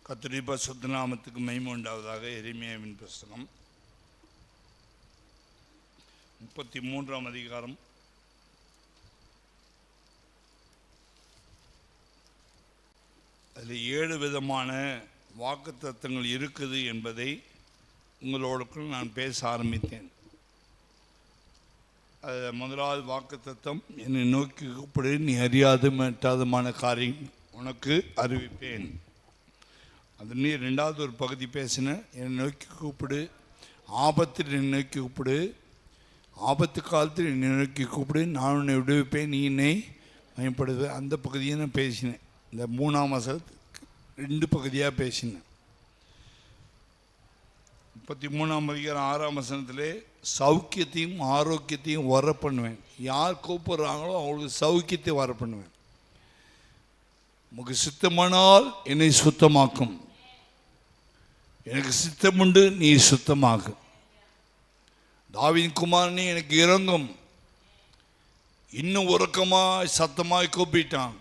கர்த்தருடைய பரிசுத்த நாமத்துக்கு மகிமை உண்டாவதாக. எரேமியாவின் புஸ்தகம் 33ஆம் அதிகாரம் அதில் 7 விதமான வாக்குத்தத்தங்கள் இருக்குது என்பதை உங்களோடு நான் பேச ஆரம்பித்தேன். முதலாவது வாக்குத்தத்தம், என்னை நோக்கி கூப்பிடு, நீ அறியாது மற்றாதமான காரியம் உனக்கு அறிவிப்பேன். அது நீ 2வது ஒரு பகுதி பேசினேன், என்னை நோக்கி கூப்பிடு, ஆபத்தில் என்னை நோக்கி கூப்பிடு, ஆபத்து காலத்தில் என்னை நோக்கி கூப்பிடு, நான் உன்னை விடுவிப்பேன், நீ என்னை மயப்படுவேன். அந்த பகுதியை நான் பேசினேன். இந்த 3ஆம் வசனத்துக்கு 2 பகுதியாக பேசினேன். 33ஆம் அதிகாரம் 6ஆம் வசனத்திலே சௌக்கியத்தையும் ஆரோக்கியத்தையும் வர பண்ணுவேன். யார் கூப்பிட்றாங்களோ அவங்களுக்கு சௌக்கியத்தை வர பண்ணுவேன். உனக்கு சித்தமானால் என்னை சுத்தமாக்கும், எனக்கு சித்தமுண்டு நீ சுத்தமாகு. தாவீதின் குமாரனே எனக்கு இரங்கும். இன்னும் உறக்கமாய் சத்தமாய் கூப்பிட்டான்.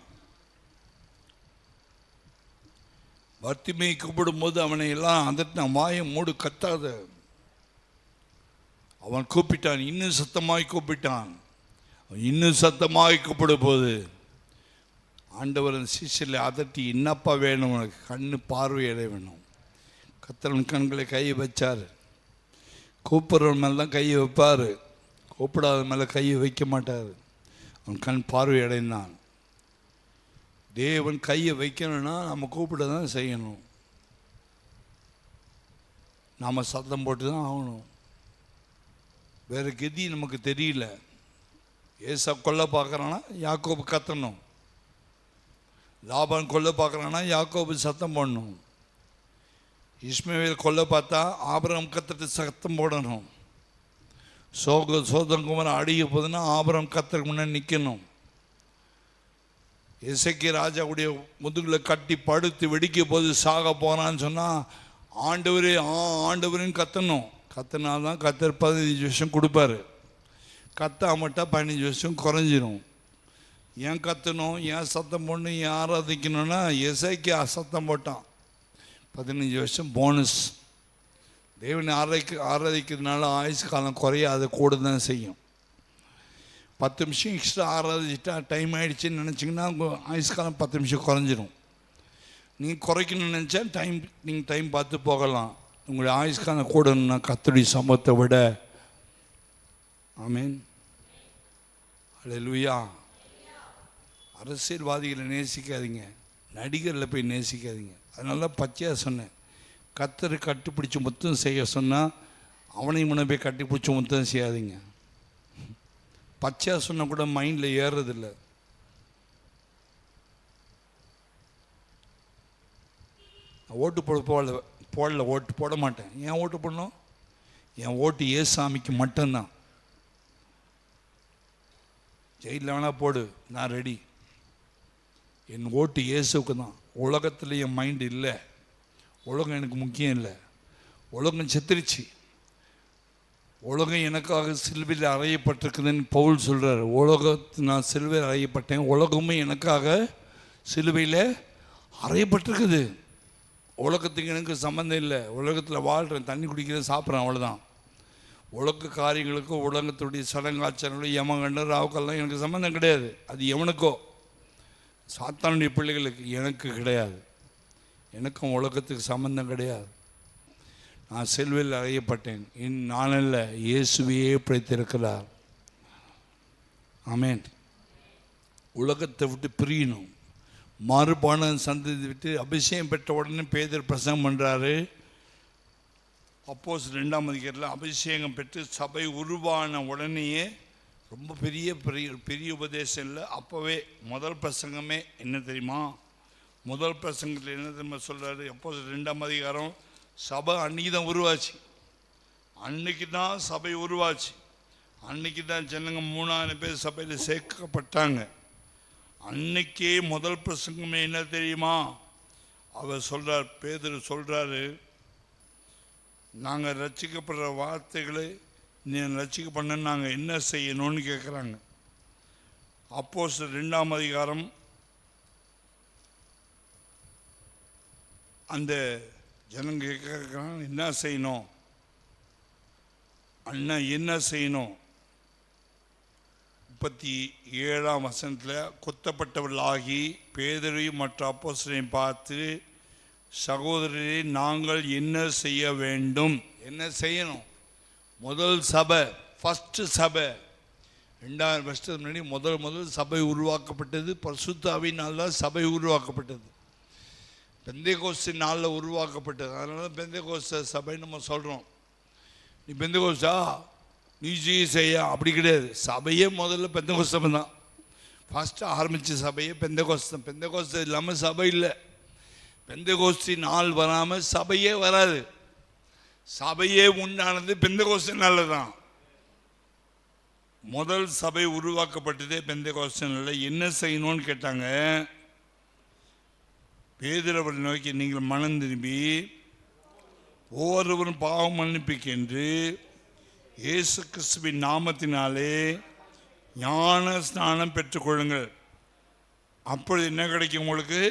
பர்த்திமையை கூப்பிடும் போது அவனை எல்லாம் அதட்டினான், வாயை மூடு, கத்தாத. அவன் கூப்பிட்டான், இன்னும் சத்தமாய் கூப்பிட்டான். இன்னும் சத்தமாய் கூப்பிடும் போது ஆண்டவர் சீசரில் அதட்டி, என்னப்பா வேணும் உனக்கு? கண்ணு பார்வையிட வேணும். கர்த்தர் கண்களை கையை வச்சார். கூப்பிட்றவன் மேலே தான் கையை வைப்பார், கூப்பிடாத மேலே கையை வைக்க மாட்டார். அவன் கண் பார்வையடைந்தான். தேவன் கையை வைக்கணும்னா நம்ம கூப்பிட தான் செய்யணும். நாம் சத்தம் போட்டு தான் ஆகணும். வேறு கதி நமக்கு தெரியல. ஏசா கொல்ல பார்க்குறான்னா யாக்கோபு கத்தணும், லாபான் கொல்ல பார்க்குறான்னா யாக்கோபு சத்தம் போடணும், இஸ்மவேல் கொல்ல பார்த்தா ஆபிரகாம் கத்திட்டு சத்தம் போடணும், சோதங்குமார் அடிக்க போதுன்னா ஆபிரகாம் கத்தருக்கு முன்னாடி நிற்கணும். எசேக்கியா ராஜாவுடைய முதுகில் கட்டி படுத்து வெடிக்க போது சாக போகிறான்னு சொன்னால் ஆண்டவரே ஆண்டவரின்னு கத்தணும். கத்தினால்தான் கத்தர் 15 வருஷம் கொடுப்பாரு. கத்தாமட்டா 15 வருஷம் குறைஞ்சிரும். ஏன் கத்தணும், ஏன் சத்தம் போடணும், ஏன் ஆராதிக்கணும்னா எசேக்கியா சத்தம் போட்டான். 15 வருஷம் போனஸ். தேவனை ஆராதிக்கிறதுனால ஆயுசு காலம் குறைய, அதை கூட தான் செய்யும். 10 நிமிஷம் எக்ஸ்ட்ரா ஆராதிச்சிட்டா டைம் ஆகிடுச்சின்னு நினச்சிங்கன்னா உங்கள் ஆயுசு காலம் 10 நிமிஷம் குறைஞ்சிரும். நீங்கள் குறைக்கணும்னு நினச்சா நீங்கள் டைம் பார்த்து போகலாம். உங்களுடைய ஆயுசு காலம் கூடணும்னா கர்த்தருடைய சம்பவத்தை விட. ஆமீன், அல்லேலூயா. அரசியல்வாதிகளை நேசிக்காதீங்க, நடிகரில் போய் நேசிக்காதீங்க. அதனால பச்சையாக சொன்னேன், கர்த்தரை கட்டுப்பிடிச்சி முத்தம் செய்ய சொன்னால் அவனையும் முன்ன போய் கட்டிப்பிடிச்சி முத்தம் செய்யாதீங்க. பச்சையாக சொன்னால் கூட மைண்டில் ஏறுறதில்லை. ஓட்டு போடல ஓட்டு போட மாட்டேன். ஏன் ஓட்டு போடணும்? என் ஓட்டு ஏசாமிக்கு மட்டும்தான். ஜெயிலில் வேணால் போடு, நான் ரெடி. என் ஓட்டு இயேசுக்கு தான். உலகத்தில் என் மைண்டு இல்லை. உலகம் எனக்கு முக்கியம் இல்லை. உலகம் செத்துருச்சு. உலகம் எனக்காக சிலுவையில் அறையப்பட்டிருக்குதுன்னு பவுல் சொல்கிறார். நான் சிலுவையில் அறையப்பட்டேன், உலகமும் எனக்காக சிலுவையில் அறையப்பட்டிருக்குது. உலகத்துக்கு எனக்கு சம்மந்தம் இல்லை. உலகத்தில் வாழ்கிறேன், தண்ணி குடிக்கிறேன், சாப்பிட்றேன், அவ்வளோதான். உலக காரியங்களுக்கும் உலகத்துடைய சடங்காச்சாரங்களும் யமகண்ட ராவுக்கெல்லாம் எனக்கு சம்மந்தம் கிடையாது. அது எவனுக்கோ, சாத்தானுடைய பிள்ளைகளுக்கு, எனக்கு கிடையாது. எனக்கும் உலகத்துக்கு சம்பந்தம் கிடையாது. நான் சிலுவையில் அறையப்பட்டேன். நானல்ல, இயேசுவையே பிழைத்திருக்கிறார். ஆமேன். உலகத்தை விட்டு பிரியணும். மாறுபான சந்ததி விட்டு அபிஷேகம் பெற்ற உடனே பேதர் பிரசங்கம் பண்ணுறாரு. அப்போஸ் 2ஆம் அதிகாரத்தில் அபிஷேகம் பெற்று சபை உருவான உடனேயே ரொம்ப பெரிய உபதேசம் இல்லை. அப்போவே முதல் பிரசங்கமே என்ன தெரியுமா? முதல் பிரசங்கத்தில் என்ன தெரியுமா சொல்கிறாரு? அப்போஸ் 2ஆம் அதிகாரம், சபை அன்றைக்கி தான் உருவாச்சு. அன்னைக்கு தான் சபை உருவாச்சு. அன்னைக்கு தான் ஜனங்க 3000 பேர் சபையில் சேர்க்கப்பட்டாங்க. அன்னைக்கே முதல் பிரசங்கமே என்ன தெரியுமா? அவர் சொல்கிறார், பேதுரு சொல்கிறாரு, நாங்கள் ரட்சிக்கப்படுற வார்த்தைகளை நீ ரட்சிக்க பண்ண நாங்கள் என்ன செய்யணும்னு கேட்குறாங்க. அப்போஸ்தலர் 2ஆம் அதிகாரம் அந்த ஜனங்க கேட்குறாங்க, என்ன செய்யணும் அண்ணா, என்ன செய்யணும்? 37ஆம் வசனத்தில், கொத்தப்பட்டவர்களாகி பேதுருவையும் மற்ற அப்போஸ்தலரையும் பார்த்து, சகோதரரே, நாங்கள் என்ன செய்ய வேண்டும்? என்ன செய்யணும்? முதல் சபை, ஃபஸ்ட்டு சபை, 2000 வருஷத்துக்கு முன்னாடி முதல் சபை உருவாக்கப்பட்டது. பரிசுத்த ஆவியினால் தான் சபை உருவாக்கப்பட்டது. பெந்தேகோஸ்து நாளில் உருவாக்கப்பட்டது. அதனால பெந்தேகோஸ்து சபை நம்ம சொல்கிறோம். நீ பெந்தேகோஸ்தா, நீ செய்ய, அப்படி கிடையாது. சபையே முதல்ல பெந்தேகோஸ்து சபை தான். ஃபஸ்ட்டு ஆரம்பித்த சபையே பெந்தேகோஸ்து தான். பெந்தேகோஸ்து இல்லாமல் சபை இல்லை. பெந்தேகோஸ்து நாள் வராமல் சபையே வராது. சபையே உண்டானது பெந்தேகோஸ்து நாளில் தான். முதல் சபை உருவாக்கப்பட்டதே பெந்தேகோஸ்து நாளில். என்ன செய்யணும்னு கேட்டாங்க. பேதுருவை நோக்கி, நீங்கள் மனம் திரும்பி ஒவ்வொருவரும் பாவம் மன்னிப்புக்கென்று இயேசு கிறிஸ்துவின் நாமத்தினாலே ஞான ஸ்நானம் பெற்றுக்கொள்ளுங்கள். அப்பொழுது என்ன கிடைக்கும்? உங்களுக்கு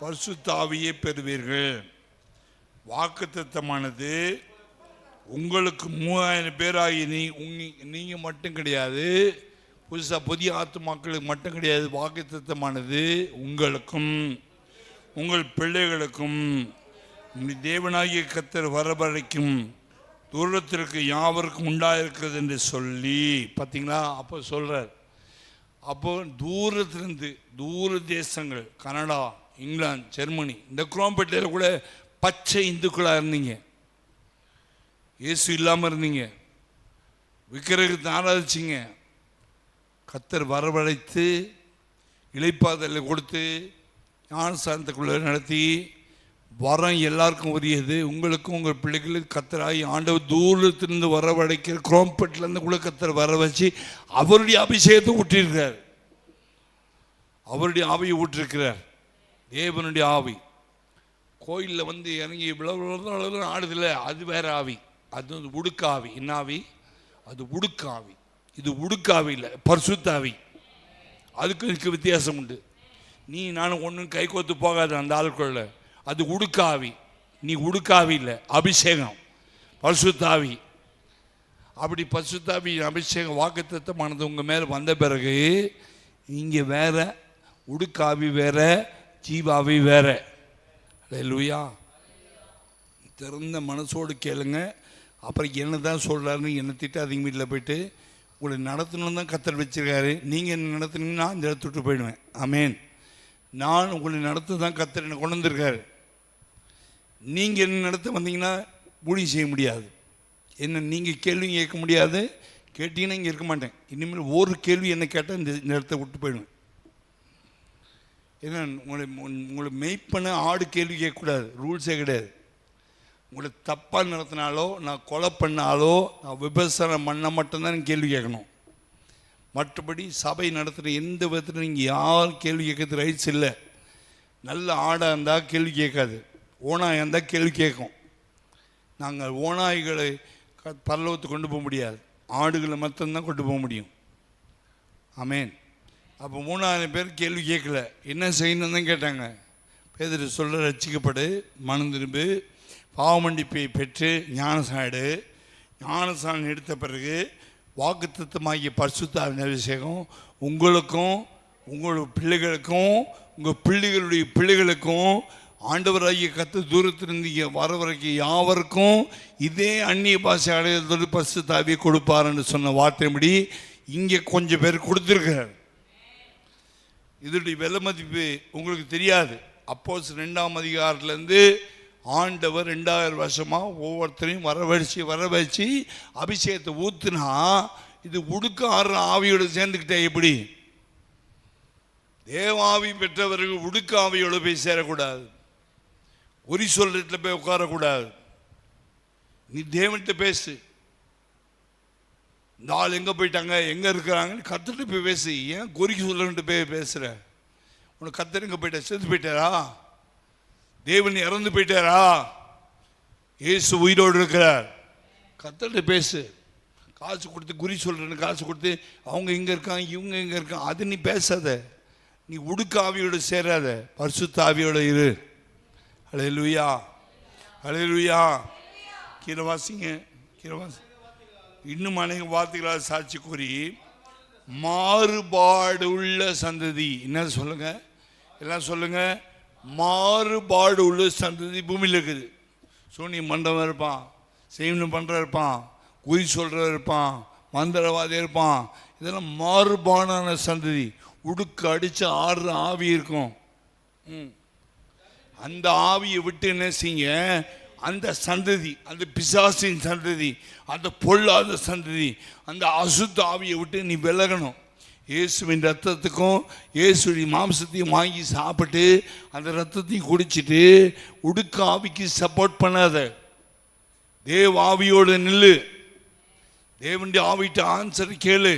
பரிசுத்த ஆவியை பெறுவீர்கள். வாக்குத்தத்தமானது உங்களுக்கு 3000 பேராகி நீங்கள் மட்டும் கிடையாது, புதிய ஆத்துமாக்களுக்கு மட்டும் கிடையாது. வாக்குத்தத்தமானது உங்களுக்கும் உங்கள் பிள்ளைகளுக்கும் தேவனாகிய கர்த்தர் வரவழைக்கும் தூரத்திற்கு யாவருக்கும் உண்டாயிருக்கிறது என்று சொல்லி, பார்த்தீங்களா? அப்போ சொல்கிறார். அப்போ தூரத்திலிருந்து, தூர தேசங்கள், கனடா, இங்கிலாந்து, ஜெர்மனி, இந்த குரோம்பேட்டையில் கூட பச்சை இந்துக்களாக இருந்தீங்க. இயேசு இல்லாமல் இருந்தீங்க, விக்கிரகத்தை ஆராதிச்சிங்க. கர்த்தர் வரவழைத்து இளைப்பாதலை கொடுத்து ஞானஸ்தானத்துக்குள்ளே நடத்தி, வரம் எல்லாருக்கும் உரியது. உங்களுக்கும் உங்கள் பிள்ளைகளுக்கு கர்த்தராகி ஆண்டவர் தூரத்திலிருந்து வரவழைக்கிற குரோம்பேட்டிலேருந்து கூட கர்த்தர் வர வச்சு அவருடைய அபிஷேகத்தை ஊற்றிருக்கிறார். அவருடைய ஆவியை ஊற்றிருக்கிறார். தேவனுடைய ஆவி கோயிலில் வந்து இறங்கி இவ்வளவு ஆடுதில்லை, அது வேற ஆவி. அது உடுக்காவி. என்ன ஆவி? அது உடுக்காவி. இது உடுக்காவி இல்லை, பரிசுத்த ஆவி. அதுக்கு வித்தியாசம் உண்டு. நீ நானும் ஒன்றும் கை கோத்து போகாது அந்த ஆளுக்குள்ள. அது உடுக்காவி. நீ உடுக்காவி இல்லை, அபிஷேகம், பரிசுத்தாவி. அப்படி பரிசுத்தாவி அபிஷேகம் வாக்குத்தத்தமானது உங்கள் மேலே வந்த பிறகு இங்கே வேற, உடுக்காவி வேற, ஜீவாவி வேற. அல்லேலூயா. திறந்த மனசோடு கேளுங்க. அப்புறம் என்ன தான் சொல்கிறாருன்னு என்ன திட்டாதீங்க. வீட்டில் போயிட்டு உங்களை நடத்தணும்னு தான் கர்த்தர் வச்சிருக்காரு. நீங்கள் என்ன நடத்துனீங்கன்னா இந்த இடத்த விட்டு போயிடுவேன். ஆமேன். நான் உங்களை நடத்த தான் கர்த்தர் என்னை கொண்டு வந்திருக்காரு. நீங்கள் என்ன நடத்த வந்தீங்கன்னா ஊழியம் செய்ய முடியாது. என்ன நீங்கள் கேள்வி கேட்க முடியாது. கேட்டீங்கன்னா இங்கே இருக்க மாட்டேன். இனிமேல் ஒரு கேள்வி என்ன கேட்டால் இந்த இடத்த விட்டு போயிடுவேன். ஏன்னா உங்களை மெய்ப்பண்ண ஆடு கேள்வி கேட்கக்கூடாது, ரூல்ஸே கிடையாது. உங்களை தப்பாக நடத்தினாலோ, நான் கொலை பண்ணாலோ, நான் விபசாரம் பண்ண மட்டும்தான் நீங்கள் கேள்வி கேட்கணும். மற்றபடி சபை நடத்துகிற எந்த விதத்தில் நீங்கள் யாரும் கேள்வி கேட்கறது ரைட்ஸ் இல்லை. நல்ல ஆடாக இருந்தால் கேள்வி கேட்காது, ஓனாயாக இருந்தால் கேள்வி கேட்கும். நாங்கள் ஓநாய்களை பரலோகத்தை கொண்டு போக முடியாது, ஆடுகளை மட்டும்தான் கொண்டு போக முடியும். ஆமேன். அப்போ 3000 பேர் கேள்வி கேட்கல. என்ன செய்யணும் தான் கேட்டாங்க. பேதுரு சொல்ல, ரட்சிக்கப்படு, மனம் திரும்பு, பாவமன்னிப்பை பெற்று ஞானசாடு. ஞானசானம் எடுத்த பிறகு வாக்குத்தத்தமாகிய பரிசுத்த ஆவியின் அபிஷேகம் உங்களுக்கும் உங்கள் பிள்ளைகளுக்கும் உங்கள் பிள்ளைகளுடைய பிள்ளைகளுக்கும் ஆண்டவராகிய கர்த்தர் தூரத்திலிருந்து வர வரைக்கும் யாவருக்கும் இதே அந்நிய பாஷை அடையாளத்தோடு பரிசுத்த ஆவியை கொடுப்பாருன்னு சொன்ன வார்த்தைப்படி இங்கே கொஞ்சம் பேர் கொடுத்துருக்கார். இதனுடைய விலை மதிப்பு உங்களுக்கு தெரியாது. அப்போஸ் 2ஆம் அதிகாரத்துலேருந்து ஆண்டவர் 2000 வருஷமாக ஒவ்வொருத்தரையும் வர வச்சு அபிஷேகத்தை ஊற்றுனா, இது உடுக்க ஆடுற ஆவியோடு சேர்ந்துக்கிட்டே எப்படி? தேவாவி பெற்றவர்கள் உடுக்க ஆவியோடு போய் சேரக்கூடாது. குறி சொல்றதுல போய் உட்காரக்கூடாது. நீ தேவன்கிட்ட பேசு. இந்த ஆள் எங்கே போயிட்டாங்க, எங்கே இருக்கிறாங்கன்னு கர்த்தர்கிட்ட போய் பேசு. ஏன் குறிக்கு சொல்லன்ட்டு போய் பேசுகிற? உனக்கு கர்த்தர் எங்கே போயிட்டா? செத்து போயிட்டாரா? தேவன் இறந்து போயிட்டாரா? இயேசு உயிரோடு இருக்கிறார். கர்த்தர்கிட்ட பேசு. காசு கொடுத்து குறி சொல்கிறேன்னு காசு கொடுத்து அவங்க இங்கே இருக்காங்க, இவங்க இங்கே இருக்காங்க, அது நீ பேசாத. நீ உடுக்க ஆவியோடு சேராத, பரிசுத்த ஆவியோடு இரு. ஹல்லேலூயா, ஹல்லேலூயா. கீழே வாசிங்க, கீழே வாசி. இன்னும் அநேக வார்த்தைகளால் சாட்சி கூறி மாறுபாடு உள்ள சந்ததி. என்ன சொல்லுங்க, எல்லாம் சொல்லுங்க. மாறுபாடு உள்ள சந்ததி பூமியில் இருக்குது. சூனியம் பண்ணுறவன் இருப்பான், செய்வனும் பண்ணுற இருப்பான், குறி சொல்கிற இருப்பான், மந்திரவாதி இருப்பான். இதெல்லாம் மாறுபாடான சந்ததி. உடுக்கு அடித்து ஆடுற ஆவி இருக்கும். அந்த ஆவியை விட்டு என்ன செய்யுங்க, அந்த சந்ததி, அந்த பிசாசின் சந்ததி, அந்த பொல்லாத சந்ததி, அந்த அசுத்த ஆவியை விட்டு நீ விலகணும். இயேசுவின் ரத்தத்துக்கும் இயேசுடைய மாம்சத்தையும் வாங்கி சாப்பிட்டு அந்த ரத்தத்தையும் குடிச்சிட்டு உடுக்க ஆவிக்கு சப்போர்ட் பண்ணாத. தேவ ஆவியோடு நில்லு. தேவனுடைய ஆவிட்ட ஆன்சர் கேளு.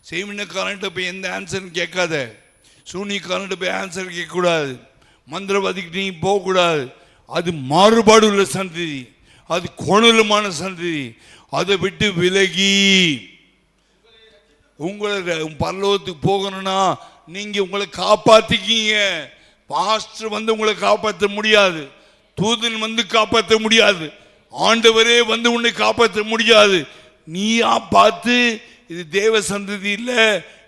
செய்வினக்காரன்ட்ட போய் எந்த ஆன்சரும் கேட்காத. சூனியக்காரன்ட்ட போய் ஆன்சர் கேட்கக்கூடாது. மந்திரவாதிக்கிட்ட நீ போகக்கூடாது. அது மாறுபாடு உள்ள சந்ததி, அது கோணலுமான சந்ததி. அதை விட்டு விலகி உங்களை பரலோகத்துக்கு போகணும்னா நீங்க உங்களை காப்பாத்திக்கீங்க. பாஸ்டர் வந்து உங்களை காப்பாற்ற முடியாது, தூதன் வந்து காப்பாற்ற முடியாது, ஆண்டவரே வந்து உன்னை காப்பாற்ற முடியாது. நீயா பார்த்து இது தேவ சந்ததி இல்லை,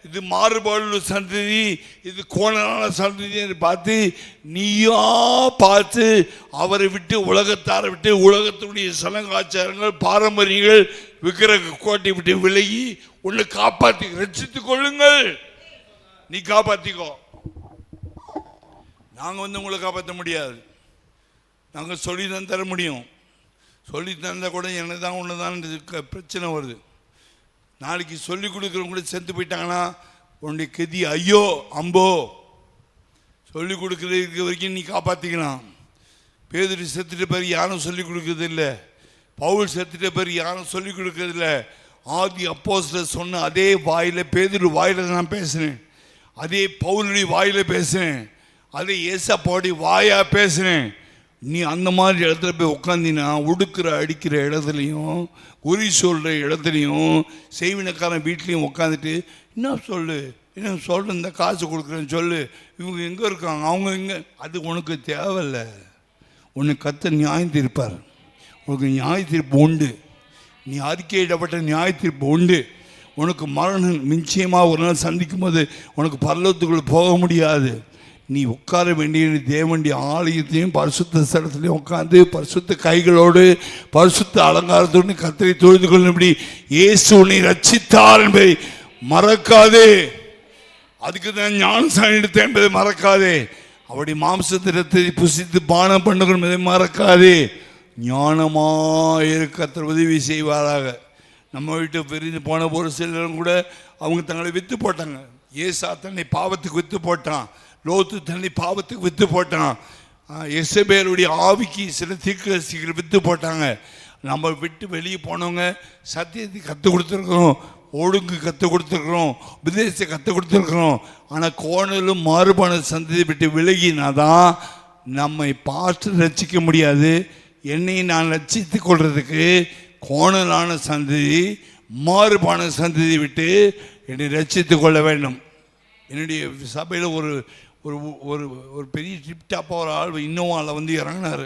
இது மாறுபாடு சந்ததி, இது கோணலான சந்ததி என்று பார்த்து நீயா பார்த்து அவரை விட்டு, உலகத்தாரை விட்டு, உலகத்தினுடைய சலங்காச்சாரங்கள், பாரம்பரியங்கள், விக்கிரக கோட்டை விட்டு விலகி உன்னை காப்பாற்றி ரட்சித்துக் கொள்ளுங்கள். நீ காப்பாற்றிக்கோ. நாங்கள் வந்து உங்களை காப்பாற்ற முடியாது. நாங்கள் சொல்லி தான் தர முடியும். சொல்லி தந்தால் கூட என்ன தான் ஒன்று தான் பிரச்சனை வருது. நாளைக்கு சொல்லி கொடுக்குறவங்க கூட செத்து போயிட்டாங்கன்னா உன்னுடைய கதி ஐயோ அம்போ. சொல்லி கொடுக்குறதுக்கு வரைக்கும் நீ காப்பாற்றிக்கலாம். பேதுரு செத்துட்ட பிறகு யாரும் சொல்லிக் கொடுக்கறது இல்லை. பவுல் செத்துட்ட பிறகு யாரும் சொல்லிக் கொடுக்கறது இல்லை. ஆதி அப்போஸ்தலர் சொன்ன அதே வாயில், பேதுரு வாயில் நான் பேசுனேன், அதே பவுலுடைய வாயில் பேசுனேன், அதே ஏசப்பாவுடைய வாயா பேசுனேன். நீ அந்த மாதிரி இடத்துல போய் உட்காந்தினா உடுக்கிற அடிக்கிற இடத்துலையும், குறி சொல்கிற இடத்துலையும், செய்வினக்காரன் வீட்லேயும் உட்காந்துட்டு என்ன சொல்லு, என்ன சொல்கிற, இந்த காசு கொடுக்குறேன்னு சொல்லு, இவங்க எங்கே இருக்காங்க, அவங்க எங்கே, அது உனக்கு தேவையில்லை. உனக்கு கர்த்தர் நியாயம் தீர்ப்பார். உனக்கு நியாய தீர்ப்பு உண்டு. நீ அறிக்கையிடப்பட்ட நியாய தீர்ப்பு உண்டு. உனக்கு மரணம் நிச்சயமாக ஒரு நாள் சந்திக்கும் போது உனக்கு பரலோகத்துக்குள்ளே போக முடியாது. நீ உட்கார வேண்டிய தேவனுடைய ஆலயத்தையும் பரிசுத்த ஸ்தலத்திலையும் உட்காந்து பரிசுத்த கைகளோடு பரிசுத்த அலங்காரத்தோடு கர்த்தரை தொழுது கொள்ளும்படி இயேசு உன்னை ரட்சித்தார் என்பதை மறக்காதே. அதுக்கு தான் ஞானஸ்நானம் எடுத்தேன் என்பதை மறக்காதே. அவருடைய மாம்சத்திரத்தை புசித்து பானம் பண்ணுகிறோம் என்பதை மறக்காதே. ஞானமாக கர்த்தர் உதவி செய்வாராக. நம்ம வீட்டு பிரிந்து போன ஒரு சிலரும் கூட அவங்க தங்களை விற்று போட்டாங்க. ஏசா தன்னை பாவத்துக்கு விற்று போட்டான். லோத்து தன்னை பாவத்துக்கு விற்று போட்டான். எசபேலுடைய ஆவிக்கு சில தீர்க்கதரிசிகள் விற்று போட்டாங்க. நம்ம விட்டு வெளியே போனவங்க சத்தியத்தை கற்றுக் கொடுத்துருக்குறோம், ஒழுங்கு கற்றுக் கொடுத்துருக்குறோம், விதேசத்தை கற்றுக் கொடுத்துருக்குறோம். ஆனால் கோணலும் மாறுபான சந்ததியை விட்டு விலகினாதான் நம்மை பார்த்து ரட்சிக்க முடியாது. என்னை நான் ரட்சித்து கொள்றதுக்கு கோணலான சந்ததி, மாறுபான சந்ததியை விட்டு என்னை ரட்சித்து கொள்ள வேண்டும். என்னுடைய சபையில் ஒரு ஒரு ஒரு ஒரு பெரிய டிப்டாப்பாக ஒரு ஆள் இன்னோவாவில் வந்து இறங்கினார்.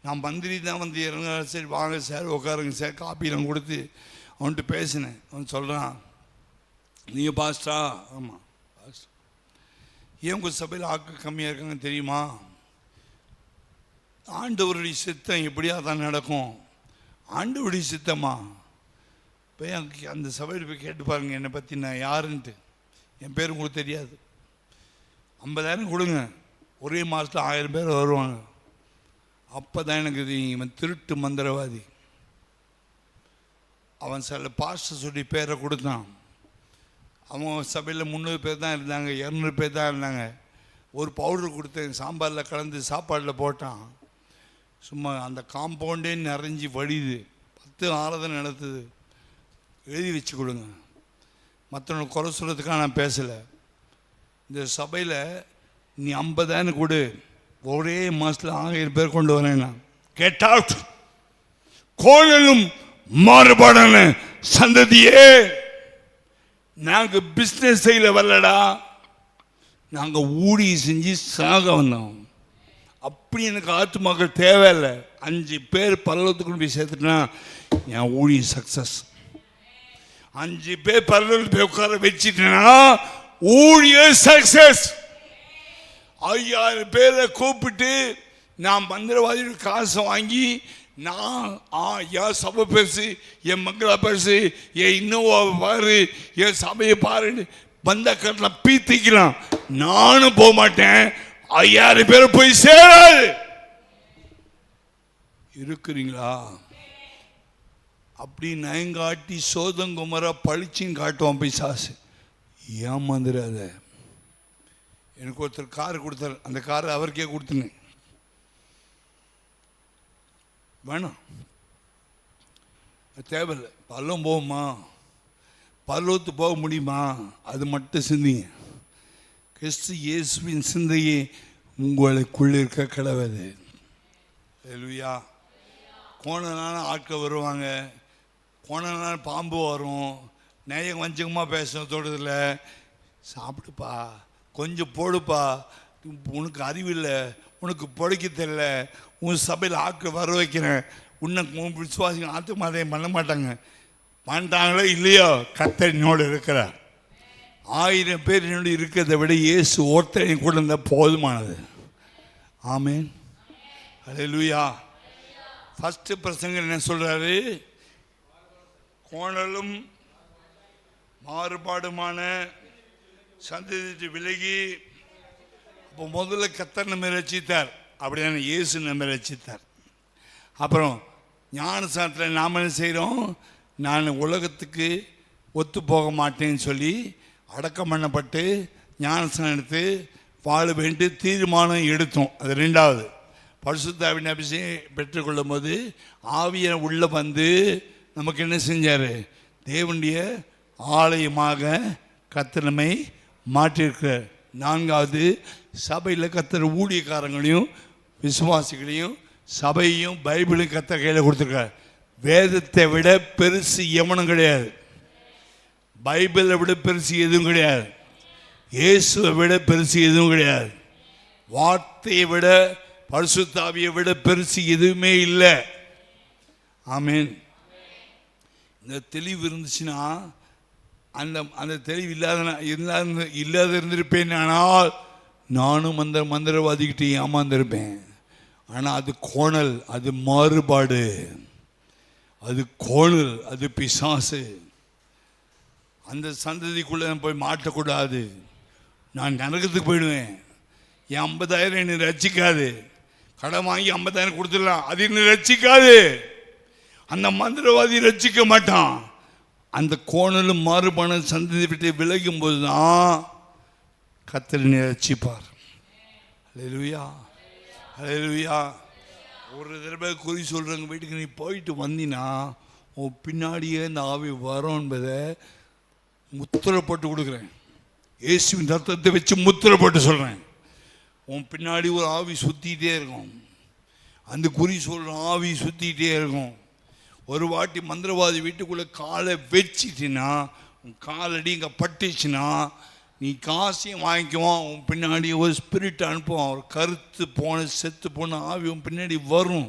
நான் மந்திரி தான் வந்து இறங்கினார். சரி வாங்க சார், உட்காருங்க சார், காப்பிலாம் கொடுத்து அவன்கிட்ட பேசினேன். அவன் சொல்கிறான், நீங்கள் பாஸ்டா? ஆமாம் பாஸ்டா. ஏன் உங்கள் சபையில் ஆட்கள் கம்மியாக இருக்காங்க தெரியுமா? ஆண்டவருடைய சித்தம் எப்படியா தான் நடக்கும். ஆண்டவருடைய சித்தமா? போய் அந்த சபையில் போய் கேட்டு பாருங்கள் என்னை பற்றி நான் யாருன்ட்டு. என் பேர் உங்களுக்கு தெரியாது. 50,000 கொடுங்க, ஒரே மாதத்தில் 1000 பேர் வருவாங்க. அப்போ தான் எனக்கு இவன் திருட்டு மந்திரவாதி. அவன் சில பாஸ்டர் சொல்லி பேரை கொடுத்தான். அவன் சபையில் 300 பேர் தான் இருந்தாங்க, 200 பேர் தான் இருந்தாங்க. ஒரு பவுடர் கொடுத்தேன், சாம்பாரில் கலந்து சாப்பாடில் போட்டான். சும்மா அந்த காம்பவுண்டே நிறைஞ்சி வடிது. 10 ஆராதனை நடத்துது. எழுதி வச்சு கொடுங்க. மற்றவங்க குறை சொல்கிறதுக்காக நான் பேசலை. இந்த சபையில் நீ 50,000 கொடு, ஒரே மாதத்தில் 1000 பேர் கொண்டு வரேன். நான் கெட் அவுட். கோணலும் மாறுபாடான சந்ததியே, நாங்கள் பிஸ்னஸ் செய்யல வரலடா, நாங்கள் ஊழியம் செஞ்சு சாக வந்தோம். அப்படி எனக்கு ஆத்துமாக்கள் தேவையில்லை. 5 பேர் பரலோகத்துக்கு போய் சேர்த்துட்டா என் ஊழியம் சக்சஸ். 5 பேர் பரலோகத்துக்கு போய் உட்கார வச்சுட்டேன்னா ஊழியம் சக்சஸ். 5000 பேரை கூப்பிட்டு நான் மந்திரவாதியோட காசை வாங்கி நான் என் சபை பெருசு, என் மங்களா பெருசு, என் இன்னோவாவை பாரு, என் சபையை பாருன்னு வந்த கட்டலாம் பீத்திக்கலாம். நானும் போக மாட்டேன். 5000 பேர் போய் சேராது. இருக்கிறீங்களா? அப்படி நயங்காட்டி சோதங்குமரா பளிச்சின்னு காட்டுவான் பிசாசு. ஏமாந்துடாத. எனக்கு ஒருத்தர் கார் கொடுத்தார், அந்த காரை அவருக்கே கொடுத்துனேன். வேணாம், தேவையில்லை. பல்லம் போகுமா, பல்லோத்து போக முடியுமா, அது மட்டும் சிந்திங்க. கிறிஸ்து இயேசுவின் சிந்தையே உங்களுக்குள்ளே இருக்க கடவுது. ஹல்லேலூயா. கோணலான ஆட்கள் வருவாங்க, கோணலான பாம்பு வரும், நேயம் வஞ்சகமாக பேசணும். தொடுதில்ல, சாப்பிடுப்பா, கொஞ்சம் போடுப்பா, உனக்கு அறிவில்லை, உனக்கு பொழைக்க தெரியல, உன் சபையில் ஆட்கள் வர வைக்கிறேன், உன்னை விசுவாசிங்க ஆத்துமாதையும் பண்ண மாட்டாங்க. பண்ணிட்டாங்களோ இல்லையோ கர்த்தர் என்னோடு இருக்கிறார். 1000 பேர் என்னோடு இருக்கிறத விட இயேசு ஒருத்தரையும் கூட இருந்தால் போதுமானது. ஆமேன். ஹல்லேலூயா. ஃபஸ்ட்டு பிரசங்க என்ன சொல்கிறாரு? கோணலும் மாறுபாடுமான சந்ததிக்கு விலகி. அப்போ முதல்ல கர்த்தர் நம்மை ரட்சித்தார், அப்படியான இயேசு நம்மை ரட்சித்தார். அப்புறம் ஞானசானத்தில் நாம் என்ன செய்கிறோம்? நான் உலகத்துக்கு ஒத்து போக மாட்டேன்னு சொல்லி அடக்கம் பண்ணப்பட்டு ஞானஸ்நானம் எடுத்து வாழ வேண்டி தீர்மானம் எடுத்தோம். அது 2வது. பரிசுத்த ஆவியின் அபிஷேகம் பெற்றுக்கொள்ளும் போது ஆவியை உள்ளே வந்து நமக்கு என்ன செஞ்சார்? தேவனுடைய ஆலயமாக கர்த்தர் நம்மை மாற்றியிருக்கிறார். 4வது, சபையில் கர்த்தர் ஊழியக்காரங்களையும் விசுவாசிகளையும் சபையும் பைபிளையும் கர்த்தர் கையில் கொடுத்துருக்கார். வேதத்தை விட பெருசு எவனும் கிடையாது. பைபிளை விட பெருசு எதுவும் கிடையாது. இயேசுவை விட பெருசு எதுவும் கிடையாது. வார்த்தையை விட பரிசுத்த ஆவியை விட பெருசு எதுவுமே இல்லை. ஆமீன். இந்த தெளிவு இருந்துச்சுன்னா அந்த தெளிவு இல்லாத இருந்திருப்பேன். ஆனால் நானும் அந்த மந்திரவாதிக்கிட்டே ஏமாந்திருப்பேன். ஆனால் அது கோணல், அது மாறுபாடு, அது கோணல், அது பிசாசு. அந்த சந்ததிக்குள்ளே போய் மாட்டக்கூடாது. நான் நரகத்துக்கு போயிடுவேன். என் 50,000 என்னை ரட்சிக்காது. கடன் வாங்கி 50,000 கொடுத்துடலாம், அது என்னை ரட்சிக்காது. அந்த மந்திரவாதி ரட்சிக்க மாட்டான். அந்த கோணலும் மாறுபான சந்ததி விட்டு விலகும் போது தான் கர்த்தர் ரட்சிப்பார். ஹல்லேலூயா, ஹல்லேலூயா. ஒரு தடவை குறி சொல்கிறவங்க வீட்டுக்கு நீ போயிட்டு வந்தினா உன் பின்னாடியே இந்த ஆவி வரும் என்பதை முத்திரை போட்டு கொடுக்குறேன். இயேசுவின் ரத்தத்தை வச்சு முத்திரை போட்டு சொல்கிறேன். உன் பின்னாடி ஒரு ஆவி சுற்றிக்கிட்டே இருக்கும். அந்த குறி சொல்கிற ஆவி சுற்றிக்கிட்டே இருக்கும். ஒரு வாட்டி மந்திரவாதி வீட்டுக்குள்ளே காலை வச்சிட்டின்னா, உன் காலடி இங்கே பட்டுச்சுன்னா நீ காசையும் வாங்கிக்குவான். உன் பின்னாடி ஒரு ஸ்பிரிட் அனுப்புவான். ஒரு கருத்து போன செத்து போன ஆவி உன் பின்னாடி வரும்.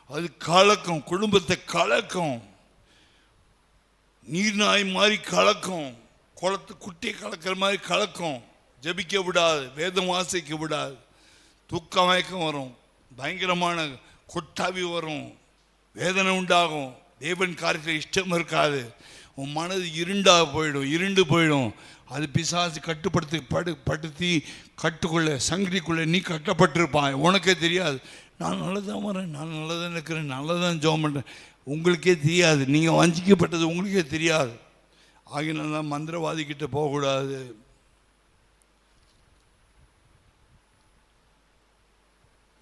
அது கலக்கும், குடும்பத்தை கலக்கும், நீர்நாய் மாதிரி கலக்கும், குளத்து குட்டியை கலக்கிற மாதிரி கலக்கும். ஜபிக்க விடாது, வேதம் வாசிக்க விடாது, தூக்க மயக்கம் வரும், பயங்கரமான கொட்டாவி வரும், வேதனை உண்டாகும், தேவன் காரியத்தில் இஷ்டம் இருக்காது, உன் மனது இருண்டு போயிடும். அது பிசாசு படுத்தி கட்டுக்குள்ளே சங்கிலிக்குள்ளே நீ கட்டப்பட்டிருப்பான். உனக்கே தெரியாது. நான் நல்லதான் வரேன், நான் நல்லதான் இருக்கிறேன், நல்லதான் ஜெபம் பண்ணுறேன், உங்களுக்கே தெரியாது. நீங்கள் வஞ்சிக்கப்பட்டது உங்களுக்கே தெரியாது. ஆகினால மந்திரவாதிக்கிட்ட போகக்கூடாது.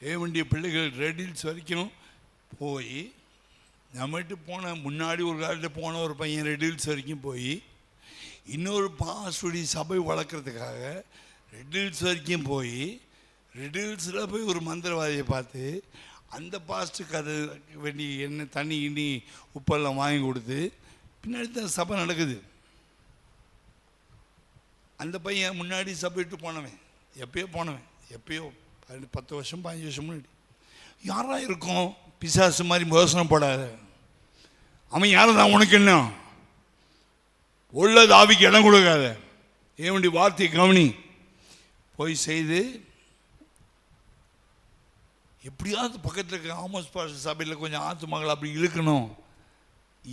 வேண்டிய பிள்ளைகள் ரெடில்ஸ் வரைக்கும் போய் நம்மகிட்ட போன முன்னாடி ஒரு காலத்தில் போன ஒரு பையன் ரெடில்ஸ் வரைக்கும் போய் இன்னொரு பாஸ்டுடைய சபை வளர்க்குறதுக்காக ரெடில்ஸ் வரைக்கும் போய் ரெடில்ஸில் போய் ஒரு மந்திரவாதியை பார்த்து அந்த பாஸ்ட்டுக்கு அது வேண்டி என்ன தண்ணி கிண்ணி உப்பெல்லாம் வாங்கி கொடுத்து பின்னாடி தான் சபை நடக்குது. அந்த பையன் முன்னாடி சபை விட்டு போனவன், எப்பயோ 10 வருஷம் 15 வருஷம் முன்னாடி. யாரா இருக்கும்? பிசாசு மாதிரி யோசனை போடாத. அவன் யாரை தான் உனக்கு என்ன? உள்ளது ஆவிக்கு இடம் கொடுக்காத. ஏன் வார்த்தையை கவனி. போய் செய்து எப்படியாவது பக்கத்தில் இருக்க ஆமோஸ் பாஸ்டர் சபையில் கொஞ்சம் ஆத்து மகள் அப்படி இழுக்கணும்.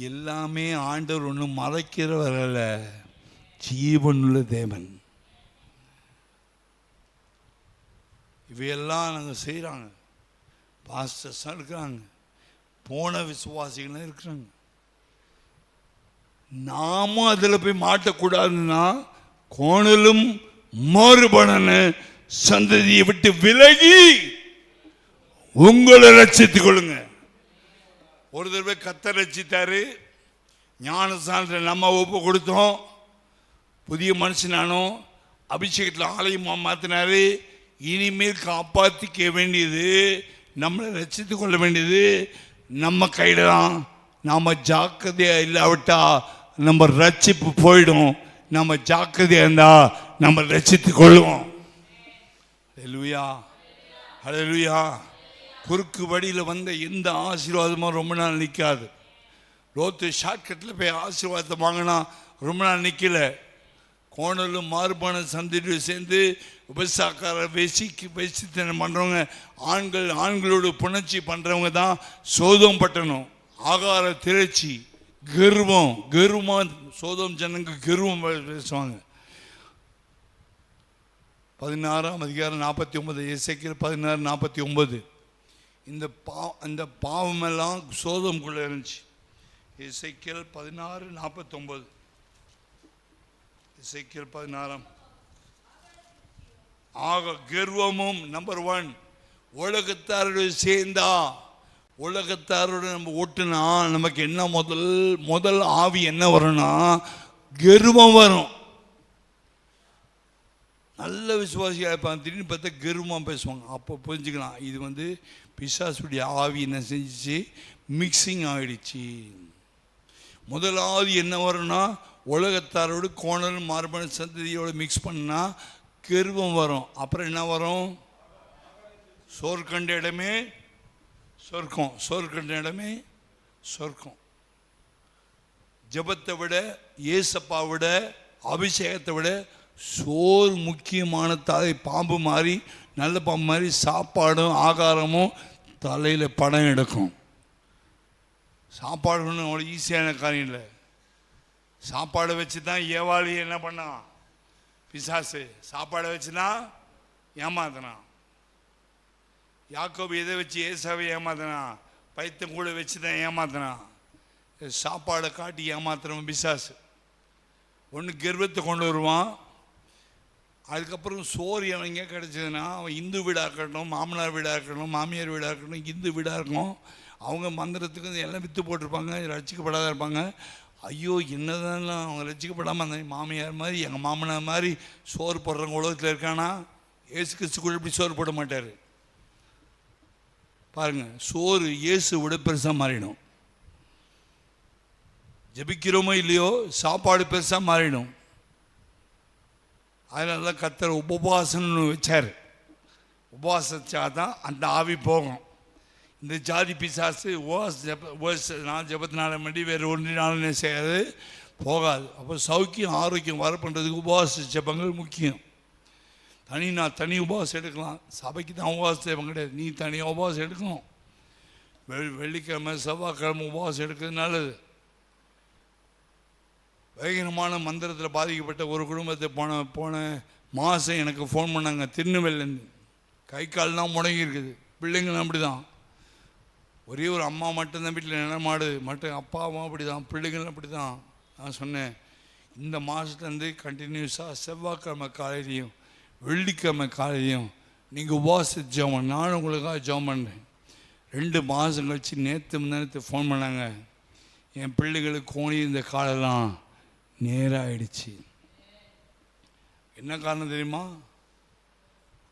எல்லாமே ஆண்டவர் ஒன்றும் மறைக்கிறவர் அல்ல, ஜீவனுள்ள தேவன். இவையெல்லாம் நாங்கள் செய்கிறாங்க. பாஸ்டர்ஸாக இருக்கிறாங்க, போன விசுவாசிகளும் இருக்கிறாங்க. நாமும் அதில் போய் மாட்டக்கூடாதுன்னா கோணலும் மாறுபடன சந்ததியை விட்டு விலகி உங்களை ரட்சித்துக் கொள்ளுங்க. ஒரு தடவை கர்த்தர் ரட்சித்தாரு. ஞானஸ்தானத்தில் நம்ம ஒப்பு கொடுத்தோம். புதிய மனுஷனானோ அபிஷேகத்தில் ஆலயமாக மாற்றினாரு. இனிமேல் காப்பாற்றிக்க வேண்டியது, நம்மளை ரட்சித்து கொள்ள வேண்டியது நம்ம கையில் தான். நாம் ஜாக்கிரதையாக இல்லாவிட்டா நம்ம ரட்சிப்பு போயிடும். நம்ம ஜாக்கிரதையாக இருந்தால் நம்ம ரட்சித்து கொள்ளுவோம். ஹல்லேலூயா, ஹல்லேலூயா. குறுக்கு வழியில் வந்த எந்த ஆசீர்வாதமும் ரொம்ப நாள் நிற்காது. ரோத்து ஷார்ட்கட்டில் போய் ஆசீர்வாதத்தை வாங்கினா ரொம்ப நாள் நிற்கல. கோணலும் மாறுபான சந்திட்டு சேர்ந்து உபசாக்கார வெசித்தனம் பண்ணுறவங்க, ஆண்களோடு புணர்ச்சி பண்ணுறவங்க தான் சோதம் பட்டணும். ஆகார திரட்சி, கர்வம் சோதம் ஜனங்க கர்வம் பேசுவாங்க. 16:49 எசேக்கியேல் 16:49. இந்த பாவமெல்லாம் சோதம்குள்ளே இருந்துச்சு. எசேக்கியேல் 16:49. எசேக்கியேல் 16. ஆக கர்வமும் நம்பர் 1. உலகத்தாரோடு சேர்ந்தா, உலகத்தாரோடு நம்ம ஓட்டுனா நமக்கு என்ன முதல் ஆவி என்ன வரும்னா கர்வம் வரும். நல்ல விசுவாசியாக இருப்பாங்க, திடீர்னு பார்த்தா கர்வமாக பேசுவாங்க. அப்போ புரிஞ்சுக்கலாம் இது பிசாசுடைய ஆவி என்ன செஞ்சிச்சு, மிக்சிங் ஆகிடுச்சு. முதலாவது என்ன வரும்னா உலகத்தாரோடு கோணல் மாறுபாடு சந்ததியோடு மிக்ஸ் பண்ணால் கர்வம் வரும். அப்புறம் என்ன வரும்? சோர்கண்ட இடமே சொர்க்கம், சோர்கண்ட இடமே சொர்க்கம். ஜபத்தை விட, ஏசப்பா விட, அபிஷேகத்தை விட சோறு முக்கியமான பாம்பு மாதிரி, நல்ல பாம்பு மாதிரி சாப்பாடும் ஆகாரமும் தலையில் படம் எடுக்கும். சாப்பாடு ஒன்றும் அவ்வளோ ஈஸியான காரியம் இல்லை. சாப்பாடை வச்சு தான் ஏவாளி என்ன பண்ணான்? பிசாசு சாப்பாடை வச்சு தான் ஏமாத்தினான். யாக்கோபு எதை வச்சு ஏசாவை ஏமாத்தினான்? பைத்தம் கூட வச்சு தான் ஏமாத்தினான். சாப்பாடை காட்டி ஏமாத்துறவன் பிசாசு. ஒன்று கர்வத்தை கொண்டு வருவான். அதுக்கப்புறம் சோறு அவன் கிடச்சதுன்னா அவன் இந்து வீடாக இருக்கட்டும், மாமனார் வீடாக இருக்கட்டும், மாமியார் வீடாக இருக்கட்டும், இந்து வீடாக இருக்கும், அவங்க மந்திரத்துக்கு எல்லாம் விற்று போட்டிருப்பாங்க, ரசிக்கப்படாத இருப்பாங்க. ஐயோ என்னதான் அவங்க ரசிக்கப்படாமல் அந்த மாமியார் மாதிரி எங்கள் மாமனார் மாதிரி சோறு போடுறவங்க உலகத்தில் இருக்கானா? ஏசு கிறிஸ்துக்குள்ள இப்படி சோறு போட மாட்டார். பாருங்கள், சோறு இயேசு விட பெருசாக மாறிடும். ஜபிக்கிறோமோ இல்லையோ சாப்பாடு பெருசாக மாறிடும். அதனால தான் கர்த்தர் உபவாசம்னு வச்சார். உபவாசத்தா தான் அந்த ஆவி போகும். இந்த ஜாதி பிசாசு நான் ஜபத்தினால மண்டி வேறு ஒன்றினாலும் செய்யாது போகாது. அப்போ சௌக்கியம் ஆரோக்கியம் வர பண்ணுறதுக்கு உபவாச ஜபங்கள் முக்கியம். தனி உபவாசம் எடுக்கலாம். சபைக்கு தான் உபவாச ஜபம் கிடையாது, நீ தனியாக உபவாசம் எடுக்கணும். வெள்ளிக்கிழமை செவ்வாய்க்கிழமை உபவாசம் எடுக்கிறது நல்லது. வேகனமான மந்திரத்தில் பாதிக்கப்பட்ட ஒரு குடும்பத்தை போன மாதம் எனக்கு ஃபோன் பண்ணாங்க. திருநெல்வேலிலேருந்து. கை கால்லாம் முடங்கி இருக்குது. பிள்ளைங்களும் அப்படி தான். ஒரே ஒரு அம்மா மட்டும்தான் வீட்டில் நிலமாடு மட்டும், அப்பாவும் அப்படி தான், பிள்ளைங்களும் அப்படி தான். நான் சொன்னேன், இந்த மாதத்துலேருந்து கண்டினியூஸாக செவ்வாய்க்கிழமை காலையிலையும் வெள்ளிக்கிழமை காலையிலையும் நீங்கள் உபவாச ஜெபம், நானும் உங்களுக்காக ஜெபம் பண்ணேன். 2 மாதம் கழிச்சு நேற்று ஃபோன் பண்ணாங்க. என் பிள்ளைகளுக்கு கோணி இந்த காலெல்லாம் நேராகிடுச்சு. என்ன காரணம் தெரியுமா?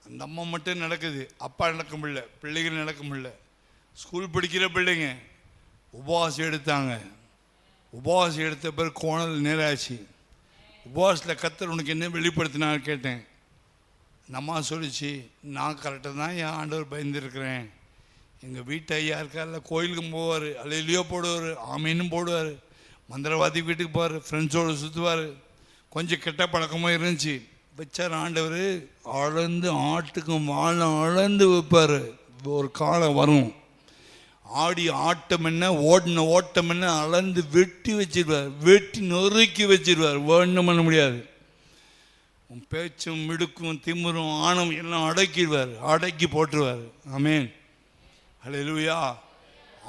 அந்த அம்மா மட்டும் நடக்குது, அப்பா நடக்க முடியல, பிள்ளைகள் நடக்க முடியல. ஸ்கூல் படிக்கிற பிள்ளைங்க உபவாசம் எடுத்தாங்க. உபவாசம் எடுத்த பிறகு கோணல் நேராச்சு. உபவாசத்தில் கர்த்தர் உனக்கு என்ன வெளிப்படுத்தினான்னு கேட்டேன். நம்மா சொல்லிச்சு, நான் கரெக்டாக தான் என் ஆண்டவர் பயந்துருக்கிறேன். எங்கள் வீட்டு ஐயா இருக்கார்ல, கோயிலுக்கும் போவார், அல்லையிலையோ போடுவார், ஆமீனும் போடுவார், மந்திரவாதி வீட்டுக்கு போவார், ஃப்ரெண்ட்ஸோடு சுற்றுவார், கொஞ்சம் கெட்ட பழக்கமாக இருந்துச்சு. வச்சார் ஆண்டவர், அளந்து ஆட்டுக்கும் வாழை அளந்து வைப்பார். ஒரு காலம் வரும், ஆடி ஆட்டம் என்ன, ஓடின ஓட்டம் என்ன அளந்து வெட்டி வச்சிருவார், வெட்டி நொறுக்கி வச்சிருவார். ஒன்றும் பண்ண முடியாது. உன் பேச்சும் மிடுக்கும் திமிரும் ஆணம் எல்லாம் அடக்கிடுவார், அடக்கி போட்டுருவார். ஆமேன், அல்லேலூயா.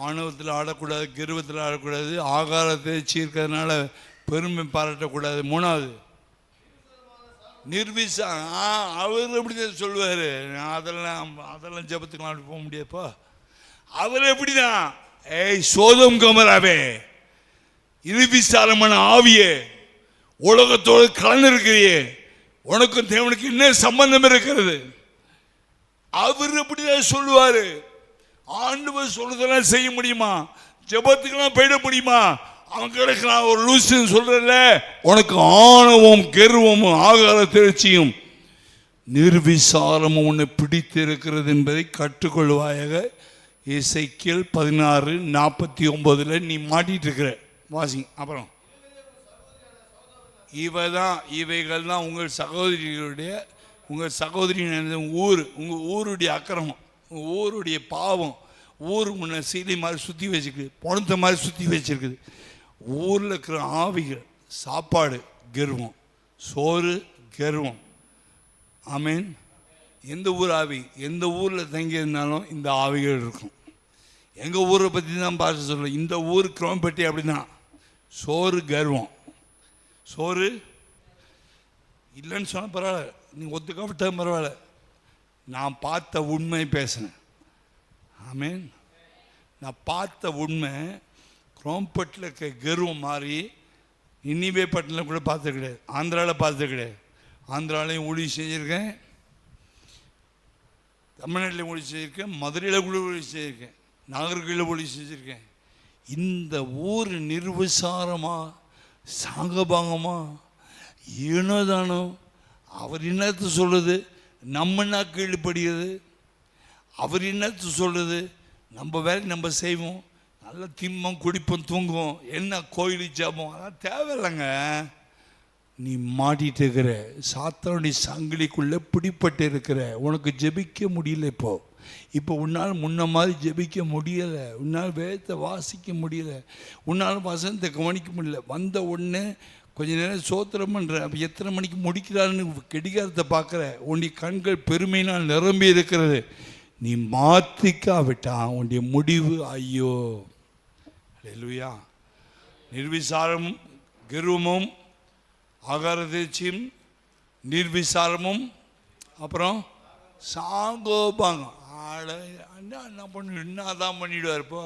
ஆணவத்தில் ஆடக்கூடாது, கர்வத்தில் ஆடக்கூடாது, ஆகாரத்தை சீர்க்கிறதுனால பெருமை பாராட்டக்கூடாது. மூணாவது நிர்விசா. அவர் எப்படி தான் சொல்லுவார், அதெல்லாம் ஜபத்துக்கெல்லாம் அப்படி போக முடியாதுப்பா. அவர் எப்படிதான், ஏய் சோதம் கமராவே, நிர்விசாரமான ஆவியே, உலகத்தோடு கலந்திருக்கிறியே, உனக்கும் தேவனுக்கு என்ன சம்பந்தம் இருக்கிறது? அவர் எப்படிதான் சொல்லுவார். ஆண்டவர் சொல்றதெல்லாம் செய்ய முடியுமா? ஜபத்துக்கெல்லாம் போயிட முடியுமா? அவன் கிடைக்கிறான் ஒரு லூசுன்னு சொல்றல. உனக்கு ஆணவம் கர்வமும் ஆகார திரட்சியும் நிர்விசாரமும் உன்னை பிடித்து இருக்கிறது என்பதை கற்றுக்கொள்வாயாக. எசேக்கியேல் 16:49 நீ மாட்டிட்டு இருக்கிற வாசிங்க. அப்புறம் இவைகள் தான் உங்கள் சகோதரிகளுடைய, உங்கள் சகோதரியின் ஊர், உங்கள் ஊருடைய அக்கிரமம், உங்கள் ஊருடைய பாவம். ஊர் முன்ன சீலை மாதிரி சுற்றி வச்சுருக்குது, பணத்தை மாதிரி சுற்றி வச்சுருக்குது. ஊரில் இருக்கிற ஆவிகள், சாப்பாடு கர்வம், சோறு கர்வம். ஆமீன். எந்த ஊர் ஆவி, எந்த ஊரில் தங்கியிருந்தாலும் இந்த ஆவிகள் இருக்கும். எங்கள் ஊரை பற்றி தான் பார்த்து சொல்கிறேன். இந்த ஊர் குரோம்பட்டி அப்படி தான். சோறு கர்வம். சோறு இல்லைன்னு சொன்னால் பரவாயில்ல, நீ ஒத்துக்காவிட்ட பரவாயில்ல, நான் பார்த்த உண்மை பேசினேன். ஆமீன். நான் பார்த்த உண்மை. குரோம்பட்டில் இருக்க கர்வம் மாறி நினிவே பட்டினம் கூட பார்த்தது கிடையாது, ஆந்திராவில் பார்த்தது கிடையாது. ஆந்திராலையும் ஊழி செஞ்சுருக்கேன், தமிழ்நாட்டில் ஊழி செஞ்சுருக்கேன், மதுரையில் கூட ஊழி செஞ்சுருக்கேன், நாகர்கோயிலில் ஊழி செஞ்சுருக்கேன். இந்த ஊர் நிர்விசாரமாக சாங்கபாங்கமாக ஏனோதானோ, அவர் என்னத்து சொல்லுது, நம்ம என்ன கீழ்படுகிறது, அவர் என்னத்து சொல்லுது, நம்ம வேலை நம்ம செய்வோம், நல்லா திம்மம் குடிப்போம் தூங்குவோம், என்ன கோயில் ஜாபம், அதெல்லாம் தேவையில்லைங்க. நீ மாட்டிகிட்டு இருக்கிற சாத்தானுடைய சங்கிலிக்குள்ளே பிடிப்பட்டு இருக்கிற, உனக்கு ஜெபிக்க முடியல. இப்போ உன்னால் முன்ன மாதிரி ஜெபிக்க முடியலை, உன்னால் வேதத்தை வாசிக்க முடியலை, உன்னால் வசனத்தை கவனிக்க முடியல. வந்த உடனே கொஞ்ச நேரம் சோத்திரம் பண்ணுற, அப்போ எத்தனை மணிக்கு முடிக்கிறான்னு கெடிகாரத்தை பார்க்குற. உன்னுடைய கண்கள் பெருமையினால் நிரம்பி இருக்கிறது. நீ மாற்றிக்காவிட்டான் உன்னுடைய முடிவு ஐயோ. அல்லேலூயா. நிர்விசாரமும் கர்வமும் ஆகார தேர்ச்சியும் நிர்விசாரமும் அப்புறம் சாங்கோபாங்கம். என்ன பண்ணு, என்னதான் பண்ணிவிடுவார். இப்போ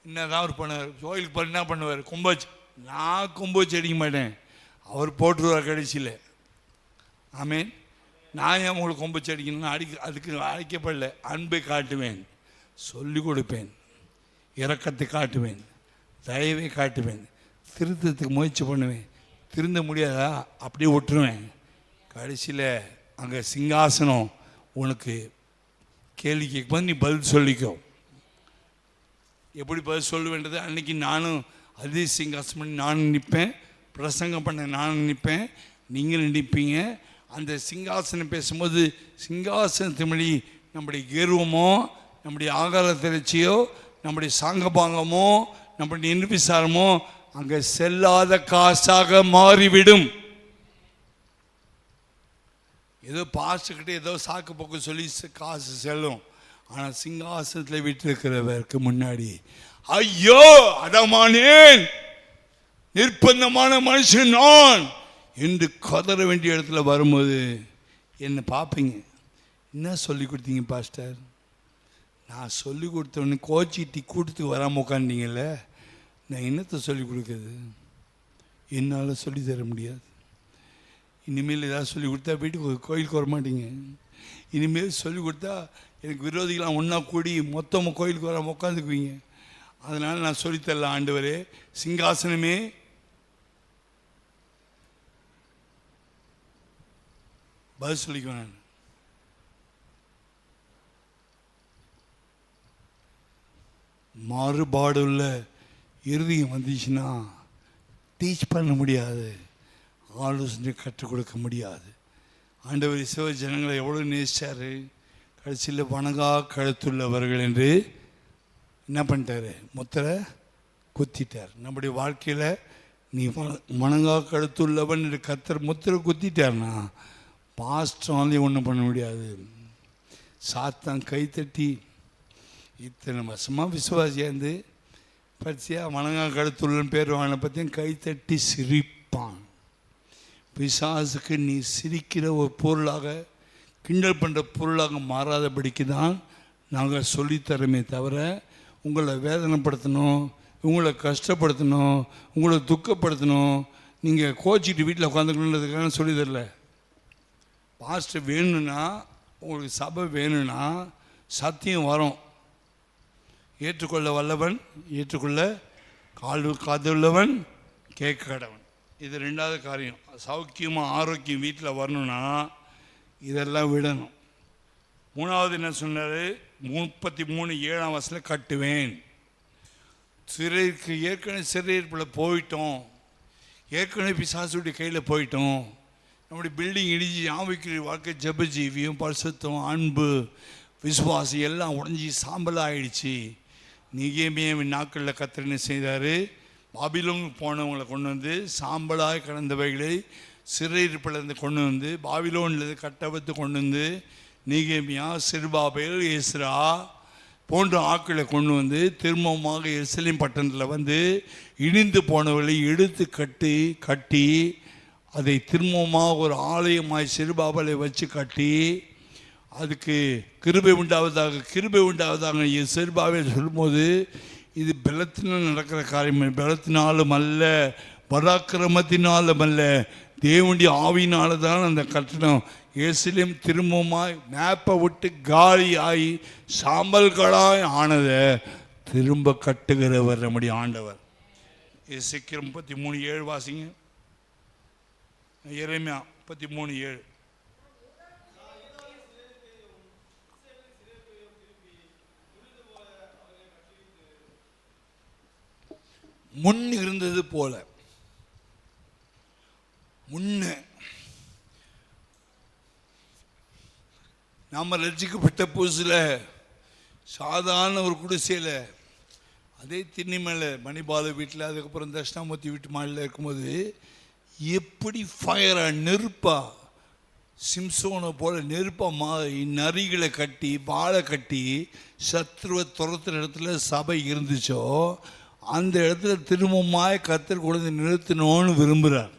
என்னதான் அவர் பண்ணுவார், கோயிலுக்கு என்ன பண்ணுவார், கும்பாச்சு. நான் கும்பாச்சு அடிக்க மாட்டேன், அவர் போட்டுருவார் கடைசியில். ஆமீன். நான் ஏன் உங்களுக்கு கும்பாச்சு அடிக்கணும்னு அதுக்கு அழைக்கப்படல. அன்பை காட்டுவேன், சொல்லிக் கொடுப்பேன், இரக்கத்தை காட்டுவேன், தயவை காட்டுவேன், திருத்தத்துக்கு முயற்சி பண்ணுவேன். திருந்த முடியாதா அப்படியே விட்டுருவேன். கடைசியில் அங்கே சிங்காசனம் உனக்கு கேள்வி கேட்கும்போது நீ பதில் சொல்லிக்கோ. எப்படி பதில் சொல்ல வேண்டியது? அன்றைக்கி நானும் அதே சிங்காசனம் பண்ணி நானும் நிற்பேன், பிரசங்கம் பண்ண நானும் நிற்பேன், நீங்களும் நிற்பீங்க. அந்த சிங்காசனம் பேசும்போது சிங்காசனத்தின் மொழி நம்முடைய கர்வமோ, நம்முடைய ஆகார திரட்சியோ, நம்முடைய சாங்கபாங்கமோ, நம்முடைய நிர்விசாரமோ அங்கே செல்லாத காசாக மாறிவிடும். ஏதோ பாஸ்டர்கிட்ட ஏதோ சாக்கு போக்கு சொல்லி காசு செல்லும். ஆனால் சிங்காசனத்தில் விட்டிருக்கிறவருக்கு முன்னாடி ஐயோ அதமானேன், நிர்பந்தமான மனுஷன் நான் என்று கதற வேண்டிய இடத்துல வரும்போது என்னை பார்ப்பீங்க. என்ன சொல்லி கொடுத்தீங்க பாஸ்டர்? நான் சொல்லி கொடுத்தவொடனே கோச்சிட்டி கூட்டத்துக்கு வராமல் உட்காந்தீங்கல்ல, நான் என்னத்தை சொல்லிக் கொடுக்குறது? என்னால் சொல்லித்தர முடியாது. இனிமேல் ஏதாவது சொல்லிக் கொடுத்தா வீட்டுக்கு கோயிலுக்கு வர மாட்டீங்க. இனிமேல் சொல்லிக் கொடுத்தா எனக்கு விரோதிகளாம் ஒன்றா கூடி மொத்தமாக கோயிலுக்கு வராமல் உட்காந்துக்குவீங்க. அதனால் நான் சொல்லித்தரல. ஆண்டவரே சிங்காசனமே பதில் சொல்லிக்குவேன். நான் மாறுபாடுள்ள இருதயம் வந்துச்சுன்னா டீச் பண்ண முடியாது, ஆலோசனை கற்றுக் கொடுக்க முடியாது. ஆண்டவர் இஸ்ரவேல் ஜனங்களை எவ்வளோ நேசிச்சார். கடைசியில் வணங்கா கழுத்துள்ளவர்கள் என்று என்ன பண்ணிட்டாரு, முத்திரை குத்திட்டார். நம்முடைய வாழ்க்கையில் நீ வணங்கா கழுத்துள்ளவன் என்று கர்த்தர் முத்திரை குத்திட்டார்னா பாஸ்டராலே ஒன்றும் பண்ண முடியாது. சாத்தான் கைத்தட்டி இத்தனை வருஷமாக விசுவாசியாந்து பரிசியாக வணங்கா கழுத்துள்ளன்னு பேர் வாங்கின பற்றியும் கைத்தட்டி சிரிப்பான். பிசாசுக்கு நீ சிரிக்கிற ஒரு பொருளாக, கிண்டல் பண்ணுற பொருளாக மாறாதபடிக்கு தான் நாங்கள் சொல்லித்தரமே தவிர உங்களை வேதனைப்படுத்தணும், உங்களை கஷ்டப்படுத்தணும், உங்களை துக்கப்படுத்தணும், நீங்கள் கோச்சிட்டு வீட்டில் உட்காந்துக்கணுன்றதுக்காக சொல்லி தரல. பாஸ்டர் வேணும்னா, உங்களுக்கு சபை வேணும்னா சத்தியம் வரும். ஏற்றுக்கொள்ள வல்லவன், ஏற்றுக்கொள்ள காதுள்ளவன், கேட்க கடவன். இது ரெண்டாவது காரியம். சௌக்கியமாக ஆரோக்கியம் வீட்டில் வரணும்னா இதெல்லாம் விடணும். மூணாவது என்ன சொன்னார், 33:7 கட்டுவேன். ஏற்கனவே சிறையிருப்பில் போயிட்டோம், ஏற்கனவே பிசாசுடைய கையில் போயிட்டோம். நம்முடைய பில்டிங் இடிஞ்சு ஆவிக்குரிய வாழ்க்கை ஜெப ஜீவியம், பரிசுத்தம், அன்பு, விசுவாசி எல்லாம் உடஞ்சி சாம்பலாக ஆயிடுச்சு. நெகேமியாவின் நாட்களில் கர்த்தர் என்ன செய்தார், பாபிலோனுக்கு போனவங்களை கொண்டு வந்து சாம்பலாக கிடந்தவைகளை சிறையிருப்பிலிருந்து கொண்டு வந்து பாபிலோன்லேருந்து கட்டபத்து கொண்டு வந்து நெகேமியா, செருபாபேல், எஸ்ரா போன்ற ஆட்களை கொண்டு வந்து திரும்பமாக எருசலேம் பட்டணத்தில் வந்து இடிந்து போனவர்களை எடுத்து கட்டி அதை திரும்பமாக ஒரு ஆலயமாய் செருபாபேலை வச்சு கட்டி அதுக்கு கிருபை உண்டாவதாக செருபாபேல் சொல்லும்போது, இது பலத்தினால் நடக்கிற காரியம், பலத்தினாலும் அல்ல, பராக்கிரமத்தினாலும் அல்ல, தேவனுடைய ஆவியினால தான் அந்த கட்டணம் எருசலேம் திரும்பமாய் மேப்பை விட்டு காலி ஆகி சாம்பல்களாய் ஆனதை திரும்ப கட்டுகிறவர் நம்முடைய ஆண்டவர். எசேக்கியேல் 33:7 வாசிங்க. எரேமியா 33:7. முன் இருந்தது போல, முன்ன நாம் ரட்சிக்கப்பட்ட புதுசில் சாதாரண ஒரு குடிசையில் அதே திண்ணி மேலே மணிபால வீட்டில், அதுக்கப்புறம் தட்சிணாமூர்த்தி வீட்டு மாடியில் இருக்கும்போது எப்படி ஃபயராக நெருப்பா, சிம்சோனை போல நெருப்பா நரிகளை கட்டி வாழை கட்டி சத்ருவை துரத்துற இடத்துல சபை இருந்துச்சோ அந்த இடத்துல திரும்பமாய் கர்த்தர் கொண்டு நிறுத்தணும்னு விரும்புகிறார்.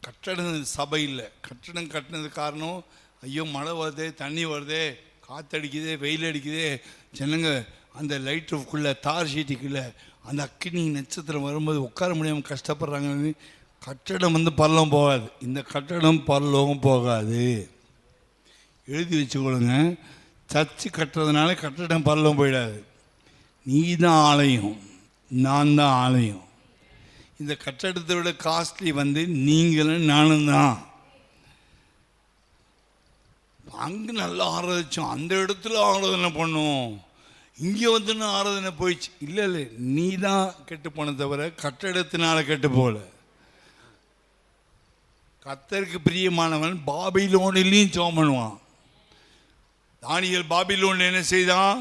கட்டடம் சபை இல்லை. கட்டடம் கட்டினது காரணம், ஐயோ மழை வருதே, தண்ணி வருதே, காற்றடிக்குதே, வெயில் அடிக்குதே, ஜனங்க அந்த லைட்டுக்குள்ளே தார் ஷீட்டுக்குள்ளே அந்த அக்கினி நட்சத்திரம் வரும்போது உட்கார முடியாமல் கஷ்டப்படுறாங்கன்னு கட்டடம் பரலோகம் போகாது. இந்த கட்டடம் பரலோகம் போகாது, எழுதி வச்சுக்கொள்ளுங்க. சர்ச்சு கட்டுறதுனால கட்டடம் பரலோகம் போயிடாது. நீ தான் ஆலயம், நான் தான் ஆலயம். இந்த கட்டடத்தை விட காஸ்ட்லி நீங்களும் நானும் தான். அங்கே நல்லா ஆராதிச்சோம், அந்த இடத்துல ஆராதனை பண்ணோம், இங்கே ஆராதனை போயிடுச்சு. இல்லை, நீ தான் கெட்டு போன தவிர கட்டடத்தினால கெட்டு போகல. கர்த்தருக்கு பிரியமானவன் பாபிலோனிலையும் ஜெபம் பண்ணுவான். தானியேல் பாபிலோனில் என்ன செய்தான்,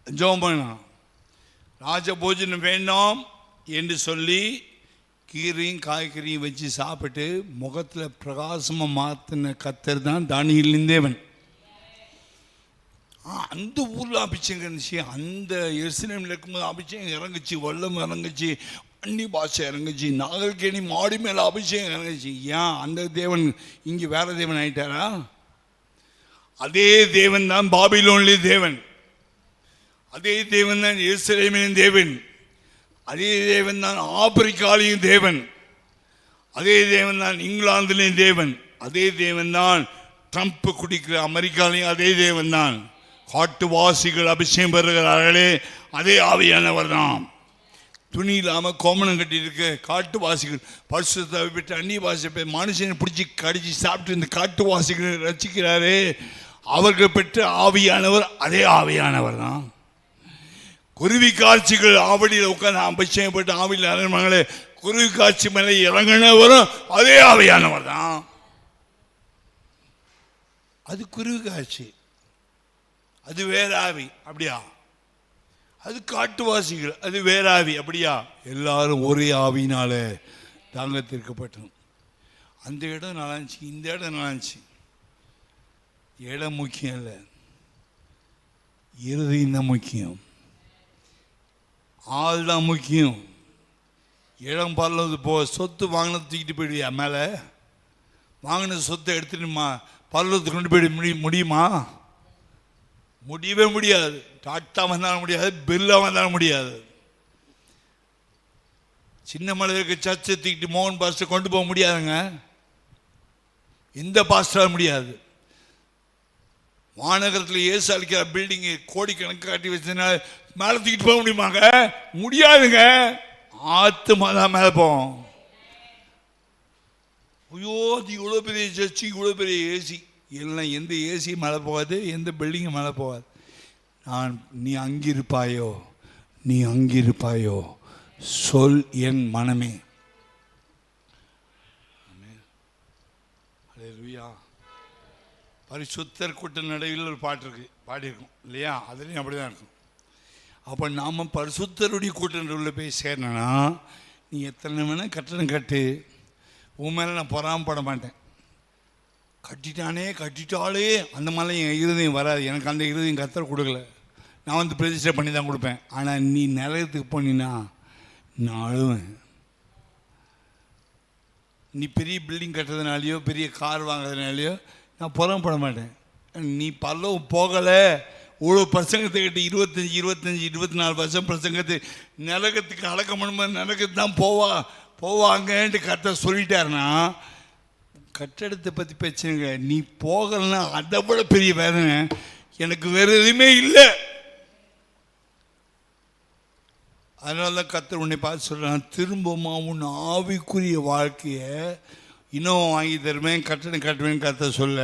ஜெபம் பண்ணான். ராஜ போஜனம் வேண்டாம் என்று சொல்லி கீரையும் காய்கறியும் வச்சு சாப்பிட்டு முகத்தில் பிரகாசமாக மாற்றின கர்த்தர் தான் தானியேலின் தேவன். அந்த ஊரில் அபிஷேகம் இருந்துச்சு, அந்த எருசலேமில் இருக்கும்போது அபிஷேகம் இறங்குச்சு, வெள்ளம் இறங்குச்சு, அன்னி பாஷை இறங்குச்சு, நாகல்கேணி மாடி மேலே அபிஷேகம் இறங்குச்சு. ஏன் அந்த தேவன் இங்கே வேற தேவன் ஆயிட்டாரா? அதே தேவன் தான் பாபிலோனிலே தேவன், அதே தேவன் தான் எருசலேமின் தேவன், அதே தேவன் தான் ஆப்பிரிக்காலையும் தேவன், அதே தேவன் தான் இங்கிலாந்திலையும் தேவன், அதே தேவன் தான் ட்ரம்ப் குடிக்கிற அமெரிக்காலையும் அதே தேவன் தான். காட்டுவாசிகள் அபிஷேகம் பெறுகிறார்களே அதே ஆவியானவர் தான். துணி இல்லாமல் கோமணம் கட்டியிருக்க காட்டுவாசிகள் பரிசுத்தை விட்டு அந்நிய பாஷை மனுஷனை பிடிச்சி கடிச்சு சாப்பிட்டு இந்த காட்டுவாசிகளை ரசிக்கிறாரே அவர்கள் பெற்ற ஆவியானவர் அதே ஆவியானவர் தான். குருவி காட்சிகள் ஆவடியில் உட்கார்ந்து அபிஷேகப்பட்டு ஆவியில் அரண்மனைகளே குருவி காட்சி மேலே இறங்கினவரும் அதே ஆவியானவர் தான். அது குருவி காட்சி, அது வேற ஆவி அப்படியா? அது காட்டுவாசிகள், அது வேற ஆவி அப்படியா? எல்லாரும் ஒரே ஆவினால தாங்க தீர்க்கப்பட்டோம். அந்த இடம் நல்லா இருந்துச்சு, இந்த இடம் நல்லா இருந்துச்சு. இடம் முக்கியம் இல்லை, இருதயம் தான் முக்கியம், ஆள் தான் முக்கியம். இடம் பரலது சொத்து வாங்கினது தூக்கிட்டு போயிடுவியா மேலே? வாங்கின சொத்தை எடுத்துட்டுமா பரலத்துக்கு கொண்டு போயிட முடியுமா? முடியவே முடியாது. டாட்டா வந்தாலும் முடியாது, பில்லா வந்தாலும் முடியாது. சின்ன மலைக்கு சர்ச்சை தூக்கிட்டு மோகன் பாஸ்டர் கொண்டு போக முடியாதுங்க. இந்த பாஸ்டரால் முடியாது. மாநகரத்தில் ஏசு அளிக்கிற பில்டிங்கு கோடிக்கணக்கு காட்டி வச்சதுனால மேலே தூக்கிட்டு போக முடியுமாங்க? முடியாதுங்க. ஆத்துமா தான் மேலே போவோம். ஐயோ அது இவ்வளோ பெரிய சர்ச்சு, இவ்வளோ பெரிய ஏசி, எல்லாம் எந்த ஏசி மேலே போகாது, எந்த பில்டிங்கும் மேலே போகாது. நீ அங்கிருப்பாயோ, நீ அங்கிருப்பாயோ சொல் என் மனமே. பரிசுத்தர் கூட்ட நடுவில் ஒரு பாட்டு இருக்கு, பாடியிருக்கும் இல்லையா? அதுலேயும் அப்படி தான் இருக்கும். அப்போ நாம் பரிசுத்தருடைய கூட்ட நடுவில் போய் சேரணும்னா நீ எத்தனை வேணால் கட்டணம் கட்டு, உன் மேலே நான் பொறாமப்பட மாட்டேன். கட்டிட்டாலே அந்த மாதிரிலாம் என் இருதயம் வராது. எனக்கு அந்த இருதயம் கர்த்தர் கொடுக்கல, நான் வந்து பிரதிஷ்டை பண்ணி தான் கொடுப்பேன். ஆனால் நீ நிலையத்துக்கு போனீன்னா நான் அழுவேன். நீ பெரிய பில்டிங் கட்டுறதுனாலையோ பெரிய கார் வாங்குறதுனாலையோ நான் பொறாமப்பட மாட்டேன். நீ பல்லவும் போகலை, இவ்வளோ பிரசங்கத்தை கட்டி 24 வருஷம் பிரசங்கத்தை நரகத்துக்கு அடக்கம் பண்ணும்போது நரகத்துக்கு தான் போவாங்கன்ட்டு கர்த்தர் சொல்லிட்டாருன்னா கட்டடத்தை பற்றி பிரச்சனைங்க. நீ போகலன்னா அதை விட பெரிய வேதனை எனக்கு வேறு எதுவுமே இல்லை. அதனால தான் கர்த்தர் உன்னை பார்த்து சொல்கிறான், திரும்பமா உன் ஆவிக்குரிய வாழ்க்கையை இன்னும் வாங்கி தருவேன், கட்டணம் கட்டுவேன் கர்த்தர் சொல்ல.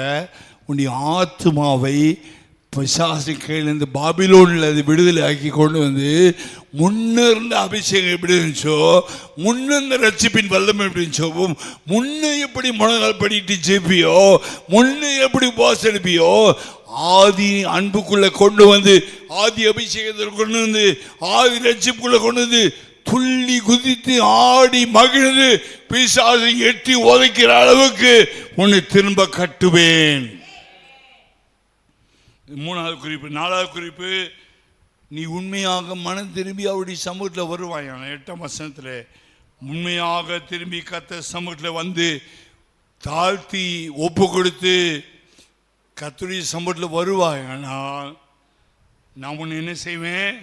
உன்னுடைய ஆத்மாவை பிசாசு கையிலேருந்து பாபிலோனில் அது விடுதலை ஆக்கி கொண்டு வந்து முன்னிருந்த அபிஷேகம் எப்படி இருந்துச்சோ, முன்னிருந்த ரட்சிப்பின் வல்லமை எப்படி இருந்துச்சோ, முன்ன எப்படி முழங்கால் படிட்டு ஜெபியோ, முன்ன எப்படி உபவாசம் எடுப்பியோ, ஆதி அன்புக்குள்ளே கொண்டு வந்து, ஆதி அபிஷேகத்தில் கொண்டு வந்து, ஆதி ரட்சிப்புக்குள்ளே கொண்டு வந்து துள்ளி குதித்து ஆடி மகிழ்ந்து பிசாசை எட்டி உதைக்கிற அளவுக்கு உன்னை திரும்ப கட்டுவேன். 3வது குறிப்பு. 4வது குறிப்பு, நீ உண்மையாக மனம் திரும்பி அவருடைய சமூகத்தில் வருவாயான. 8ஆம் வசனத்தில் உண்மையாக திரும்பி கர்த்தர் சமூகத்தில் வந்து தாழ்த்தி ஒப்பு கொடுத்து கர்த்தருடைய சமூகத்தில் வருவாயானால் நான் உன்னை என்ன செய்வேன்?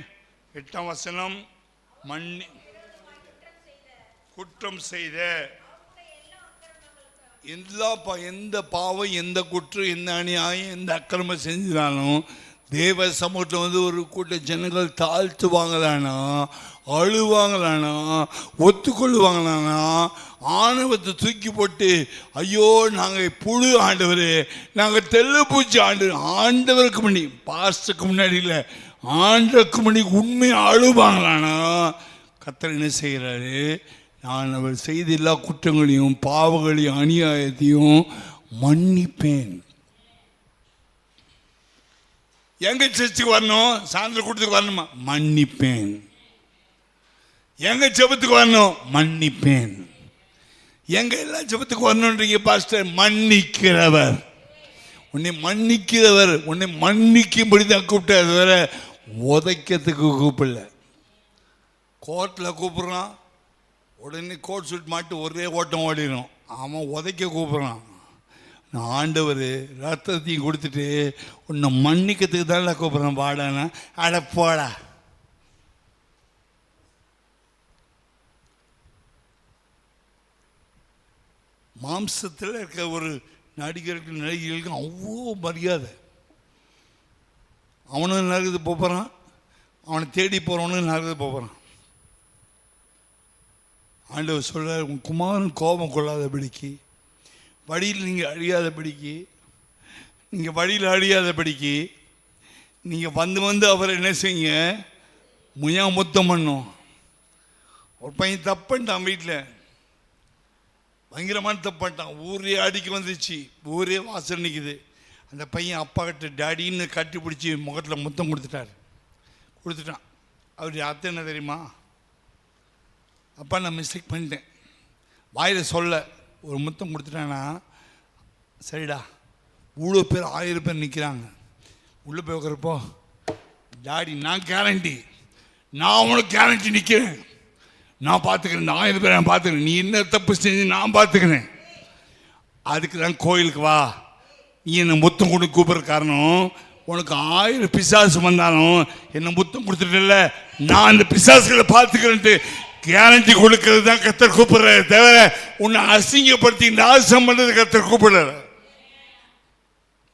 8ஆம் வசனம், குற்றம் செய்த எந்த பாவம், எந்த குற்றம், எந்த அநியாயம், எந்த அக்கிரமம் செஞ்சினாலும் தேவ சமூகத்தில் வந்து ஒரு கூட்ட ஜனங்கள் தாழ்த்துவாங்களானா, அழுவாங்களானா, ஒத்துக்கொள்ளுவாங்களானா, ஆணவத்தை தூக்கி போட்டு ஐயோ நாங்கள் புழு ஆண்டவர், நாங்கள் தெல்லுப்பூச்சி ஆண்டவருக்கு முன்னாடி, பாஸ்டுக்கு முன்னாடி இல்லை, ஆண்டவருக்கு முன்னாடி உண்மையை அழுவாங்களானா கர்த்தர் என்ன செய்கிறாரு? நான் அவர் செய்த எல்லா குற்றங்களையும் பாவங்களையும் அநியாயத்தையும் மன்னிப்பேன். எங்க சர்ச்சுக்கு வரணும்? சாயந்தரம் கூட்டத்துக்கு வரணுமா? மன்னிப்பேன். எங்க ஜெபத்துக்கு வரணும்? மன்னிப்பேன். எங்க எல்லா ஜெபத்துக்கு வரணுன்றீங்க பாஸ்டர்? மன்னிக்கிறவர், உன்னை மன்னிக்கிறவர், உன்னை மன்னிக்கும்படி தான் கூப்பிட்டார், வேற உதைக்கிறதுக்கு கூப்பிடல. கோர்ட்டில் கூப்பிட்றான், உடனே கோட் சூட் மாட்டு ஒரே ஓட்டம் ஓடிடும். அவன் உதைக்க கூப்பிட்றான். நான் ஆண்டவர் ரத்தத்தையும் கொடுத்துட்டு உன்னை மன்னிக்கிறதுக்கு தான் கூப்பிட்றேன் பாடானா, அட போடா. மாம்சத்தில் இருக்க ஒரு நடிகர்களுக்கு அவ்வளோ மரியாதை. அவனும் நரகத்துக்கு போகிறான், அவனை தேடி போகிறவனும் நரகத்துக்கு போகிறான். ஆண்டவர் சொல்கிறார், உன் குமாரன் கோபம் கொள்ளாதபடிக்கு, வழியில் நீங்கள் அழியாதபடிக்கு நீங்கள் வழியில் அழியாதபடிக்கு நீங்கள் வந்து அவரை என்ன செய்யுங்க, முயா முத்தம் பண்ணும். ஒரு பையன் தப்புன்ட்டான், வீட்டில் பயங்கரமான தப்பான்ட்டான். ஊரே அடிக்க வந்துச்சு, ஊரே வாசல் நிற்குது. அந்த பையன் அப்பா கிட்ட டேடின்னு கட்டி பிடிச்சி முகத்தில் முத்தம் கொடுத்துட்டான். அவர் அர்த்தம் என்ன தெரியுமா? அப்பா நான் மிஸ்டேக் பண்ணிட்டேன், வாயில் சொல்ல ஒரு முத்தம் கொடுத்துட்டானா, சரிடா. இவ்வளோ பேர் 1000 பேர் நிற்கிறாங்க. உள்ளே போய் உட்காரப்போ, டாடி நான் கேரண்டி, நான் உனக்கு கேரண்டி நிற்கிறேன், நான் பார்த்துக்கிறேன், இந்த 1000 பேர் நான் பார்த்துக்கிறேன், நீ என்ன தப்பு செஞ்சு நான் பார்த்துக்கிறேன். அதுக்கு தான் கோயிலுக்கு வா. நீ என்னை முத்தம் கொண்டு கூப்பிட்ற காரணம், உனக்கு 1000 பிசாசு வந்தாலும் என்னை முத்தம் கொடுத்துட்டல, நான் அந்த பிசாசுகளை பார்த்துக்கிறேன்ட்டு கேரண்டி கொடுக்கறது தான் கர்த்தர் கூப்பிடுற. தவிர உன்னை அசிங்கப்படுத்தி நாசம் பண்ணுறது கர்த்தர் கூப்பிடுற.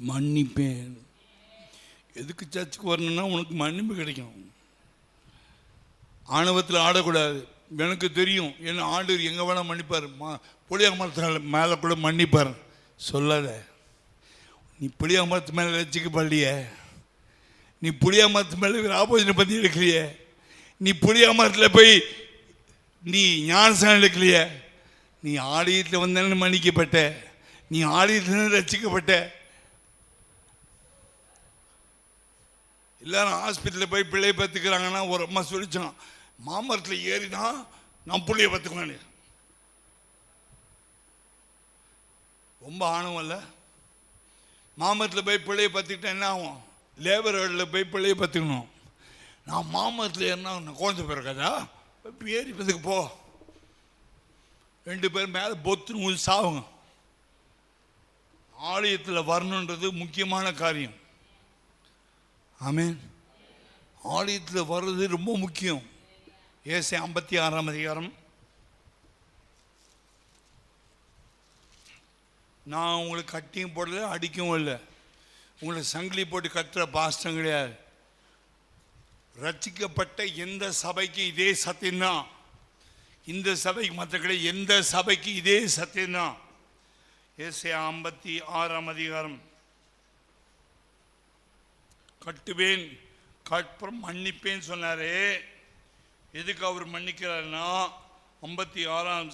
மன்னிப்பேன். எதுக்கு சர்ச்சுக்கு வரணும்னா உனக்கு மன்னிப்பு கிடைக்கும். ஆணவத்தில் ஆடக்கூடாது. எனக்கு தெரியும், என்ன ஆண்டவர் எங்கே வேணால் மன்னிப்பார், புளிய மரத்து மேலே கூட மன்னிப்பார். சொல்லாத. நீ புளிய மரத்து மேலே ரசிக்கப்படலையே, நீ புளிய மரத்து மேலே ஆப்போசிட் பற்றி எடுக்கலையே, நீ புளிய மரத்தில் போய் நீ ஞானசானம் எடுக்கலையே, நீ ஆலயத்தில் வந்தானு மன்னிக்கப்பட்ட, நீ ஆலயத்தில் ரசிக்கப்பட்ட. எல்லாரும் ஹாஸ்பிட்டலில் போய் பிள்ளையை பார்த்துக்கிறாங்கன்னா ஒரு அம்மா சொல்லிச்சான், மாமரத்தில் ஏறி தான் நான் பிள்ளைய பார்த்துக்குவேன். ரொம்ப ஆணவம் இல்லை? மாமரத்தில் போய் பிள்ளையை பார்த்துக்கிட்டா என்ன ஆகும்? லேபர் வேர்டில் போய் பிள்ளையை பார்த்துக்கணும். நான் மாமரத்தில் ஏறினா குழந்தை பிறக்காதா, ஏறி பத்துக்கு போ. 2 பேர் மேலே பொத்துன்னு சாவுங்க. ஆலயத்தில் வரணுன்றது முக்கியமான காரியம். ஆமென். ஆலயத்தில் வர்றது ரொம்ப முக்கியம். ஏசாயா 56ஆம் அதிகாரம். நான் உங்களுக்கு கட்டியும் போடல, அடிக்கவும் இல்லை, உங்களுக்கு சங்கிலி போட்டு கட்டுற பாஸ்டம் கிடையாது. ரட்சிக்கப்பட்ட எந்த சபைக்கு இதே சத்தியம்தான். இந்த சபைக்கு மற்ற கிடையாது, எந்த சபைக்கு இதே சத்தியம்தான். ஏசாயா 56ஆம் அதிகாரம். கட்டுவேன் கற்பம் மன்னிப்பேன் சொன்னாரே, எதுக்கு அவர் மன்னிக்கிறாருன்னா 56ஆம்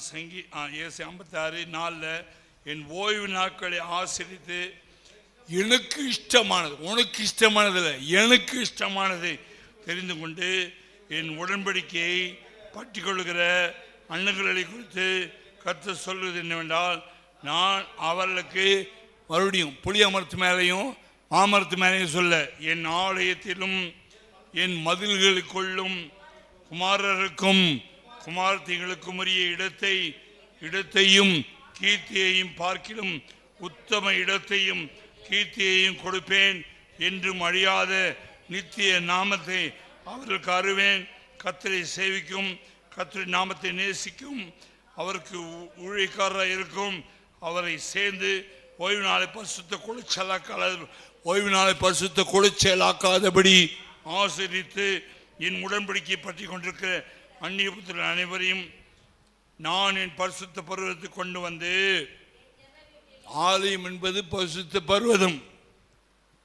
ஏசாயா 56:4 என் ஓய்வு நாட்களை ஆசிரித்து எனக்கு இஷ்டமானது, உனக்கு இஷ்டமானதில்லை, எனக்கு இஷ்டமானதை தெரிந்து கொண்டு என் உடன்படிக்கையை பற்றி கொள்கிற அண்ணன்களை குறித்து கர்த்தர் சொல்வது என்னவென்றால், நான் அவர்களுக்கு மறுபடியும் புளிய மரத்து மேலேயும் மாமரத்து மேலேயும் சொல்ல, என் ஆலயத்திலும் என் மதில்களுக்குள்ளும் குமாரருக்கும் குமார்த்திகளுக்கும் உரிய இடத்தையும் கீர்த்தியையும் பார்க்கிலும் உத்தம இடத்தையும் கீர்த்தியையும் கொடுப்பேன். என்றும் அழியாத நித்திய நாமத்தை அவர்களுக்கு அருவேன். கர்த்தரை சேவிக்கும், கர்த்தரின் நாமத்தை நேசிக்கும், அவருக்கு ஊழியக்காரராக இருக்கும், அவரை சேர்ந்து ஓய்வு நாளை பரிசுத்த குளிச்சலாக்காதபடி ஆசிரித்து என் உடன்படிக்கை பற்றி கொண்டிருக்கிற அந்நிய புத்திரர் அனைவரையும் நான் என் பரிசுத்த பர்வதத்துக்கு கொண்டு வந்து. ஆலயம் என்பது பரிசுத்த பர்வதம்.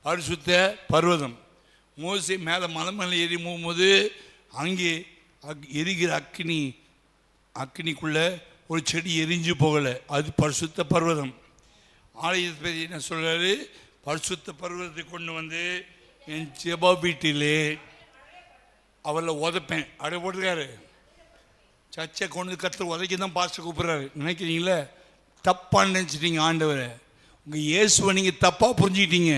பரிசுத்த பர்வதம். மோசே மேலே மலை ஏறி போகும்போது அங்கே எரிகிற அக்னிக்குள்ள ஒரு செடி எரிஞ்சு போகலை, அது பரிசுத்த பர்வதம். ஆலயத்தை என்ன சொல்றாரு? பரிசுத்த பர்வதத்தை கொண்டு வந்து என் ஜெப வீட்டிலே அவளை உதைப்பேன். அப்படியே போட்டிருக்காரு. சர்ச்சை கொண்டு கர்த்தர் உதைக்க தான் பாஸ்டர் கூப்பிட்றாரு. நினைக்கிறீங்களே? தப்பான்னு நினச்சிட்டீங்க ஆண்டவரை. உங்கள் இயேசுவை நீங்கள் தப்பாக புரிஞ்சுக்கிட்டீங்க.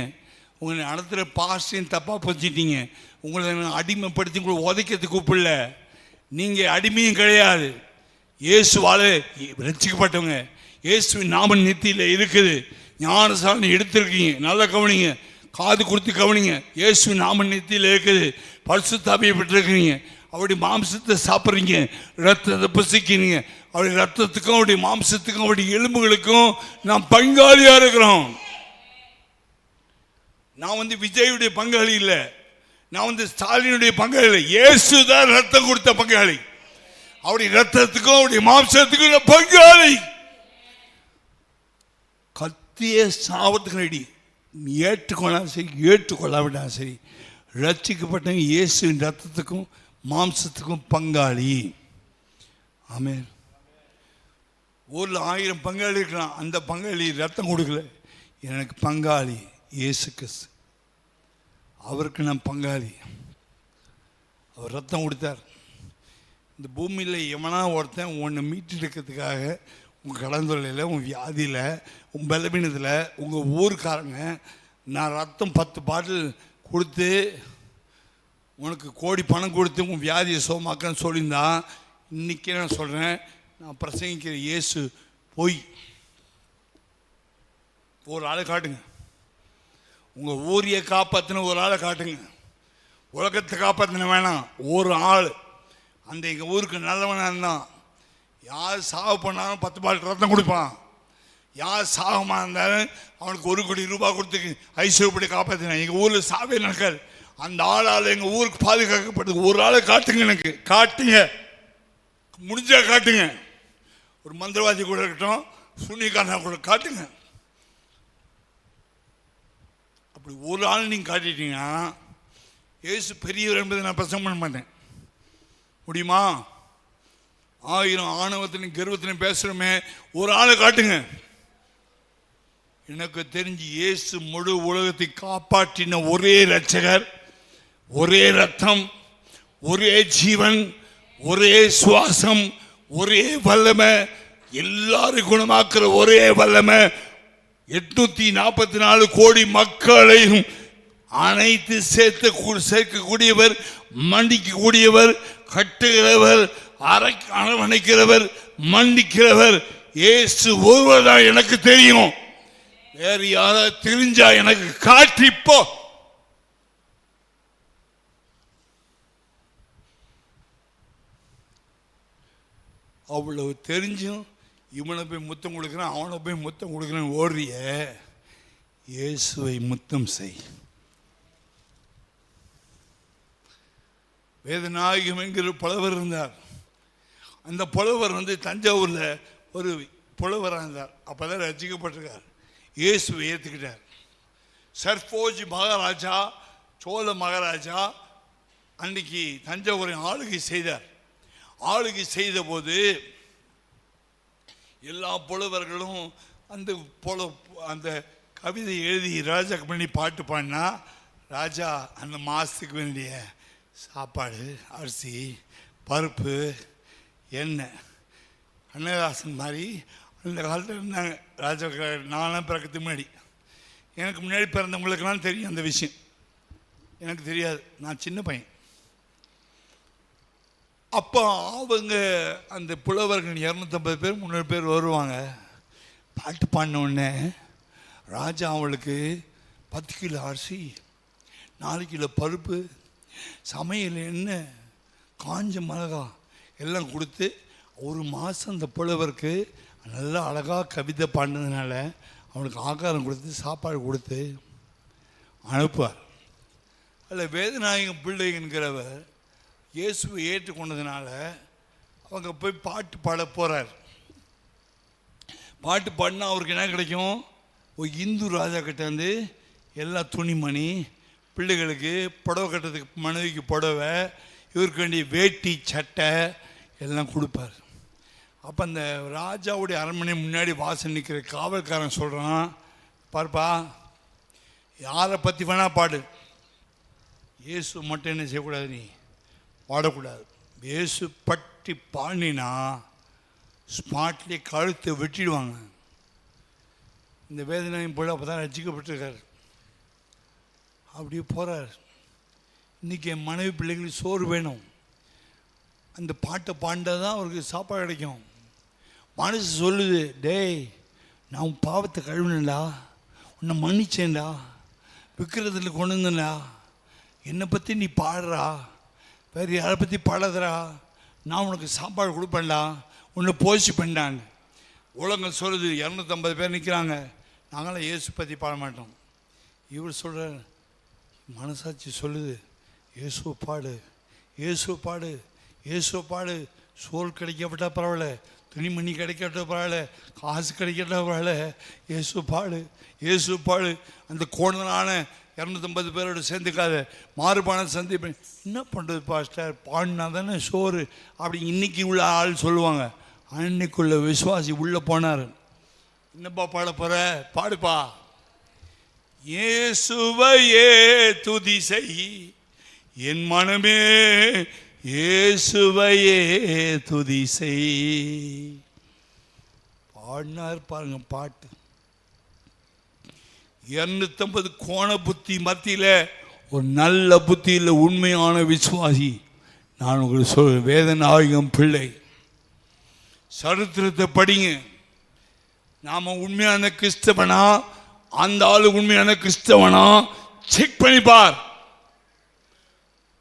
உங்களை நடத்துகிற பாஸ்டையும் தப்பாக புரிஞ்சுக்கிட்டீங்க. உங்களை அடிமைப்படுத்தி உங்களை உதைக்கிறதுக்கு கூப்பிடல. நீங்கள் அடிமையும் கிடையாது. இயேசுவால் ரட்சிக்கப்பட்டவங்க. இயேசுவின் நாமம் நெத்தியில் இருக்குது. ஞானசாரணை எடுத்திருக்கீங்க. நல்லா கவனிங்க, காது கொடுத்து கவனிங்க. இயேசுவின் நாமம் நெத்தியில் இருக்குது. பரிசுத்தாவியை பெற்றிருக்கிறீங்க. அவருடைய மாம்சத்தை சாப்பிட்றீங்க, ரத்தத்தை புசிக்கிறீங்க. அவருடைய ரத்தத்துக்கும் அவருடைய மாம்சத்துக்கும் அவருடைய எலும்புகளுக்கும் நாம் பங்காளியாக இருக்கிறோம். நான் விஜயுடைய பங்காளி இல்லை, நான் ஸ்டாலினுடைய பங்காளி இல்லை. இயேசு தான் ரத்தம் கொடுத்த பங்காளி. அவருடைய ரத்தத்துக்கும் அவருடைய மாம்சத்துக்கும் பங்காளி. கத்திய சாவத்துக்கு ரெடி. நீ ஏற்றுக்கொண்டாலும் சரி ஏற்றுக்கொள்ளாவிட்டாலும் சரி, ரட்சிக்கப்பட்ட இயேசுவின் ரத்தத்துக்கும் மாம்சத்துக்கும் பங்காளி. ஆமென். ஊரில் 1000 பங்காளி இருக்கலாம், அந்த பங்காளி ரத்தம் கொடுக்கல, எனக்கு பங்காளி இயேசு கிறிஸ்து. அவருக்கு நான் பங்காளி. அவர் ரத்தம் கொடுத்தார். இந்த பூமியில் எவனா ஒருத்தன் உன்னை மீட்டெடுக்கிறதுக்காக உங்கள் கடந்தொல்லையில், உன் வியாதியில், உன் பலவீனத்தில், உங்கள் ஊருக்காரங்க நான் ரத்தம் 10 பாட்டில் கொடுத்து உனக்கு கோடி பணம் கொடுத்து உன் வியாதியை சோமாக்கன்னு சொல்லியிருந்தான். இன்றைக்கே நான் சொல்கிறேன், நான் பிரசங்கிக்கிற இயேசு போய். ஒரு ஆளை காட்டுங்க, உங்கள் ஊரையை காப்பாற்றின ஒரு ஆளை காட்டுங்க. உலகத்தை காப்பாற்றின வேணாம், ஒரு ஆள் அந்த எங்கள் ஊருக்கு நல்லவனாக இருந்தான். யார் சாவு பண்ணாலும் 10 பாட்டில் ரத்தம் கொடுப்பான். யார் சாகமாக இருந்தாலும் அவனுக்கு 1 கோடி ரூபாய் கொடுத்து ஐசியூப்படி காப்பாற்றினான். எங்கள் ஊரில் சாவே நடக்காது. அந்த ஆளால் எங்கள் ஊருக்கு பாதுகாக்கப்படுது. ஒரு ஆளை காட்டுங்க, எனக்கு காட்டுங்க, முடிஞ்சா காட்டுங்க. ஒரு மந்திரவாதி கூட இருக்கட்டும், சூனியக்காரனா கூட காட்டுங்க. அப்படி ஒரு ஆள் நீங்கள் காட்டிட்டீங்கன்னா இயேசு பெரியவர் என்பதை நான் பிரசங்கம் பண்ண மாட்டேன். முடியுமா? 1000 ஆணவத்திலும் கர்வத்திலும் பேசுகிறோமே, ஒரு ஆளை காட்டுங்க. எனக்கு தெரிஞ்சு இயேசு முழு உலகத்தை காப்பாற்றின ஒரே இரட்சகர், ஒரே ரத்தம், ஒரே ஜீவன், ஒரே சுவாசம், ஒரே வல்லமை, எல்லாரும் குணமாக்குற ஒரே வல்லமை, 844 கோடி மக்களையும் அனைத்து சேர்க்கக்கூடியவர், மன்னிக்கக்கூடியவர், கட்டுகிறவர், அரவணைக்கிறவர், மன்னிக்கிறவர் இயேசு ஒருவர் தான் எனக்கு தெரியும். வேறு யாராவது தெரிஞ்சா எனக்கு காட்டிப்போ. அவ்வளவு தெரிஞ்சும் இவனை போய் முத்தம் கொடுக்குறான், அவனை போய் முத்தம் கொடுக்குறான் ஓடுறிய, இயேசுவை முத்தம் செய். வேதநாயகம் என்கிற புலவர் இருந்தார். அந்த புலவர் தஞ்சாவூரில் ஒரு புலவராக இருந்தார். அப்போ தான் ரசிக்கப்பட்டிருக்கார். இயேசுவை ஏற்றுக்கிட்டார். சர்போஜி மகாராஜா, சோழ மகாராஜா அன்றைக்கி தஞ்சாவூரை ஆளுகை செய்தார். ஆளுகை செய்த போது எல்லா புலவர்களும் அந்த கவிதை எழுதி ராஜாக்கு பண்ணி பாட்டு பாடினா, ராஜா அந்த மாதத்துக்கு வேண்டிய சாப்பாடு, அரிசி, பருப்பு, எண்ணெய், கண்ணதாசன் மாதிரி அந்த காலத்தில் இருந்தாங்க ராஜா. நான்லாம் பிறக்கிறதுக்கு முன்னாடி, எனக்கு முன்னாடி பிறந்தவங்களுக்கெல்லாம் தெரியும் அந்த விஷயம். எனக்கு தெரியாது, நான் சின்ன பையன். அப்போ அவங்க அந்த புலவர்கள் 250 பேர் 300 பேர் வருவாங்க. பாட்டு பாடினோடனே ராஜா அவளுக்கு 10 கிலோ அரிசி, 4 கிலோ பருப்பு, சமையல் எண்ணெய், காஞ்ச மிளகா எல்லாம் கொடுத்து 1 மாதம் அந்த புலவருக்கு நல்லா அழகாக கவிதை பாடினதுனால அவனுக்கு ஆகாரம் கொடுத்து சாப்பாடு கொடுத்து அனுப்புவார். அதில் வேதநாயகம் பிள்ளை என்கிறவர் இயேசுவை ஏற்றுக்கொண்டதுனால அவங்க போய் பாட்டு பாட போகிறார். பாட்டு பாடினா அவருக்கு என்ன கிடைக்கும்? ஒரு இந்து ராஜா கிட்டேருந்து எல்லா துணிமணி, பிள்ளைகளுக்கு புடவை கட்டுறதுக்கு மனைவிக்கு புடவை, இவருக்கு வேண்டிய வேட்டி சட்டை எல்லாம் கொடுப்பார். அப்போ அந்த ராஜாவுடைய அரண்மனை முன்னாடி வாசல் நிற்கிற காவல்காரன் சொல்கிறான், பார்ப்பா, யாரை பற்றி வேணால் பாடு, இயேசு மட்டும் என்ன செய்யக்கூடாது, நீ பாடக்கூடாது. இயேசு பட்டி பாடினா ஸ்பாட்லேயே கழுத்தை வெட்டிடுவாங்க. இந்த வேதனையும் போல அப்போ தான் ரசிக்கப்பட்டிருக்கார். அப்படியே போகிறார். இன்றைக்கி என் மனைவி பிள்ளைங்களுக்கு சோறு வேணும், அந்த பாட்டை பாண்டால் தான் அவருக்கு சாப்பாடு கிடைக்கும். மனசு சொல்லுது, டேய் நான் உன் பாவத்தை கழுவினேன்டா, உன்னை மன்னிச்சேன்டா, விற்கிறதுல கொண்டு வந்தேன்டா, என்னை பற்றி நீ பாடுறா, வேறு யாரை பற்றி பாடாதரா, நான் உனக்கு சாப்பாடு கொடுப்பேன்டா, உன்னை போஷிப்பேன்டான்னு. உலகம் சொல்லுது, 250 பேர் நிற்கிறாங்க, நாங்களாம் இயேசு பற்றி பாட மாட்டோம். இவர் சொல்கிறார், மனசாட்சி சொல்லுது, இயேசுவை பாடு, இயேசுவை பாடு, இயேசுவை பாடு. சோல் கிடைக்கப்பட்டா பரவாயில்ல, துணிமணி கிடைக்கட்ட பரவாயில்ல, காசு கிடைக்கட்ட பரவாயில்ல, இயேசு பாடு, இயேசு பாடு. அந்த கோணலான 250 பேரோட சேர்ந்துக்காத, மாறுபான சந்திப்பேன். என்ன பண்ணுறது பாஸ்டர், பாடினா தானே சோறு அப்படி இன்னைக்கு உள்ள ஆள் சொல்லுவாங்க. அன்னைக்குள்ள விசுவாசி உள்ளே போனார். என்னப்பா பாட போகிற, பாடுப்பா. இயேசுவையே துதி செய் என் மனமே, இயேசுவையே துதி செய். பாடினார் பாருங்க பாட்டு. 250 கோண புத்தி மத்தியில் ஒரு நல்ல புத்தியில் உண்மையான விசுவாசி. நான் உங்களுக்கு சொல்ல, வேதநாயகம் பிள்ளை சரித்திரத்தை படிங்க. நாம உண்மையான கிறிஸ்தவனா, அந்த ஆளு உண்மையான கிறிஸ்தவனா, செக் பண்ணிப்பார்,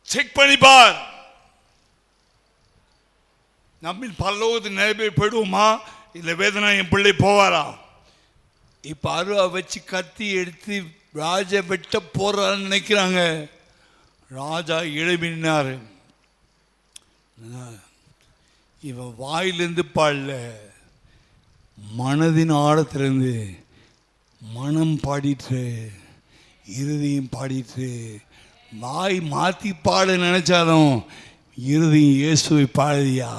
செக் பண்ணிப்பார். நம்ம பரலோகத்துக்கு நிறைய பேர் போயிடுவோமா, இல்லை வேதநாயகம் பிள்ளை போவாரா? இப்போ அருவா வச்சு கத்தி எடுத்து ராஜா வெட்ட போறான்னு நினைக்கிறாங்க. ராஜா எழுப்பினார். இவன் வாயிலிருந்து பாடல, மனதின் ஆழத்திலிருந்து மனம் பாடிட்டு, இருதயம் பாடிட்டு. வாய் மாற்றி பாட நினைச்சாலும் இருதயம் இயேசுவை பாடுதியா.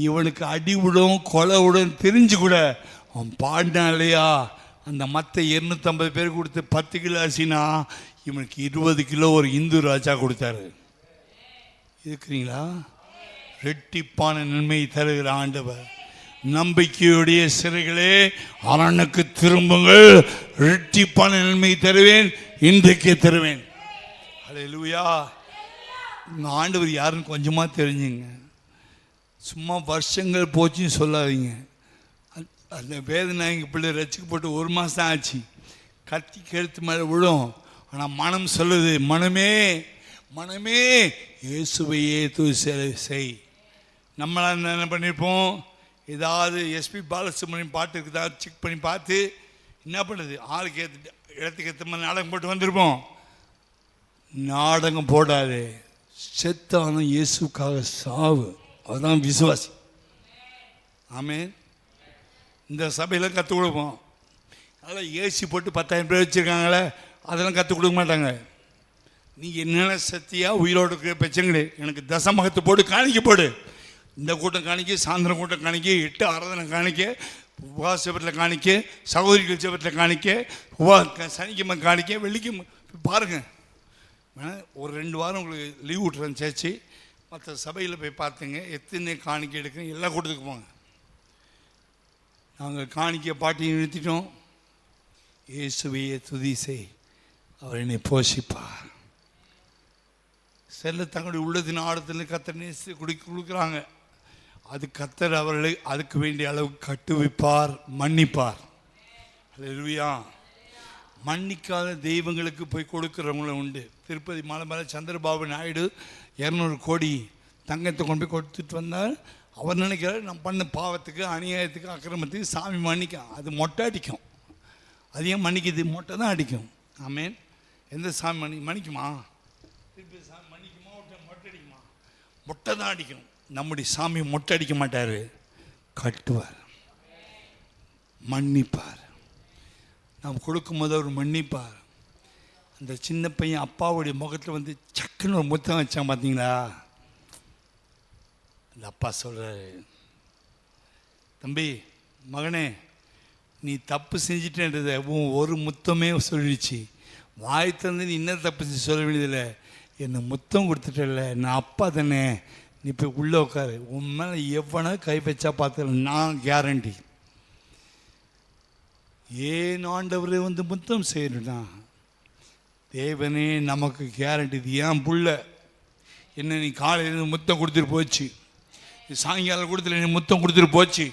இவனுக்கு அடி விடும் கொலை விடும் தெரிஞ்சு கூட அவன் பாடினான் இல்லையா. அந்த மற்ற 250 பேர் கொடுத்து 10 கிலோ அரிசினா இவனுக்கு 20 கிலோ ஒரு இந்து ராஜா கொடுத்தாரு. இருக்கிறீங்களா? ரெட்டிப்பான நன்மை தருகிற ஆண்டவர். நம்பிக்கையுடைய சிறைகளே அரணுக்கு திரும்புங்கள், ரெட்டிப்பான நன்மை தருவேன், இன்றைக்கே தருவேன். அல்லேலூயா. இந்த ஆண்டவர் யாருன்னு கொஞ்சமாக தெரிஞ்சுங்க. சும்மா வருஷங்கள் போச்சுன்னு சொல்லாதீங்க. அந்த வேதநாயகம் பிள்ளை ரசிக்கப்பட்டு 1 மாதம் தான் ஆச்சு. கத்தி கழுத்து மேலே விழும். ஆனால் மனம் சொல்லுது, மனமே மனமே இயேசுவையே துதி செய். நம்மளாம் என்ன பண்ணியிருப்போம், ஏதாவது எஸ்பி பாலசுப்ரமணியம் பாட்டு இருக்குதா செக் பண்ணி பார்த்து என்ன பண்ணுறது, ஆளுக்கு ஏற்ற இடத்துக்கு ஏற்ற மாதிரி நாடகம் போட்டு வந்திருப்போம். நாடகம் போடாது, செத்தானும் இயேசுக்காக சாவு. அதுதான் விசுவாசி. ஆமென். இந்த சபையில் கற்றுக் கொடுப்போம். அதெல்லாம் ஏசி போட்டு 10,000 பேர் வச்சுருக்காங்களே, அதெல்லாம் கற்றுக் கொடுக்க மாட்டாங்க. நீங்கள் என்னென்ன சத்தியாக உயிரோடு இருக்கிற பிரச்சனை கிடையாது. எனக்கு தசமகத்தை போட்டு காணிக்க போடு. இந்த கூட்டம் காணிக்க, சாயந்தரம் கூட்டம் காணிக்க, 8 ஆராதனை காணிக்க, உபவாச ஜெபத்தில் காணிக்க, சகோதரிகள் ஜெபத்தில் காணிக்க, சனிக்கிழமை காணிக்க, வெள்ளிக்கிழமை பாருங்கள். ஒரு 2 வாரம் உங்களுக்கு லீவ் விட்டுறேன் சேர்ச்சி. மற்ற சபையில் போய் பார்த்துங்க, எத்தனை காணிக்க எடுக்கிறேன் எல்லா கூட்டத்துக்கு போங்க. நாங்கள் காணிக்க பாட்டியை நிறுத்திட்டோம். இயேசுவையே துதி செய், அவர் என்னை போஷிப்பார். செல்ல தங்களுடைய உள்ளத்தின் ஆழத்தில் கத்தர் நேசி கொடுக்குறாங்க. அது கத்தர் அவர்களை அதுக்கு வேண்டிய அளவுக்கு கட்டுவிப்பார், மன்னிப்பார். அல்லேலூயா. மன்னிக்காத தெய்வங்களுக்கு போய் கொடுக்குறவங்களும் உண்டு. திருப்பதி மலை சந்திரபாபு நாயுடு 200 கோடி தங்கத்தை கொண்டு போய் கொடுத்துட்டு வந்தால் அவர் நினைக்கிறார், நம்ம பண்ண பாவத்துக்கு, அநியாயத்துக்கு, அக்கிரமத்துக்கு சாமி மன்னிக்க. அது மொட்டை அடிக்கும். அது ஏன் மன்னிக்குது? மொட்டை தான் அடிக்கும். ஆமேன். எந்த சாமி மன்னிக்குமா? திருப்பதி சாமி மன்னிக்குமா? மொட்டை அடிக்குமா? மொட்டை தான் அடிக்கும். நம்முடைய சாமி மொட்டை அடிக்க மாட்டார், கட்டுவார், மன்னிப்பார். நாம் கொடுக்கும்போது அவர் மன்னிப்பார். அந்த சின்ன பையன் அப்பாவுடைய முகத்தில் வந்து சக்குன்னு ஒரு முத்தம் வச்சான் பார்த்தீங்களா? அந்த அப்பா சொல்கிறாரு, தம்பி மகனே, நீ தப்பு செஞ்சிட்டேன்றதை உன் ஒரு முத்தமே சொல்லிடுச்சு. வாய் தந்து நீ இன்னும் தப்பு செஞ்சு சொல்ல வேண்டியதில்லை. என்னை முத்தம் கொடுத்துட்டல, நான் அப்பா தானே, நீ போய் உள்ளே உட்காரு. உன் மேலே எவனோ கை வச்சா பார்த்துக்கலாம், நான் கேரண்டி. ஏன் ஆண்டவரை வந்து முத்தம் செய்யணும்னா, தேவனே நமக்கு கேரண்டி. இது ஏன் புள்ள என்ன நீ காலையில் முத்தம் கொடுத்துட்டு போச்சு, சாயங்காலம் கொடுத்துல நீ முத்தம் கொடுத்துட்டு போச்சு,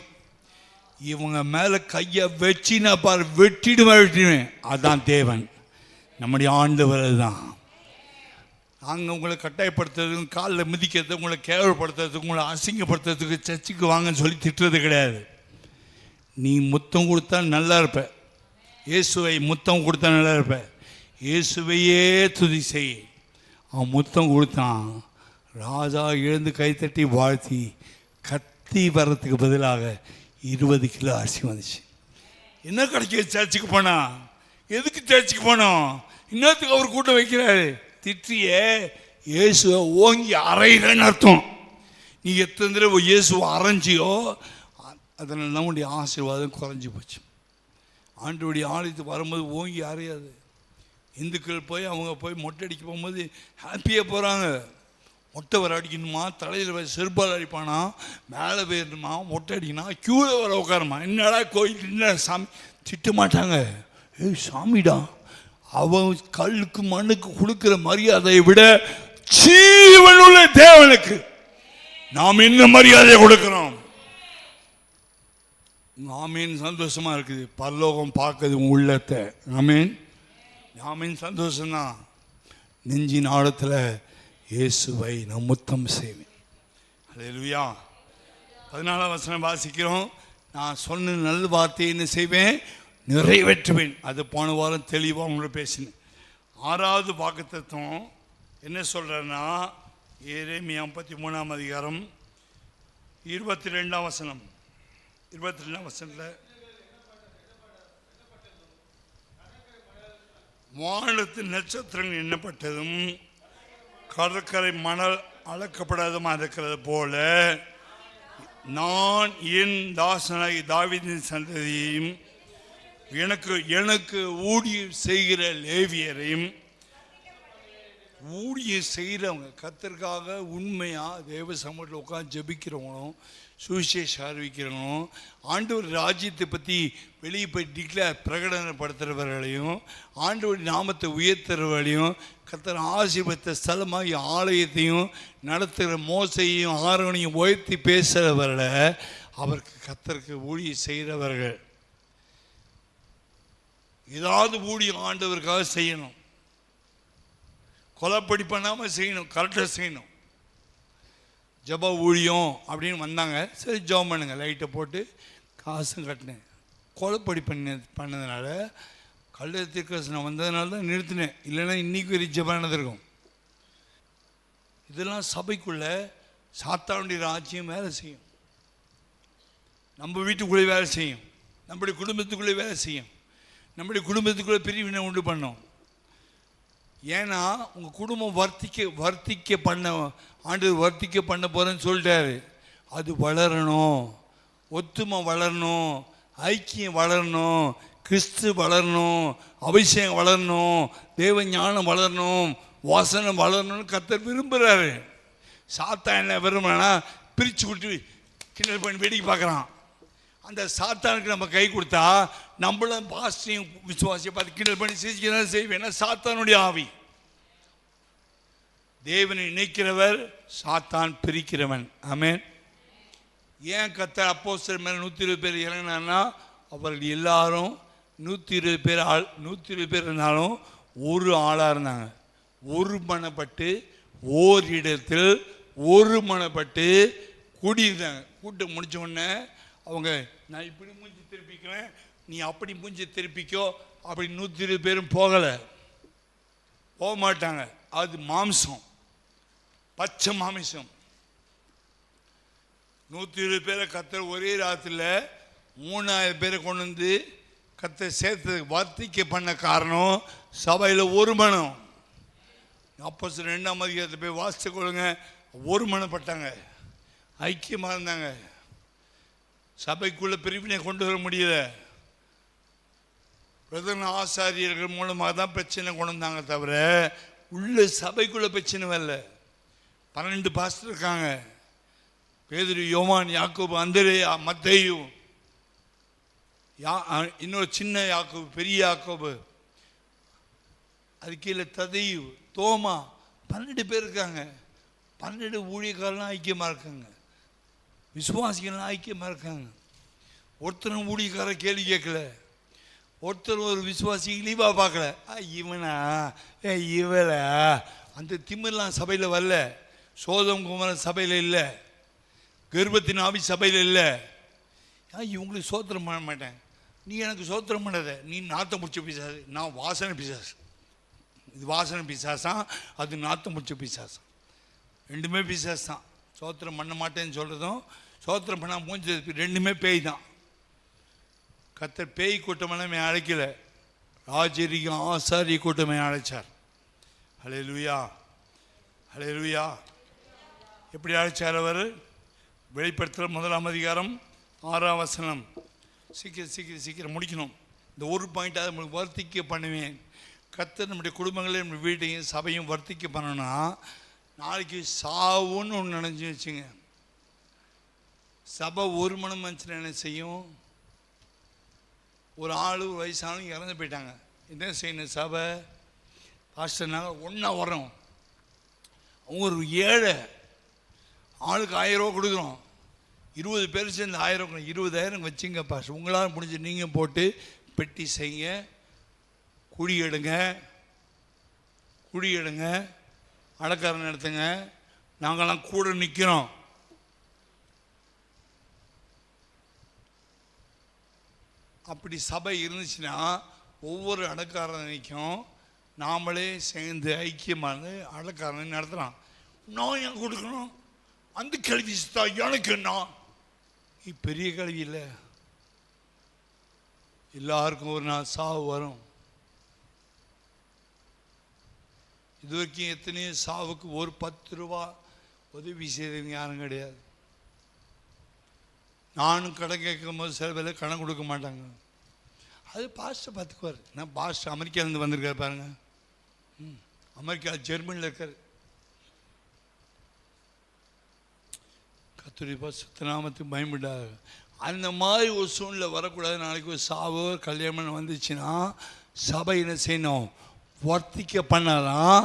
இவங்க மேலே கையை வச்சு நான் பாரு வெட்டிடுவேன். அதான் தேவன், நம்முடைய ஆண்டவர் தான். நாங்கள் உங்களை கட்டாயப்படுத்துறதுக்கும், காலில் மிதிக்கிறதுக்கு, உங்களை கேவலப்படுத்துறதுக்கு, உங்களை அசிங்கப்படுத்துறதுக்கு சர்ச்சுக்கு வாங்கன்னு சொல்லி திட்டுறது கிடையாது. நீ முத்தம் கொடுத்தா நல்லா இருப்ப. இயேசுவை முத்தம் கொடுத்தா நல்லா இருப்ப. இயேசுவையே துதி செய். அவன் முத்தம் கொடுத்தான். ராஜா எழுந்து கைத்தட்டி வாழ்த்தி, அத்திவரத்துக்கு பதிலாக 20 கிலோ அரிசி வந்துச்சு. என்ன கிடைக்க சர்ச்சுக்கு போனா? எதுக்கு சர்ச்சுக்கு போனோம்? இன்னத்துக்கு அவர் கூட்டம் வைக்கிறாரு. திட்டியே இயேசுவை ஓங்கி அறையிறன்னு அர்த்தம். நீ எத்தனை தடவை இயேசுவை அரைஞ்சியோ அதனால நம்முடைய ஆசீர்வாதம் குறைஞ்சி போச்சு. ஆண்டவருடைய ஆலயத்துக்கு வரும்போது ஓங்கி அறையாது. இந்துக்கள் போய் அவங்க போய் மொட்டை அடிக்க போகும்போது ஹாப்பியாக போகிறாங்க. மொட்டை வர அடிக்கணுமா, தலையில் செருப்பால் அடிப்பானா, மேலே போயிடணுமா, மொட்டை அடிக்கணுமா, க்யூவில் வர உட்காருமா. என்னடா கோயில் என்ன சாமி திட்ட மாட்டாங்க. ஏய் சாமிடா, அவன் கல்லுக்கு மண்ணுக்கு கொடுக்குற மரியாதையை விட ஜீவனுள்ள தேவனுக்கு நாம் என்ன மரியாதையை கொடுக்கிறோம்? ஆமீன். சந்தோஷமா இருக்குது. பரலோகம் பார்க்குது உள்ளத்தை. ஆமீன். ஆமீன். சந்தோஷம்தான். நெஞ்சின் ஆழத்தில் இயேசுவை நான் முத்தம் செய்வேன். அல்லேலூயா. 14ஆம் வசனம் வாசிக்கிறோம். நான் சொன்ன நல்ல வார்த்தையை என்ன செய்வேன்? நிறைவேற்றுவேன். அது போன வாரம் தெளிவாக உங்களை பேசினேன். 6வது வாக்குத்தத்தம் என்ன சொல்கிறேன்னா, எரேமியா 33ஆம் அதிகாரம் 22ஆம் வசனம். 22ஆம் வசனத்தில் வானத்து நட்சத்திரங்கள் எண்ணப்பட்டதும் கடற்கரை மணல் அளக்கப்படாதமாக இருக்கிறது போல நான் என் தாசனாகி தாவீதின் சந்ததியையும் எனக்கு ஊழியம் செய்கிற லேவியரையும், ஊழியம் செய்கிறவங்க கர்த்தருக்காக உண்மையாக தேவ சமூகத்தில் உட்காந்து ஜெபிக்கிறவங்களும் சுவிசேஷம் அறிவிக்கிறவங்களும் ஆண்டவர் ராஜ்யத்தை பற்றி வெளியே போய் பிரகடனப்படுத்துகிறவர்களையும் ஆண்டவர் நாமத்தை உயர்த்துறவர்களையும் கர்த்தர் ஆசீர்வதித்த ஸ்தலமாகி ஆலயத்தையும் நடத்துகிற மோசையும் ஆரோனையும் உயர்த்தி பேசுகிறவர்களை அவருக்கு கர்த்தருக்கு ஊழியம் செய்கிறவர்கள். ஏதாவது ஊழியம் ஆண்டவருக்காக செய்யணும். கொலைப்படி பண்ணாமல் செய்யணும், கரெக்டாக செய்யணும். ஜப ஊழியம் அப்படின்னு வந்தாங்க. சரி ஜபம் பண்ணுங்க, லைட்டை போட்டு காசும் கட்டினேன். கொலைப்படி பண்ணதுனால கள்ளத்திற்கசனம் வந்ததுனால தான் நிறுத்தினேன். இல்லைன்னா இன்றைக்கி ஒரு ஜபம் நடந்திருக்கும். இதெல்லாம் சபைக்குள்ளே சாத்தானுடைய ராஜ்யம் வேலை செய்யும். நம்ம வீட்டுக்குள்ளே வேலை செய்யும், நம்முடைய குடும்பத்துக்குள்ளே வேலை செய்யும், நம்முடைய குடும்பத்துக்குள்ளே பிரிவினை உண்டு பண்ணோம். ஏன்னா உங்கள் குடும்பம் வர்த்திக்க பண்ண ஆண்டவர் வர்த்திக்க பண்ண போகிறேன்னு சொல்லிட்டாரு. அது வளரணும், ஒத்துமை வளரணும், ஐக்கியம் வளரணும், கிறிஸ்து வளரணும், அபிஷேகம் வளரணும், தேவ ஞானம் வளரணும், வாசனம் வளரணும்னு கர்த்தர் விரும்புகிறாரு. சாத்தான் என்ன விரும்புனா பிரித்து விட்டு கிண்டல் பண்ணி வேடிக்கை பார்க்குறான். அந்த சாத்தானுக்கு நம்ம கை கொடுத்தா நம்மளும் பாஸ்டையும் விசுவாசியை பார்த்து கிண்டல் பண்ணி சிரிக்கிறதா செய்வேன். சாத்தானுடைய ஆவி. தேவனை இணைக்கிறவர், சாத்தான் பிரிக்கிறவன். ஆமென். ஏன் கர்த்தர் அப்போஸ்தலர் மேலே 120 பேர் இறங்கினான்னா, அவர்கள் எல்லாரும் 120 பேர் இருந்தாலும் ஒரு ஆளாக இருந்தாங்க. ஒருமனப்பட்டு ஓரிடத்தில் ஒருமனப்பட்டு கூடியிருந்தாங்க. கூட்டம் முடிச்ச உடனே அவங்க நான் இப்படி மூஞ்சி திருப்பிக்கிறேன், நீ அப்படி மூஞ்சி திருப்பிக்கோ அப்படி 120 பேரும் போகலை, போக மாட்டாங்க. அது மாம்சம், பச்சை மாமிசம். 120 பேரை கர்த்தர் ஒரே ராத்திரியில் 3000 பேரை கொண்டு வந்து கர்த்தர் சேர்த்து வர்த்திக்க பண்ண காரணம் சபையில் ஒரு மனம். அப்போஸ்தலர் 2ஆம் அதிகாரத்தில் போய் வாசித்து கொள்ளுங்க. ஒரு மனப்பட்டாங்க, ஐக்கியமாக இருந்தாங்க. சபைக்குள்ள பிரிவினை கொண்டு வர முடியல. பிரதான ஆசாரியர்கள் மூலமாக தான் பிரச்சனை கொண்டு வந்தாங்க, தவிர உள்ள சபைக்குள்ள பிரச்சனை வரல. 12 பாஸ்டர் இருக்காங்க. பேதுரு, யோவான், யாக்கோபு, அந்திரேயா, மத்தேயு, இன்னொரு சின்ன யாக்கோபு, பெரிய யாக்கோபு, அது கீழே ததையு, தோமா, 12 பேர் இருக்காங்க. 12 ஊழியக்காரலாம் ஐக்கியமாக இருக்காங்க, விசுவாசிகள்லாம் ஐக்கியமாக இருக்காங்க. ஒருத்தரும் ஊழியக்கார கேள்வி கேட்கல, ஒருத்தர் ஒரு விசுவாசி இழிவாக பார்க்கல. இவனா இவளா அந்த திமிரெலாம் சபையில் வரல. சோதம் குமரன் சபையில் இல்லை, கர்ப்பத்தின் ஆவி சபையில் இல்லை. இவங்களுக்கு சோத்திரம் பண்ண மாட்டேன், நீ எனக்கு சோத்திரம் பண்ணாத, நீ நாத்தம் முடிச்ச பிசாசு, நான் வாசனை பிசாசு. இது வாசனை பிசாசான், அது நாத்தம் முடிச்ச பிசாசான். ரெண்டுமே பிசாஸ் தான். சோத்திரம் பண்ண மாட்டேன்னு சொல்கிறதும் சோத்திரம் பண்ணால் மூஞ்சி ரெண்டுமே பேய் தான். கர்த்தர் பேய் கூட்டமெல்லாம் அழைக்கலை, ராஜரிகம் ஆசாரிய கூட்டமே அழைச்சார். ஹல்லேலூயா, ஹல்லேலூயா. எப்படி அழைச்சார் அவர்? வெளிப்படுத்தல் 1ஆம் அதிகாரம் 6ஆம் வசனம். சீக்கிரம் முடிக்கணும். இந்த ஒரு பாயிண்ட்டாக நம்மளுக்கு வர்த்திக்க பண்ணுவேன். கர்த்தர் நம்முடைய குடும்பங்களையும் நம்முடைய வீட்டையும் சபையும் வர்த்திக்க பண்ணணும்னா, நாளைக்கு சாவுன்னு ஒன்று நினைச்சு வச்சுங்க. சபை ஒரு மணி மனுஷன் என்ன செய்யும்? ஒரு ஆள் வயசானவங்க இறந்து போயிட்டாங்க, என்ன செய்யணும்? சபை பாஸ்டர் நாங்கள் ஒன்றா வரோம். அவங்க ஒரு ஏழை ஆளுக்கு 1000 ரூபா கொடுக்குறோம். 20 பேர் சேர்ந்து 1000, 20,000 வச்சுங்க பாஸ்டர். உங்களால் முடிஞ்சு நீங்கள் போட்டு பெட்டி செய்யுங்க, குழி எடுங்க, அடக்காரன் நடத்துங்க, நாங்கள்லாம் கூட நிற்கிறோம். அப்படி சபை இருந்துச்சுன்னா ஒவ்வொரு அடக்காரனைக்கும் நாமளே சேர்ந்து ஐக்கியமாக அடக்காரனை நடத்துகிறான். நான் ஏன் கொடுக்கணும்? அந்த கேள்வி தான் எனக்கு என்ன? பெரிய கேள்வி இல்லை. எல்லாருக்கும் ஒரு நாள் சாவு வரும். இது வரைக்கும் எத்தனையோ சாவுக்கு ஒரு 10 ரூபா உதவி செய்தவங்க யாரும் கிடையாது. நானும் கடன் கேட்கும் போது சில பேர் கடன் கொடுக்க மாட்டாங்க. அது பாஸ்டர் பார்த்துக்குவார். நான் பாஸ்டர் அமெரிக்காவிலேருந்து வந்திருக்காரு பாருங்க. அமெரிக்கா ஜெர்மனியில் இருக்கார். கர்த்தருடைய பரிசுத்த நாமத்துக்கு பயப்படாது. அந்த மாதிரி ஒரு சூழ்நிலை வரக்கூடாது. நாளைக்கு ஒரு சாவோ கல்யாணம் வந்துச்சுன்னா சபை என்ன செய்யணும்? வர்த்திக்க பண்ணலாம்.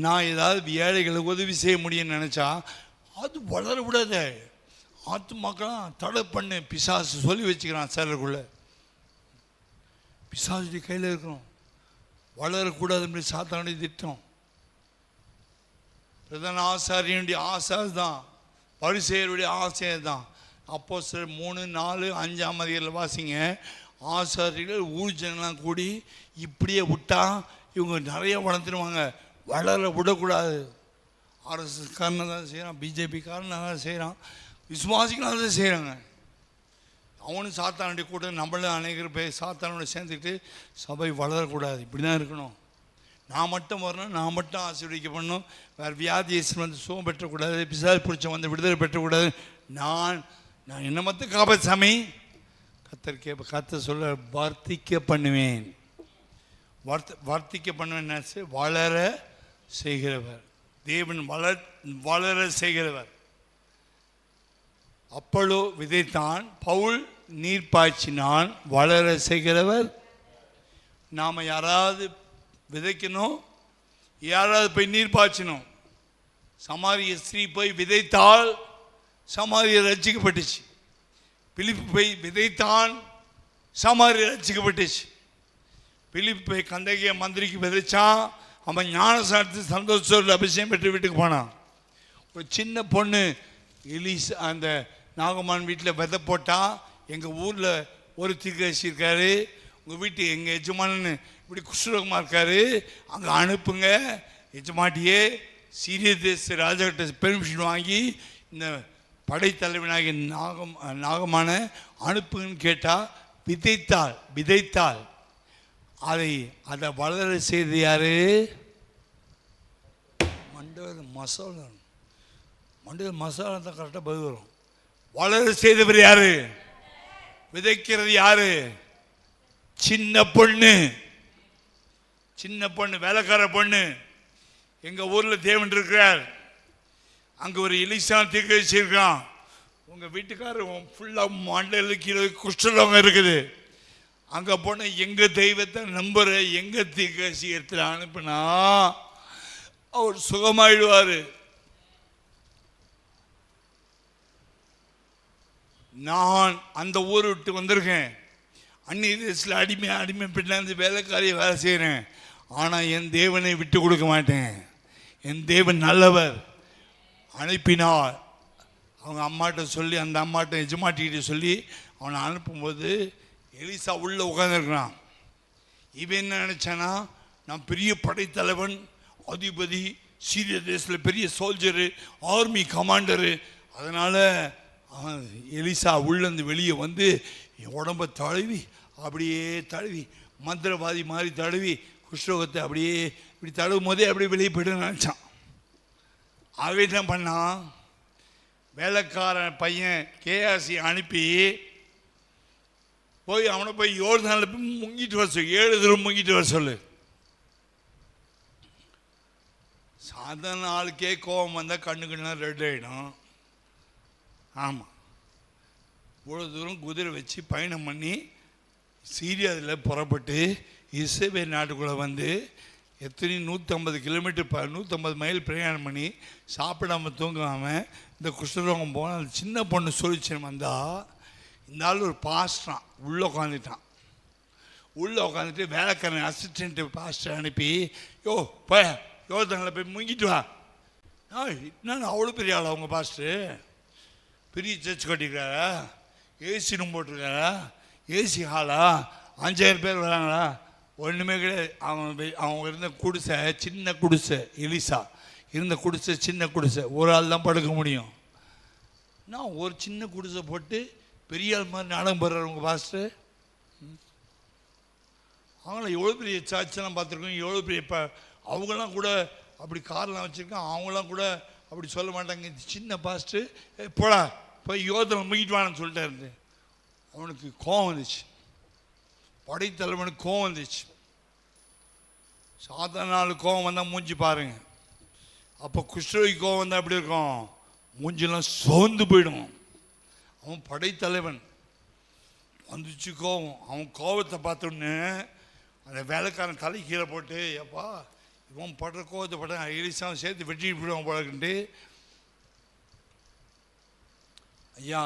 நான் ஏதாவது ஏழைகளுக்கு உதவி செய்ய முடியும்னு நினச்சா அது வளரக்கூடாது. ஆத்துமாக்கெல்லாம் தடை பண்ணு பிசாசு சொல்லி வச்சுக்கிறான். சிலருக்குள்ள பிசாசுடைய கையில் இருக்கணும். வளரக்கூடாது சாத்தானுடைய திட்டம். பிரதான ஆசாரியனுடைய ஆசை தான், பரிசேயருடைய ஆசை தான். அப்போஸ்தலர் 3, 4, 5ஆம் அதிகாரத்தில் வாசிங்க. ஆசாரியர்கள் ஊர்ஜனெலாம் கூடி இப்படியே விட்டா இவங்க நிறைய வளர்த்துருவாங்க. வளர விடக்கூடாது. ஆர்எஸ்எஸ் காரணம் தான் செய்கிறான், பிஜேபி காரணம் தான் செய்கிறான், விசுவாசிகளாக தான் செய்கிறாங்க. அவனும் சாத்தானுடைய கூட்டம் நம்மளும் அநேகர் பேர் சாத்தானோட சேர்ந்துக்கிட்டு சபை வளரக்கூடாது. இப்படி தான் இருக்கணும். நான் மட்டும் வரணும், நான் மட்டும் ஆசீர்வதிக்கப்படணும், வேறு வியாதியேசன் வந்து சுகம் பெற்றக்கூடாது, பிசாசு பிடிச்ச வந்து விடுதலை பெற்றக்கூடாது. நான் என்ன மட்டும் காப்ப சாமி கர்த்தர் சொல்ல வர்த்திக்க பண்ணுவேன். வர்த்திக்க பண்ணுவேன். வளர செய்கிறவர் தேவன், வளர செய்கிறவர். அப்பொலோ விதைத்தான், பவுல் நீர் பாய்ச்சினான், வளர செய்கிறவர். நாம் யாராவது விதைக்கணும், யாராவது போய் நீர் பாய்ச்சணும். சமாரிய ஸ்திரீ போய் விதைத்தால் சமாரிய ரட்சிக்கப்பட்டுச்சு. பிலிப்பு போய் விதைத்தான், சமாரிய ரட்சிக்கப்பட்டுச்சு. பிலிப்பு போய் கந்தகிய மந்திரிக்கு விதைச்சான், அவன் ஞானசாரத்து சந்தோஷத்தில் அபிஷேகம் பெற்று வீட்டுக்கு போனான். ஒரு சின்ன பொண்ணு எலிசா அந்த நாகமான் வீட்டில் விதை போட்டா, எங்கள் ஊரில் ஒரு தீர்க்கதரிசி இருக்காரு, உங்கள் வீட்டு எங்கள் எஜமானன்னு இப்படி குஷ்டரோகமாக இருக்காரு, அங்கே அனுப்புங்க. எஜமாட்டியே சீரிய தேச ராஜாக்கிட்ட பெர்மிஷன் வாங்கி இந்த படைத்தலைவனாகிய நாகமான அனுப்புங்கன்னு கேட்டால் விதைத்தாள். அதை வளர செய்து யாரு? மண்டல மசாலா தான் கரெக்டாக பதில் வரும். வளர செய்தவர் யாரு? விதைக்கிறது யாரு? சின்ன பொண்ணு, வேலைக்கார பொண்ணு. எங்க ஊர்ல தேவன் இருக்கிறார். அங்க ஒரு எலிசா தீர்க்கதரிசி இருக்கான். உங்க வீட்டுக்காரர் ஃபுல்லா மண்டல கீழே குஷ்டரோகம் இருக்குது. அங்க போன எங்க தெய்வத்தை நம்புற எங்க தீர்க்கதரிசி இடத்துல அனுப்புனா அவர் சுகமாயிடுவாரு. நான் அந்த ஊரை விட்டு வந்திருக்கேன். அந்நிய தேசத்தில் அடிமை பின்னாந்து வேலைக்காரியை வேலை செய்கிறேன். ஆனால் என் தேவனை விட்டு கொடுக்க மாட்டேன். என் தேவன் நல்லவர். அனுப்பினார். அவங்க அம்மாட்ட சொல்லி, அந்த அம்மாட்ட எஜமாட்டிக்கிட்ட சொல்லி அவனை அனுப்பும்போது எலிசா உள்ள உட்காந்துருக்கிறான். இவன் என்ன நினச்சானா, நான் பெரிய படைத்தலைவன், அதிபதி, சீரிய தேசத்தில் பெரிய சோல்ஜரு, ஆர்மி கமாண்டரு, அதனால் எலிசா உள்ளேருந்து வெளியே வந்து என் உடம்பை தழுவி அப்படியே தழுவி மந்திரவாதி மாதிரி தழுவி குஷ்ரோகத்தை அப்படியே இப்படி தழுவும் போதே அப்படியே வெளியே போய்ட்டு நினச்சான். அவன் என்ன பண்ணான், வேலைக்காரன் பையன் கேஆசி அனுப்பி போய் அவனை போய் யோர்தானில் போய் முங்கிட்டு வர சொல்லு, 7 தடவை முங்கிட்டு வர சொல்லு. சாதாரண ஆளுக்கே கோபம் வந்தால் கண்ணுக்குன்னா ரெட் ஆகிடும். ஆமாம், இவ்வளோ தூரம் குதிரை வச்சு பயணம் பண்ணி சீரியாவில் புறப்பட்டு இஸ்ரவேல் நாட்டுக்குள்ளே வந்து எத்தனை 150 கிலோமீட்டர் 150 மைல் பிரயாணம் பண்ணி சாப்பிடாமல் தூங்காமல் இந்த குஷ்டரோகம் போன அந்த சின்ன பொண்ணு சொல்லிச்சு வந்தால், இந்த ஆள் ஒரு பாஸ்டரான் உள்ளே உட்காந்துட்டான். உள்ளே உட்காந்துட்டு வேலைக்காரன் அசிஸ்டண்ட்டு பாஸ்டர் அனுப்பி, யோர்தானில் போய் முங்கிட்டு வா. என்னன்னு அவ்வளோ பெரிய ஆள் அவங்க பாஸ்டரு, பெரிய சர்ச் கட்டிக்கிறாரா, ஏசி ரூம் போட்டிருக்காரா, ஏசி ஹாலா, 5000 பேர் வராங்களா? ஒன்றுமே கிடையாது. அவங்க இருந்த குடிசை சின்ன குடிசை, எலிசா இருந்த குடிசை சின்ன குடிசை, ஒரு ஆள் தான் படுக்க முடியும். நான் ஒரு சின்ன குடிசை போட்டு பெரிய ஆள் மாதிரி நாடகம் போடுறாரு உங்கள் பாஸ்டர். அவங்களாம் எவ்வளோ பெரிய சர்ச்செல்லாம் பார்த்துருக்கோம், எவ்வளோ பெரிய அவங்களாம் கூட அப்படி கார்லாம் வச்சுருக்கோம், அவங்களாம் கூட அப்படி சொல்ல மாட்டாங்க. சின்ன பாஸ்ட்டு போடா போய் யோதனை முங்கிட்டு வான்னு சொல்லிட்டாரு. அவனுக்கு கோவம் வந்துச்சு, படைத்தலைவனுக்கு கோவம் வந்துச்சு. சாதாரண நாள் கோவம் வந்தால் மூஞ்சி பாருங்க. அப்போ குஷ்டரோகி கோவம் வந்தால் எப்படி இருக்கும், மூஞ்சிலாம் சோர்ந்து போயிடும். அவன் படைத்தலைவன், வந்துச்சு கோவம். அவன் கோவத்தை பார்த்தோன்னே அந்த வேலைக்காரன் தலை கீழே போட்டு, எப்பா இவன் படுற கோவத்தை பட எலிசாவும் சேர்த்து வெட்டிட்டு போயிடுவான் போலக்குன்ட்டு, ஐயா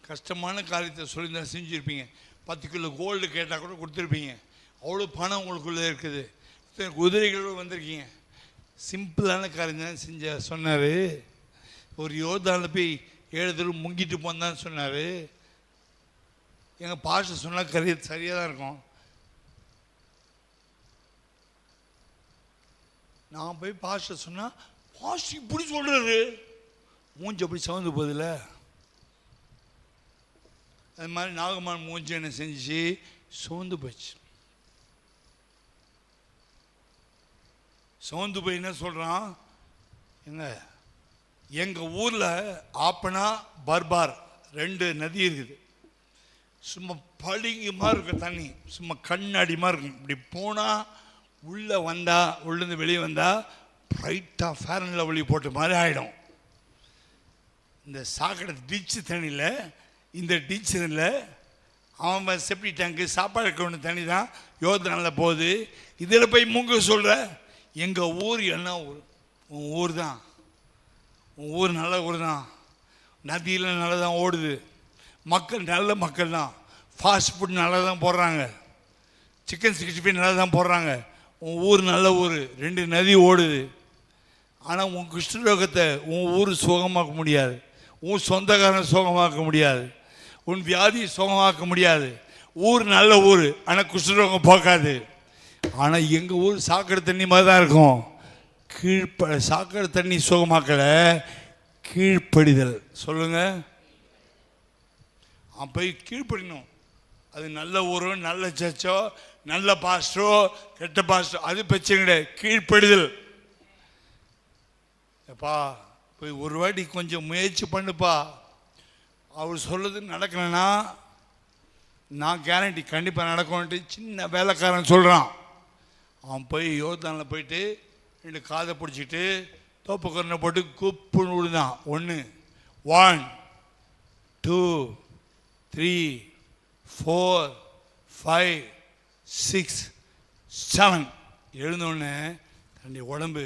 கஷ்டமான காரியத்தை சொல்லியிருந்தா செஞ்சுருப்பீங்க, 10 கிலோ கோல்டு கேட்டால் கூட கொடுத்துருப்பீங்க, அவ்வளோ பணம் உங்களுக்குள்ளே இருக்குது, இத்தனை குதிரைகளோடு வந்திருக்கீங்க, சிம்பிளான காரியம் தான் செஞ்ச சொன்னார். ஒரு யோர்தானில் போய் 7 தடவை முங்கிட்டு போனான்னு சொன்னார். எங்கள் பாஷை சொன்னால் சரியாக தான் இருக்கும். நான் போய் பாஷை சொன்னால் பாஷ் இப்படி சொல்கிறாரு, மூஞ்சி அப்படி சவுந்து போதில்ல. அது மாதிரி நாகமான் மூஞ்சி என்ன செஞ்சிச்சு, சோர்ந்து போச்சு. சோர்ந்து போய் என்ன சொல்கிறான், எங்கள் ஊரில் ஆப்பனா பர்பார் 2 நதி இருக்குது. சும்மா பளிங்கு மாதிரி இருக்கும் தண்ணி, சும்மா கண்ணாடி மாதிரி இருக்கும். இப்படி போனால் உள்ளே வந்தால், உள்ளேருந்து வெளியே வந்தால் ப்ரைட்டாக ஃபேர் அண்ட் லவ்லி போட்ட மாதிரி ஆகிடும். இந்த சாக்கடை டிச்சு தண்ணியில், இந்த டிச்சில் அவன் செப்டி டேங்கு சாப்பாடு இருக்க ஒன்று தண்ணி தான் யோர்தானில் போகுது. இதில் போய் மூங்க சொல்கிற, எங்கள் ஊர் என்ன ஊர், உன் ஊர் தான், உன் ஊர் நல்ல ஊர் தான், நதியில் நல்லா தான் ஓடுது, மக்கள் நல்ல மக்கள் தான், ஃபாஸ்ட் ஃபுட் நல்லா தான் போடுறாங்க, சிக்கன் 65 நல்லா தான் போடுறாங்க, உன் ஊர் நல்ல ஊர், 2 நதி ஓடுது. ஆனால் உன் குஷ்டரோகத்தை உன் ஊர் சுகமாக்க முடியாது, உன் சொந்தக்காரன் சுகமாக்க முடியாது, உன் வியாதி சுகமாக்க முடியாது. ஊர் நல்ல ஊர், ஆனால் குஷ்டரோகம் போக்காது. ஆனால் எங்கள் ஊர் சாக்கடை தண்ணி மாதிரி தான் இருக்கும். சாக்கடை தண்ணி சுகமாக்கலை, கீழ்ப்படிதல் சொல்லுங்கள். போய் கீழ்ப்படினோம். அது நல்ல ஊரோ நல்ல சர்ச்சோ நல்ல பாஸ்டரோ கெட்ட பாஸ்டரோ அது பிரச்சனை கிடையாது, கீழ்ப்படிதல். எப்பா போய் ஒரு வாட்டி கொஞ்சம் முயற்சி பண்ணுப்பா, அவர் சொல்லுறது நடக்கலைன்னா நான் கேரண்டி கண்டிப்பாக நடக்கும்ட்டு சின்ன வேலைக்காரன் சொல்கிறான். அவன் போய் யோர்தானில் போயிட்டு 2 காதை பிடிச்சிட்டு தோப்புக்கரணை போட்டு குப்புன்னு விடுதான். 1 2 3 4 5 6 7 எழுந்தோடனே தன்னுடைய உடம்பு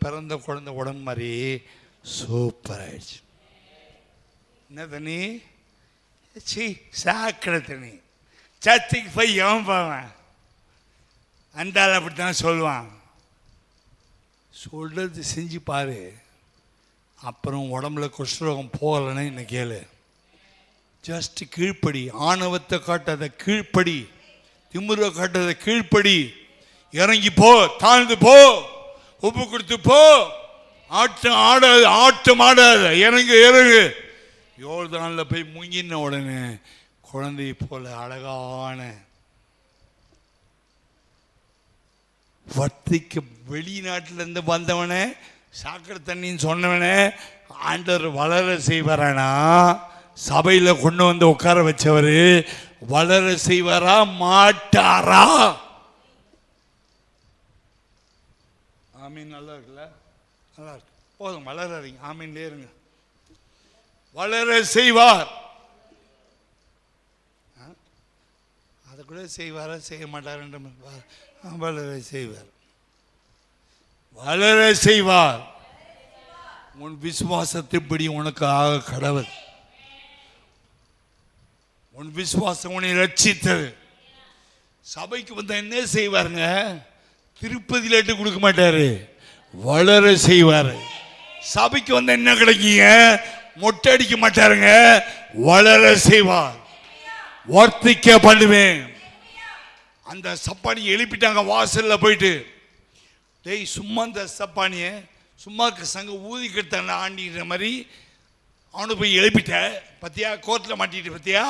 பிறந்த குழந்தை உடம்பு மாதிரி சூப்பர் ஆயிடுச்சு. என்ன தண்ணி, சாக்கடை தண்ணி. சர்ச்சைக்கு போய் எவன் போவேன், அந்த ஆள் அப்படித்தான் சொல்லுவான். சொல்றது செஞ்சு பாரு, அப்புறம் உடம்புல குஷ்டரோகம் போகலைன்னு என்ன கேளு. ஜஸ்ட் கீழ்ப்படி, ஆணவத்தை காட்டாத கீழ்ப்படி, திமுறை காட்டாத கீழ்ப்படி, இறங்கி போ, தாழ்ந்து போ, ஒப்பு கொடுத்து போ, ஆட்டம் ஆடாது, ஆட்டம் ஆடாது, இறங்கு இறங்கு, யோர்தானில் போய் முங்கின உடனே குழந்தை போல அழகான வர்த்திக்க வெளிநாட்டிலேருந்து வந்தவனே சாக்கடை தண்ணின்னு சொன்னவனே ஆண்டவர் வளர செய்வாரானா? சபையில் கொண்டு வந்து உட்கார வச்சவர் வளர செய்வாரா மாட்டாரா? ஆமீன். நல்லா இருக்குல்ல? நல்லா இருக்கு. போதும், வளராதீங்க, ஆமீன்லே இருங்க. வளர செய்வார். அதை கூட செய்வாரா செய்ய மாட்டார்? வளர செய்வார், வளர செய்வார். உன் விசுவாசத்தின்படி உனக்கு ஆக கடவுள். உன் விசுவாசம் உன்னை ரட்சித்தது. சபைக்கு வந்த என்ன செய்வாருங்க? திருப்பதி லட்டு கொடுக்க மாட்டாரு, வளர செய்வாரு. சபைக்கு வந்த என்ன கிடைக்குங்க? மொட்டை அடிக்க மாட்டாருங்க, வளர செய்வார். வர்த்திக்க பண்ணுவேன். அந்த சப்பானி எழுப்பிட்டாங்க வாசல்ல போயிட்டு. டேய், சும்மா இந்த சப்பானிய சும்மா சங்க ஊதிக்கிட்ட ஆண்டிக்கிற மாதிரி அவனு போய் எழுப்பிட்ட பத்தியா? கோர்ட்டில் மாட்டிட்டு பத்தியா?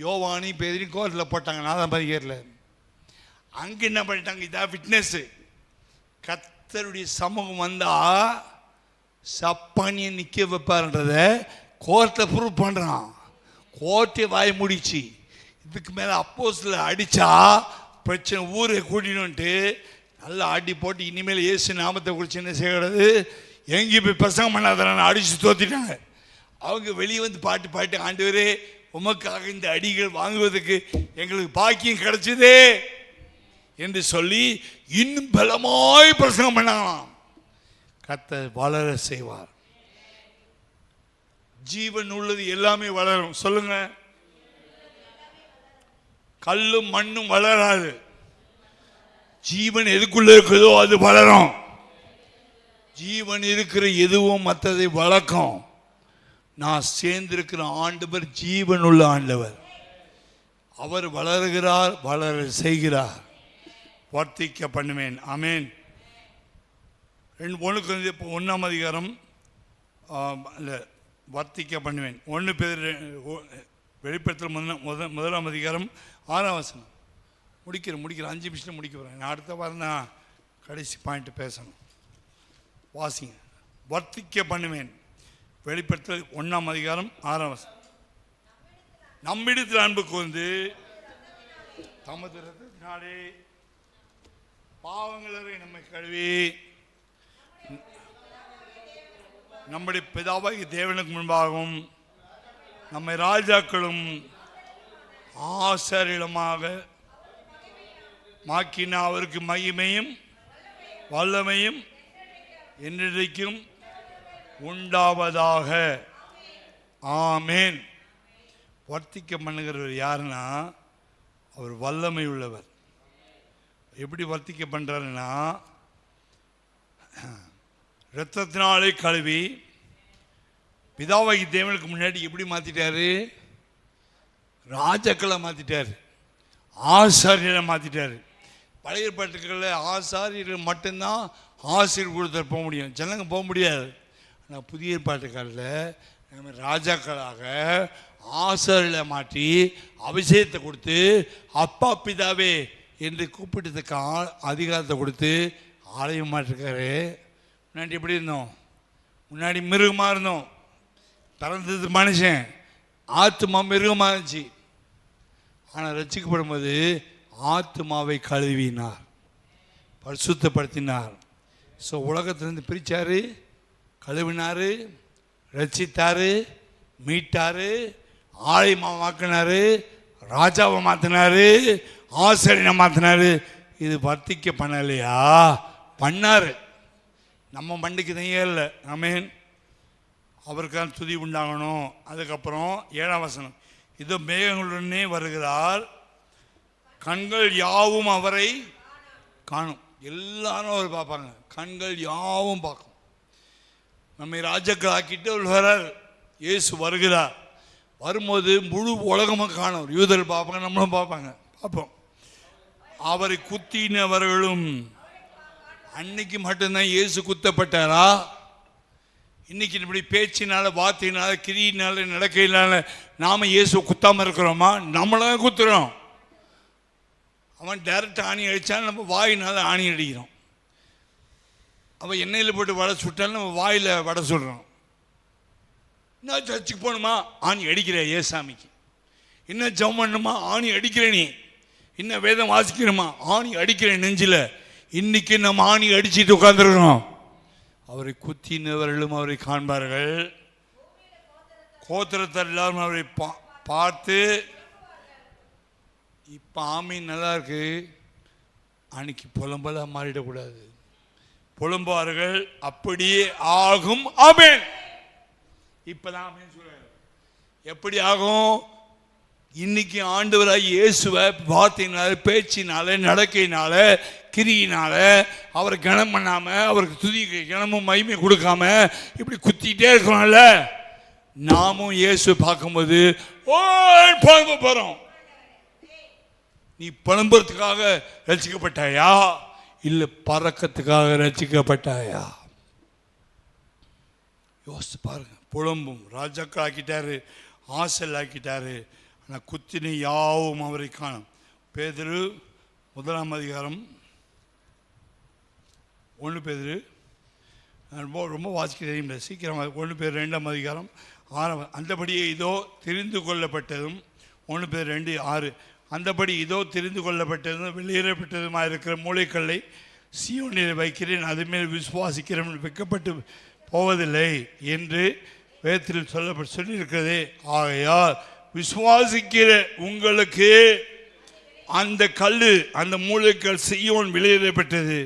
யோவானி பேரி கோர்ட்டில் போட்டாங்க, நாதான் பதிகேரில். அங்கே என்ன பண்ணிட்டாங்க? இதான் விட்னஸ். கர்த்தருடைய சமூகம் வந்தா சப்பானியை நிற்க வைப்பார்ன்றத கோர்ட்டில் ப்ரூவ் பண்ணுறான். கோர்ட்டே வாய முடிச்சு. இதுக்கு மேலே அப்போஸ்தலர் அடித்தா பிரச்சனை, ஊரை கூட்டினுட்டு நல்லா ஆட்டி போட்டு இனிமேல் இயேசு நாமத்தை குறித்து என்ன செய்யக்கூடாது, எங்கேயும் போய் பிரசங்கம் பண்ணாதான் அடித்து தோத்திட்டாங்க. அவங்க வெளியே வந்து பாட்டு பாட்டு, ஆண்டவரே உமக்காக இந்த அடிகள் வாங்குவதற்கு எங்களுக்கு பாக்கியம் கிடைச்சதே என்று சொல்லி இன்னும் பலமாய் பிரசங்கம் பண்ணாங்களாம். கர்த்தர் வளர செய்வார். ஜீவன் உள்ளது எல்லாமே வளரும். சொல்லுங்க. கல்லும் மண்ணும் வளராது. ஜீவன் எதுக்குள்ள இருக்குதோ அது வளரும். ஜீவன் இருக்கிற எதுவும் மற்றதை வளர்க்கும். நான் சேர்ந்திருக்கிற ஆண்டவர் ஜீவன் உள்ள ஆண்டவர். அவர் வளர்கிறார், வளர செய்கிறார். வர்த்திக்க பண்ணுவேன். ஆமேன். 1 Corinthians 1 அதிகாரம் இல்லை, வர்த்திக்க பண்ணுவேன். 1 Peter வெளிப்படுத்தல் 1 அதிகாரம் 6 வசனம். முடிக்கிறேன் 5 நிமிஷத்தில் முடிக்க போகிறேன். நான் அடுத்த வாரம் தான் கடைசி பாயிண்ட் பேசணும். வாசிங்க. வர்த்திக்க பண்ணுவேன். வெளிப்படுத்தல் 1 அதிகாரம் 6 வசனம். நம்மிடத்தில் அன்பு கூர்ந்து தமது இரத்தத்தினாலே பாவங்களை நம்மை கழுவி நம்முடைய பிதாவாகிய தேவனுக்கு முன்பாகவும் நம்மை ராஜாக்களும் ஆசாரியமாக மாக்கின அவருக்கு மகிமையும் வல்லமையும் என்றைக்கும் உண்டாவதாக. ஆமேன். வர்த்திக்க பண்ணுகிறவர் யாருன்னா, அவர் வல்லமை உள்ளவர். எப்படி வர்த்திக்க பண்ணுறாருன்னா, இரத்தத்தினாலே கழுவி பிதாவாகி தேவனுக்கு முன்னாடி எப்படி மாற்றிட்டாரு? ராஜாக்களை மாற்றிட்டார், ஆசாரியரை மாற்றிட்டார். பழைய பாட்டுக்களில் ஆசாரியர்கள் மட்டும்தான் ஆசிரியர் கொடுத்தர் போக முடியும், ஜனங்க போக முடியாது. ஆனால் புதிய பாட்டுக்களில் நம்ம ராஜாக்களாக ஆசாரியரை மாற்றி அபிஷேகத்தை கொடுத்து அப்பா பிதாவே என்று கூப்பிட்டதுக்கு அதிகாரத்தை கொடுத்து ஆலயம் மாட்டிருக்காரு. முன்னாடி எப்படி இருந்தோம்? முன்னாடி மிருகமாக இருந்தோம். பிறந்தது மனுஷன், ஆத்மா மிருகமாக இருந்துச்சு. ஆனால் ரட்சிக்கப்படும் போது ஆத்மாவை கழுவினார், பரிசுத்தப்படுத்தினார். ஸோ உலகத்திலேருந்து பிரித்தார், கழுவினார், ரட்சித்தார், மீட்டார், ஆலயமாக மாற்றினார், ராஜாவை மாற்றினார், ஆசிரியனை மாற்றினார். இது வர்த்திக்க பண்ணலையா? பண்ணார். நம்ம மண்டிக்கு தான் இல்லை. ஆமேன். அவருக்கான துதி உண்டாகணும். அதுக்கப்புறம் 7ஆம் வசனம். இதோ மேகங்களுடனே வருகிறார், கண்கள் யாவும் அவரை காணும். எல்லாரும் அவர் பார்ப்பாங்க, கண்கள் யாவும் பார்க்கும். நம்மை ராஜாக்கள் ஆக்கிட்டு அவர் வரார். இயேசு வருகிறார். வரும்போது முழு உலகமாக காணும். யூதர்கள் பார்ப்பாங்க, நம்மளும் பார்ப்பாங்க, பார்ப்போம். அவரை குத்தினவர்களும். அன்னைக்கு மட்டும்தான் இயேசு குத்தப்பட்டாரா? இன்னைக்கு இப்படி பேச்சினால, வார்த்தையினால, கிரியினால, நடக்கையினால நாம இயேசு குத்தாமல் இருக்கிறோமா? நம்மளாம் குத்துறோம். அவன் டைரக்ட் ஆணி அடித்தாலும் நம்ம வாயினால ஆணி அடிக்கிறோம். அவன் எண்ணெயில் போட்டு வடை சுட்டாலும் நம்ம வாயில் வடை சுடுறோம். இன்னும் சர்ச்சுக்கு போகணுமா? ஆணி அடிக்கிற ஏசாமிக்கு. இன்னும் ஜெபம் பண்ணணுமா? ஆணி அடிக்கிற நீ. இன்னும் வேதம் வாசிக்கணுமா? ஆணி அடிக்கிற நெஞ்சில். இன்னைக்கு நம்ம ஆணி அடிச்சுட்டு உட்காந்துருக்கிறோம். அவரை குத்தினவர்களும் அவரை காண்பார்கள். கோத்திரத்தார் எல்லாரும் அவரை பார்த்து, இப்போ ஆமீன் நல்லா இருக்கு, அன்னைக்கு புலம்பலா மாறிடக்கூடாது. புலம்பார்கள், அப்படியே ஆகும். ஆமேன். இப்பதான் ஆமேன் சொல்றாரு. எப்படி ஆகும்? இன்னைக்கு ஆண்டவராய் இயேசுவை வார்த்தையினால, பேச்சினால, நடக்கையினால, கிரியினால அவரை கனம் பண்ணாம, அவருக்கு துதி கனமும் மகிமை கொடுக்காம இப்படி குத்திட்டே இருக்கிறோம்ல, நாமும் இயேசு பார்க்கும்போது புலம்ப போறோம். நீ புலம்புறதுக்காக ரட்சிக்கப்பட்டாயா, இல்ல பறக்கத்துக்காக ரட்சிக்கப்பட்டாயா? யோசித்து பாருங்க. புலம்பும் ராஜாக்கள் ஆக்கிட்டாரு, ஆசல் ஆக்கிட்டாரு. ஆனால் குத்தினை யாவும் அவரை காணும். பேதுரு 1 அதிகாரம் 1 பேதுரு, ரொம்ப வாசிக்க தெரியும், சீக்கிரம் 1 பேதுரு 2 அதிகாரம் 6. அந்தபடியே இதோ தெரிந்து கொள்ளப்பட்டதும், 1 பேதுரு 2:6, அந்தபடி இதோ தெரிந்து கொள்ளப்பட்டதும் வெளியேறப்பட்டதுமாக இருக்கிற மூளைக்கல்லை சீயோனில் வைக்கிறேன், அது மேல் விசுவாசிக்கிறவன் வெட்கப்பட்டு போவதில்லை என்று வேதத்தில் சொல்லியிருக்கிறதே. ஆகையால் விசுவாசிக்கிற உங்களுக்கு அந்த கல்லு, அந்த மூளைக்கல் சீயோன் வெளியேறப்பட்டது.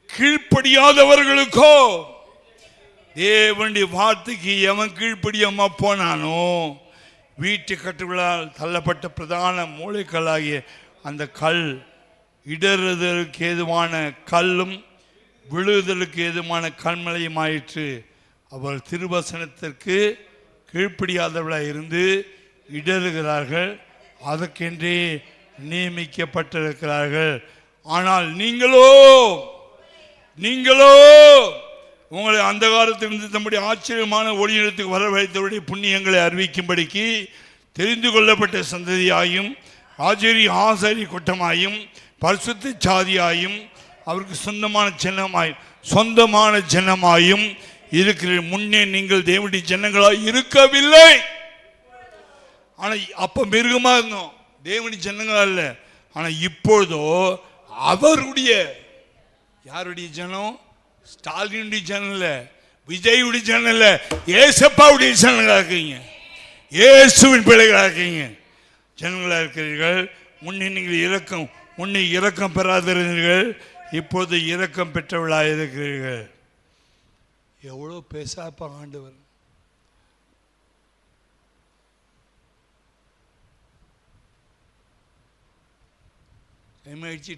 கீழ்ப்படியாதவர்களுக்கோ, தேவனுடைய வார்த்தைக்கு எவன் கீழ்ப்படியாம போனானோ, வீட்டு கட்டுகளால் தள்ளப்பட்ட பிரதான மூளைக்கல்லாகிய அந்த கல் இடறுதலுக்கு ஏதுவான கல்லும் விழுதலுக்கு ஏதுவான கண்மலையுமாயிற்று. அவர் திருவசனத்திற்கு கீழ்ப்படியாதவர்களாக இருந்து இடறுகிறார்கள், அதற்கென்றே நியமிக்கப்பட்டிருக்கிறார்கள். ஆனால் நீங்களோ உங்களை அந்த காலத்திலிருந்து தம்முடைய ஆச்சரியமான ஒளியிடத்துக்கு வரவழைத்தவருடைய புண்ணியங்களை அறிவிக்கும்படிக்கு தெரிந்து கொள்ளப்பட்ட சந்ததியாயும் ஆசாரிய கூட்டமாயும் பரிசுத்த சாதியாயும் அவருக்கு சொந்தமான ஜனமாயும் இருக்கிற. முன்னே நீங்கள் தேவனுடைய ஜனங்களாய் இருக்கவில்லை. ஆனா அப்ப மிருகமா இருந்தோம், தேவனுடைய ஜனங்களா இல்ல. ஆனா இப்பொழுதோ அவருடைய, யாருடைய ஜனம்? ஸ்டாலினுடைய ஜனம் இல்ல, விஜயுடைய ஜனம் இல்ல, ஏசப்பாவுடைய ஜனங்களா இருக்கீங்க, இயேசுவின் பிள்ளைகளா இருக்கீங்க, ஜனங்களா இருக்கிறீர்கள். முன்னே இரக்கம் பெறாதிருந்தீர்கள், இப்போது இரக்கம் பெற்றவர்களாக இருக்கிறீர்கள். எவ்வளோ பேசாப்பா ஆண்டவர்.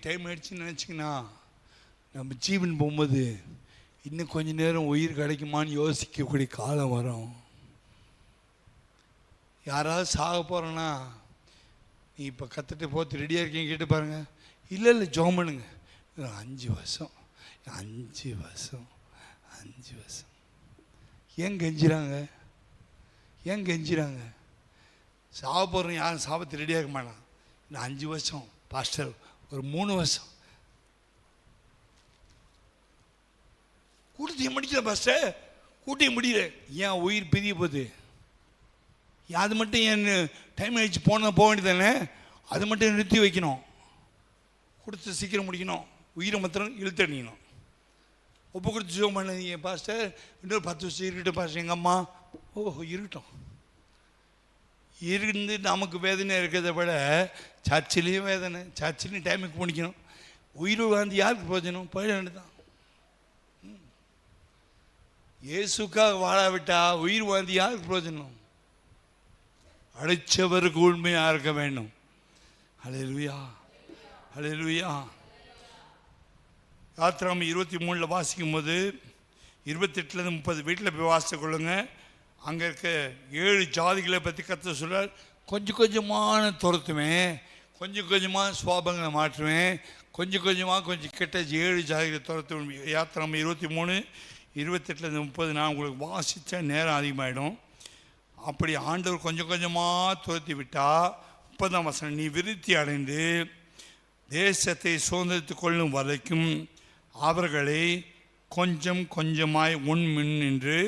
டைம் ஆயிடுச்சுன்னு நினச்சிங்கன்னா நம்ம ஜீவன் போகும்போது இன்னும் கொஞ்ச நேரம் உயிர் கிடைக்குமான்னு யோசிக்கக்கூடிய காலம் வரும். யாராவது சாக போகிறோன்னா, நீ இப்போ கற்றுட்டு போத்து ரெடியாக இருக்கீங்க கேட்டு பாருங்க. இல்லை ஜோம் பண்ணுங்க. 5 வருஷம் 5 வருஷம் 5 வருஷம் ஏன் கெஞ்சுறாங்க? சாக போகிறோம், யாரும் சாபத்து ரெடியாக இருக்க மாட்டான். இன்னும் 5 வருஷம் பாஸ்டர், ஒரு 3 வருஷம் கூட்டத்தையும் முடிக்கல பாஸ்டர், கூட்டையும் முடியல. ஏன் உயிர் பிரிய போகுது? அது மட்டும் என் டைம் ஆயிடுச்சு போக வேண்டியதானே, அது மட்டும் நிறுத்தி வைக்கணும். கொடுத்து சீக்கிரம் முடிக்கணும், உயிரை மாத்திரம் இழுத்தடிக்கணும். ஒப்பு கொடுத்து ஜோம் பண்ணீங்க பாஸ்டர், இன்னொரு 10 வருஷம் இருக்கட்டும் பாஸ்டர். எங்கள் அம்மா இருக்கட்டும். இருந்து நமக்கு வேதனை இருக்கிறத விட சர்ச்சிலையும் வேதனை, சர்ச்சிலையும் டைமுக்கு முடிக்கணும். உயிர் வாழ்ந்து யாருக்கு பிரயோஜனம்? போயிட வேண்டியதான். இயேசுக்காக வாழாவிட்டா உயிர் வாழ்ந்து யாருக்கு பிரயோஜனம்? அழைச்சவருக்கு உண்மையாக இருக்க வேண்டும். ஹல்லேலூயா, ஹல்லேலூயா. யாத்திராகமம் 23 வாசிக்கும் போது 28 30 வீட்டில் போய் வாசித்து கொள்ளுங்க. அங்கே இருக்க 7 ஜாதிகளை பற்றி கர்த்தர் சொல்றார். கொஞ்சம் கொஞ்சமான துரத்துவேன், கொஞ்சம் கொஞ்சமாக சுவாபங்களை மாற்றுவேன், கொஞ்சம் கொஞ்சமாக கொஞ்சம் கெட்ட 7 ஜாதிகளை துரத்துவேன். யாத்திராகமம் 23 28லேருந்து 30 நான் உங்களுக்கு வாசித்தா நேரம் அதிகமாகிடும். அப்படி ஆண்டவர் கொஞ்சம் கொஞ்சமாக துரத்தி விட்டால் 30ஆம் வசனம், நீ விருத்தி அடைந்து தேசத்தை சுதந்திரித்துக் கொள்ளும் வரைக்கும் அவர்களை கொஞ்சம் கொஞ்சமாய் முன் நின்று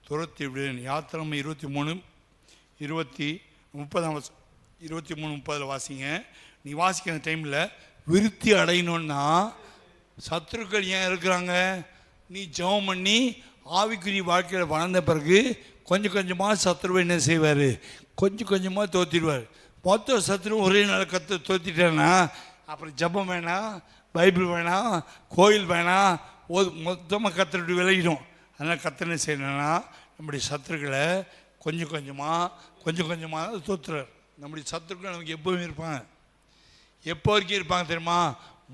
துரத்தி விடு. யாத்திரம் 23:30 வாசிங்க. நீ வாசிக்கிற டைமில் விருத்தி அடையணுன்னா சத்துருக்கள் ஏன் இருக்கிறாங்க? நீ ஜெபம் பண்ணி ஆவிக்குரிய வாழ்க்கையில் வளர்ந்த பிறகு கொஞ்சம் கொஞ்சமாக சத்துருவை என்ன செய்வார்? கொஞ்சம் கொஞ்சமாக தோற்றிடுவார். மொத்த சத்துரு ஒரே நாள் தோற்றிட்டேன்னா அப்புறம் ஜெபம் வேணாம், பைபிள் வேணாம், கோயில் வேணாம், மொத்தமாக கத்தருடைய விலகிடும். அதனால் கத்தனை செய்யணும்னா நம்முடைய சத்துருக்களை கொஞ்சம் கொஞ்சமாக தோற்றுறார். நம்முடைய சத்துருக்கள் நமக்கு எப்போவும் இருப்பாங்க. எப்போ வரைக்கும் இருப்பாங்க தெரியுமா?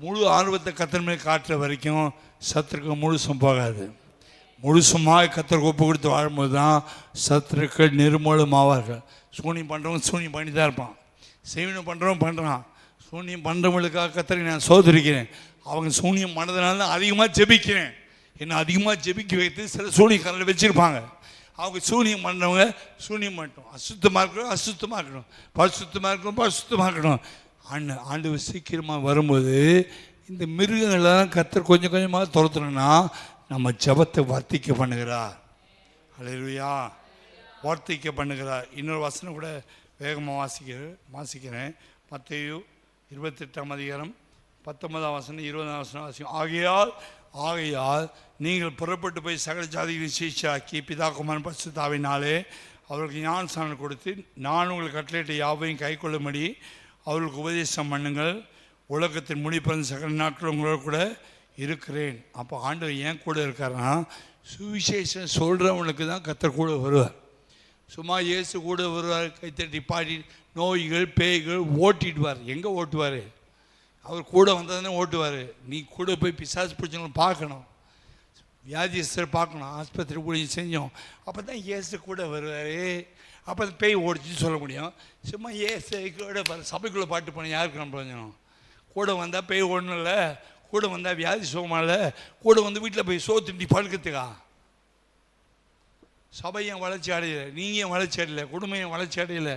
முழு ஆர்வத்தை கத்தர் மேலே காட்டுற வரைக்கும் சத்துருக்கள் முழுசும் போகாது. முழுசுமாக கத்தருக்கு ஒப்பு கொடுத்து வாழும்போது தான் சத்துருக்கள் நிர்மூலமாவார்கள். சூனியம் பண்ணுறவங்க சூனியம் பண்ணி தான் இருப்பான், செய்வனம் பண்ணுறவங்க பண்ணுறான். சூனியம் பண்ணுறவங்களுக்காக கத்தரை நான் சோதரிக்கிறேன். அவங்க சூனியம் பண்ணதுனால அதிகமாக ஜெபிக்கிறேன். என்ன அதிகமாக ஜெபிக்க வைத்து சில சூனியக்காரர்கள் வச்சுருப்பாங்க. அவங்க சூனியம் பண்ணுறவங்க சூனியம் பண்ணிட்டோம், அசுத்தமாக இருக்கணும், அசுத்தமாக இருக்கணும், பரிசுத்தமாக இருக்கணும். ஆண்டவர் சீக்கிரமாக வரும்போது இந்த மிருகங்களெல்லாம் கத்தர் கொஞ்சம் கொஞ்சமாக துரத்தணும்னா நம்ம ஜெபத்தை வர்த்திக்க பண்ணுகிறார். அல்லேலூயா, வர்த்திக்க பண்ணுகிறார். இன்னொரு வசனம் கூட வேகமாக வாசிக்கிறேன். மத்தேயு 28ஆம் அதிகாரம் 19ஆம் வசனம் 20ஆம் வசனம் வாசிக்கும். ஆகையால் நீங்கள் புறப்பட்டு போய் சகல ஜாதிகளை சீஷராக்கி பிதா குமாரன் பரிசுத்த ஆவியினாலே அவர்களுக்கு ஞானஸ்நானம் கொடுத்து நான் உங்களுக்கு கட்டளையிட்ட யாவையும் கை கொள்ளும்படி அவர்களுக்கு உபதேசம் பண்ணுங்கள். உலகத்தின் முடிப்பிறந்த சகல நாட்கள் உங்களோட கூட இருக்கிறேன். அப்போ ஆண்டவர் ஏன் கூட இருக்காருன்னா சுவிசேஷம் சொல்கிறவனுக்கு தான் கத்தர் கூட வருவார். சும்மா இயேசு கூட வருவார், கைத்தட்டி பாடி நோய்கள் பேய்கள் ஓட்டிடுவார். எங்கே ஓட்டுவார்? அவர் கூட வந்ததுன்னு ஓட்டுவார். நீ கூட போய் பிசாசு பிடிச்சவங்களை பார்க்கணும், வியாதிஸ்தர் பார்க்கணும், ஆஸ்பத்திரி கூட செஞ்சோம். அப்போ தான் இயேசு கூட வருவார். அப்போ அது பேய் ஓடிச்சுன்னு சொல்ல முடியும். சும்மா இயேசு கூட சபைக்குள்ளே பாட்டு போன யாருக்கு நம்ம பிரயோஜனம்? கூட வந்தால் பேய் ஓடணும் இல்லை, கூட வந்தால் வியாதி சுகமாக இல்லை, கூட வந்து வீட்டில் போய் சோத்துண்டி படுக்கிறதுக்கா? சபையும் வளர்ச்சி அடையலை, நீங்கள் வளர்ச்சி அடையலை, குடும்பம் வளர்ச்சி அடையலை.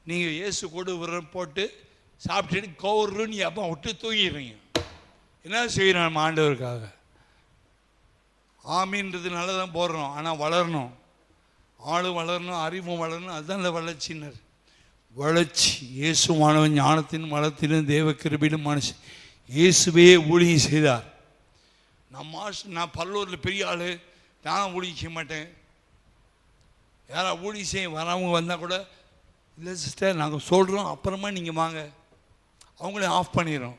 நீங்கள் இயேசு கூட போட்டு சாப்பிட்டுட்டு கவுருன்னு அப்போ விட்டு தூங்கிடுறீங்க. என்ன செய்யணும் நம்ம ஆண்டவருக்காக? ஆமின்றது நல்லா தான் போடுறோம், ஆனால் வளரணும், ஆளும் வளரணும், அறிவும் வளரணும். அதுதான் இந்த வளர்ச்சினர். வளர்ச்சி இயேசுவானவன் ஞானத்தின் வளத்திலும் தேவ கிருபையிலும் மனுஷன் இயேசுவே ஊழியம் செய்தார். நான் பல்லூரில் பெரிய ஆள், நான் ஊழியம் செய்ய மாட்டேன். யாராவது ஊழியம் செய்ய வரவங்க வந்தால் கூட இல்லை சிஸ்டர் நாங்கள் சொல்கிறோம் அப்புறமா நீங்கள் வாங்க, அவங்களே ஆஃப் பண்ணிடுறோம்.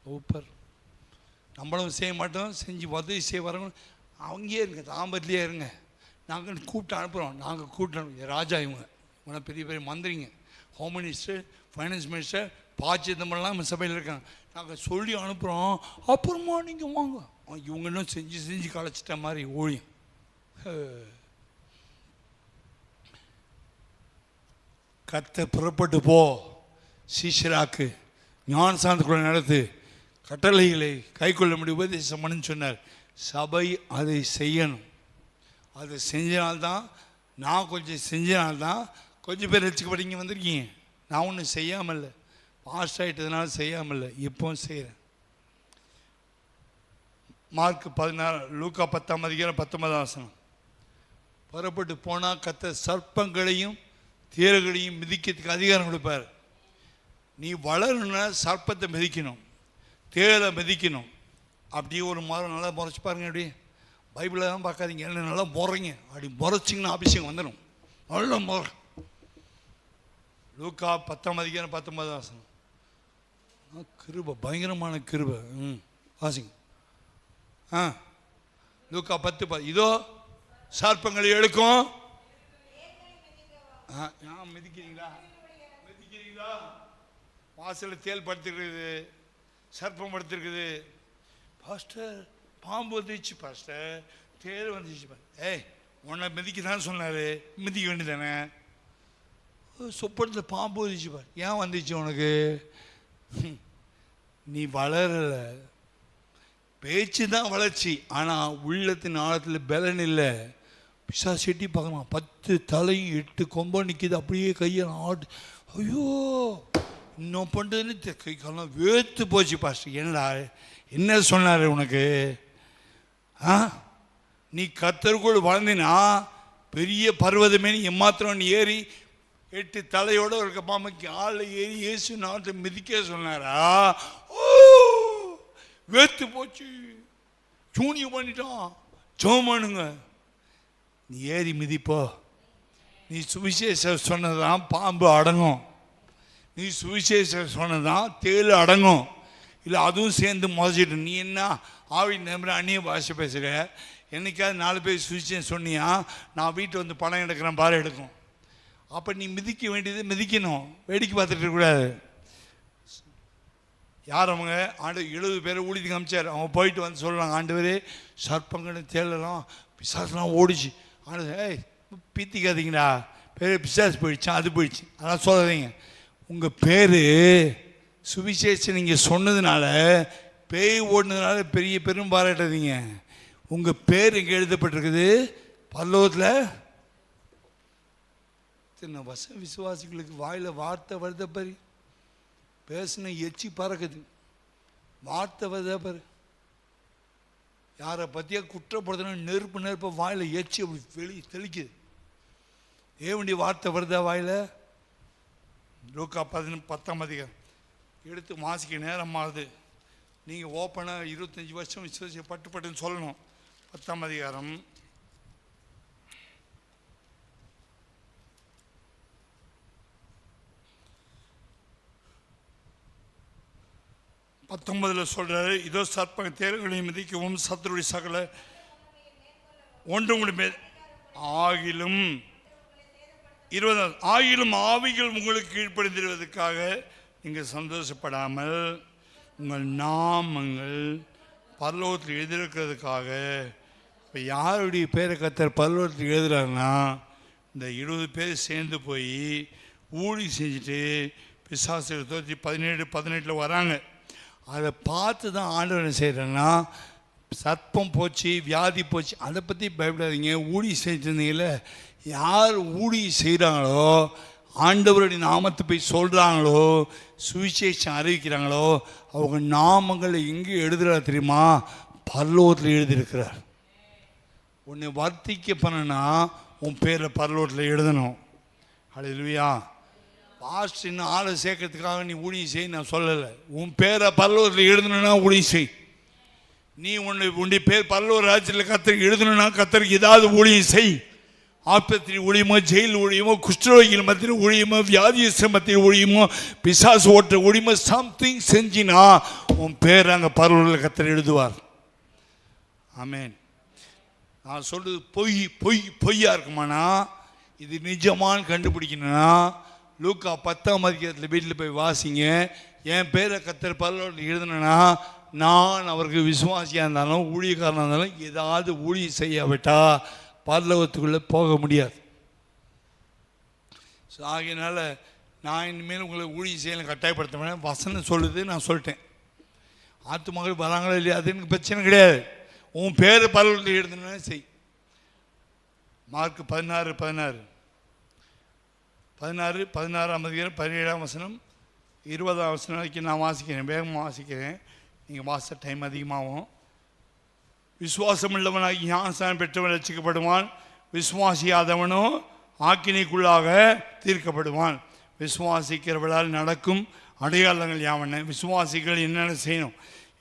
சூப்பர். நம்மளும் செய்ய மாட்டோம், செஞ்சு உதவி செய்ய வரவங்க அங்கேயே இருங்க, தாம்பரத்துலேயே இருங்க, நாங்கள் கூப்பிட்டு அனுப்புகிறோம். நாங்கள் கூப்பிட்டு ராஜா இவங்க பெரிய பெரிய மந்திரிங்க, ஹோம் மினிஸ்டர், ஃபைனான்ஸ் மினிஸ்டர், பாச்சிதமெல்லாம் நம்ம சபையில் இருக்காங்க. நாங்கள் சொல்லி அனுப்புகிறோம், அப்புறமா நீங்கள் வாங்க. இவங்க இன்னும் செஞ்சு களைச்சிட்ட மாதிரி ஊழியம். கத்தை புறப்பட்டு போ, சீஷராக்கு, ஞானசாந்தக்குள்ள நடத்து, கட்டளைகளை கை கொள்ள முடியும் உபதேசம் பண்ணுன்னு சொன்னார். சபை அதை செய்யணும். அதை செஞ்சனால்தான், நான் கொஞ்சம் செஞ்சனால்தான் கொஞ்சம் பேர் ரசிக்கப்பட்டீங்க வந்திருக்கீங்க. நான் ஒன்றும் செய்யாமல் இல்லை, பாஸ்ட் ஆகிட்டதுனால செய்யாமல் இல்லை, இப்போவும் செய்கிறேன். மார்க் 16, லூக்கா 10ஆம் அதிகாரம் 19ஆம் வசனம். புறப்பட்டு போனால் கத்த சர்ப்பங்களையும் தேர்களையும் மிதிக்கிறதுக்கு அதிகாரம் கொடுப்பார். நீ வளரணுன்னா சர்ப்பத்தை மிதிக்கணும், தேலை மிதிக்கணும். அப்படியே ஒரு மரம் நல்லா முறைச்சி பாருங்க. அப்படியே பைபிளில் தான் பார்க்காதீங்க, என்ன நல்லா முறைங்க. அப்படி முறைச்சிங்கன்னா அபிஷேகம் வந்துடும். நல்லா முறை. லூக்கா 10ஆம் அதிகாரம் 19ஆம் வசனம். கிருபை, பயங்கரமான கிருபை. வாசிங்க. லூக்கா 10 இதோ சர்ப்பங்களை எடுக்கும். மிதிக்கிறீங்களா? வாசலில் தேல் படுத்துருக்குது, சர்ப்பம் படுத்துருக்குது. பாஸ்டர் பாம்பு வந்துச்சு, பாஸ்டர் தேல் வந்துச்சு. ஏய், உன்னை மிதிக்க தான் சொன்னார், மிதிக்க வேண்டியதானே. சொப்படத்தில் பாம்பு வந்துச்சு பார், ஏன் வந்துச்சு உனக்கு? நீ வளரலை. பேச்சு தான் வளர்ச்சி, ஆனால் உள்ளத்தின் ஆழத்தில் பலன் இல்லை. பிசாசு எட்டி பார்க்கலாம், 10 தலையும் 8 கொம்பம் நிற்கிது, அப்படியே கையை ஆட்டு. ஐயோ இன்னும் பண்ணுறதுன்னு கை காலம் வேர்த்து போச்சு. பாஸ்டர் என்னடா என்ன சொன்னார் உனக்கு? நீ கர்த்தருக்குள் வளர்ந்தினா பெரிய பர்வதமே நீ எம்மாத்திரம் நீ ஏறி 8 தலையோடு இருக்க பாம்பைக்கு ஆளில் ஏறி இயேசு நாட்டை மிதிக்க சொன்னாரா? ஓ வேர்த்து போச்சு, சூனியம் பண்ணிட்டான். சோமானுங்க, நீ ஏறி மிதிப்போ. நீ சுவிசேஷம் சொன்னதான் பாம்பு அடங்கும், நீ சுவிசேஷம் சொன்னதான் தேள் அடங்கும். இல்லை அதுவும் சேர்ந்து மோதிட்டு நீ என்ன ஆவி நம்புற அந்நிய பாஷை பேசுகிற? என்னைக்காவது 4 பேர் சுவிசேஷம் சொன்னியா, நான் வீட்டை வந்து பணம் எடுக்கிறேன் பாரு எடுக்கும். அப்போ நீ மிதிக்க வேண்டியது மிதிக்கணும், வேடிக்கை பார்த்துட்டு இருக்கக்கூடாது. யார் அவங்க? 70 பேரை ஊழியத்துக்கு அமிச்சார். அவங்க போயிட்டு வந்து சொல்கிறாங்க, ஆண்டவரே சர்ப்பங்கன்னு தேடலாம், பிசாசுலாம் ஓடிச்சு. ஏய் பீத்திக்காதீங்கடா, பேர் பிசாசு போயிடுச்சான், அது போயிடுச்சு, அதெல்லாம் சொல்லாதீங்க. உங்கள் பேர் சுவிசேஷம் நீங்கள் சொன்னதுனால, பேய் ஓடினதுனால பெரிய பெரும் பாராட்டாதீங்க. உங்கள் பேர் இங்கே எழுதப்பட்டிருக்குது பரலோகத்தில். விசுவாசிகளுக்கு வாயில் வார்த்தை வருத பாரு, பேசின எச்சி பறக்குது, வார்த்தை வருத பாரு. யாரை பற்றியா குற்றப்படுத்தணும், நெருப்பு வாயில் எச்சி வெளியே தெளிக்குது. ஏவண்டிய வார்த்தை வருதா வாயில்? லூக்கா 10 எடுத்து மாசிக்க நேரமாகுது. நீங்கள் ஓப்பனாக 25 வருஷம் விசுவாசி பட்டுன்னு சொல்லணும். 10 19 சொல்றாரு, இதோ சர்ப்ப தேர்களை மிதிக்கவும் சத்துருடைய சகல ஒன்று ஆகிலும் 20 ஆகிலும் ஆவிகள் உங்களுக்கு கீழ்ப்படிந்திருவதற்காக நீங்கள் சந்தோஷப்படாமல் உங்கள் நாமங்கள் பரலோகத்தில் எழுதியிருக்கிறதுக்காக. இப்போ யாருடைய பேரை கர்த்தர் பரலோகத்தில் எழுதுறாருன்னா, இந்த 20 பேர் சேர்ந்து போய் ஊழி செஞ்சுட்டு பிசாசு 17-18 வராங்க. அதை பார்த்து தான் ஆண்டவர் என்ன செய்கிறேன்னா, சர்ப்பம் போச்சு, வியாதி போச்சு, அதை பற்றி பயப்படாதீங்க. ஊழி செஞ்சிருந்தீங்கள, யார் ஊழி செய்கிறாங்களோ, ஆண்டவருடைய நாமத்தை போய் சொல்கிறாங்களோ, சுவிசேஷம் அறிவிக்கிறாங்களோ, அவங்க நாமங்களை எங்கே எழுதுகிறார் தெரியுமா? பரலோகத்தில் எழுதியிருக்கிறார். உன்னை வர்த்திக்க பண்ணனா உன் பேரில் பரலோகத்தில் எழுதணும். ஹல்லேலூயா. பாஸ்ட் இன்னும் ஆளை சேர்க்கறதுக்காக நீ ஊழியம் செய் நான் சொல்லலை. உன் பேரை பரலோகத்தில் எழுதணுன்னா ஊழியம் செய். நீ உன்னுடைய பேர் பரலோக ராஜ்யத்தில் கர்த்தருக்கு எழுதணுன்னா கர்த்தருக்கு ஏதாவது ஊழியம் செய். ஆஸ்பத்திரி ஊழியமோ, ஜெயில் ஊழியமோ, குஷ்டரோகிகள் மத்தியில் ஊழியமோ, வியாதியஸ்தர் மத்தியில் ஊழியமோ, பிசாசு ஓட்ட ஊழியமோ, சம்திங் செஞ்சினா உன் பேர் அங்கே பரலோகத்தில் கர்த்தர் எழுதுவார். ஆமேன். நான் சொல்றது பொய்யா இருக்குமானா இது நிஜமானு கண்டுபிடிக்கணும்னா லூக்கா 10 வீட்டில் போய் வாசிங்க. என் பேரை கர்த்தர் பரலோகத்தில் எழுதுனா நான் அவருக்கு விசுவாசியாக இருந்தாலும் ஊழியக்காரனாக இருந்தாலும் ஏதாவது ஊழியம் செய்யாவிட்டா பரலோகத்துக்குள்ளே போக முடியாது. ஸோ ஆகையினால நான் இனிமேல் உங்களை ஊழியம் செய்யலாம் கட்டாயப்படுத்த வேணாம். வசனம் சொல்லுது, நான் சொல்லிட்டேன். ஆத்து மகள் வராங்களோ இல்லையா அது எனக்கு பிரச்சனை கிடையாது. உன் பேர் பரலோகத்தில் எழுதுனா செய். மார்க் 16 17 வசனம் 20 வசனம் வரைக்கும் நான் வாசிக்கிறேன், வேகமாக வாசிக்கிறேன். நீங்கள் வாச டைம் அதிகமாகும். விசுவாசம் உள்ளவனாகி ஞானஸ்நானம் பெற்றவன் ரட்சிக்கப்படுவான், விசுவாசியாதவனோ ஆக்கினைக்குள்ளாக தீர்க்கப்படுவான். விசுவாசிக்கிறவர்களால் நடக்கும் அடையாளங்கள் யாவன? விசுவாசிகள் என்னென்ன செய்யணும்?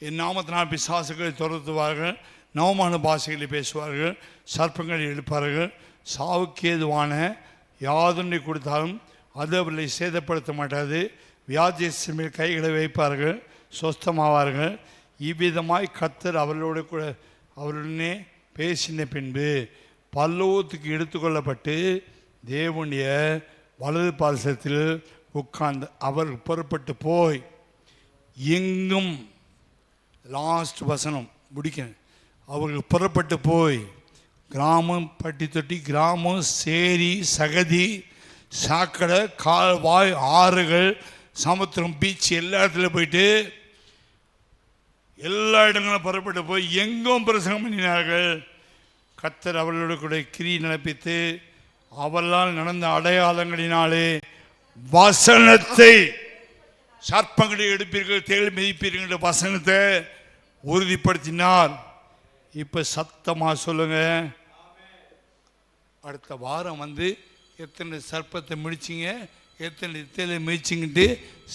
என் நாமத்தினால் பிசாசுகளை துரத்துவார்கள், நவமான பாஷைகளை பேசுவார்கள், சர்ப்பங்களை எடுப்பார்கள், சாவுக்கு ஏதுவான யாதொன்றை கொடுத்தாலும் அது அவர்களை சேதப்படுத்த மாட்டாது. வியாதியஸ்தர் மேல் கைகளை வைப்பார்கள், சொஸ்தமாவார்கள். இவ்விதமாய் கர்த்தர் அவர்களுடனே பேசின பின்பு பரலோகத்துக்கு எடுத்துக்கொள்ளப்பட்டு தேவனுடைய வலது பாதத்தில் உட்கார்ந்து அவர் புறப்பட்டு போய் எங்கும், லாஸ்ட் வசனம் முடிக்கணும், அவர்கள் புறப்பட்டு போய் கிராமம், பட்டி தொட்டி, கிராமம், சேரி, சகதி, சாக்கடை, கால்வாய், ஆறுகள், சமுத்திரம், பீச் எல்லா இடத்துல போயிட்டு எல்லா இடங்களும் புறப்பட்டு போய் எங்கும் பிரசங்கம் பண்ணினார்கள். கர்த்தர் அவர்களோடு கூட கிரியை நடப்பித்து அவர்களால் நடந்த அடையாளங்களினாலே வசனத்தை, சர்ப்பங்களை எடுப்பீர்கள் தேள் மிதிப்பீர்கள் என்ற வசனத்தை உறுதிப்படுத்தினார். இப்போ சத்தமாக சொல்லுங்க, அடுத்த வாரம் எத்தனை சர்ப்பத்தை முடிச்சிங்க, எத்தனை தேலை மிதிச்சிங்கிட்டு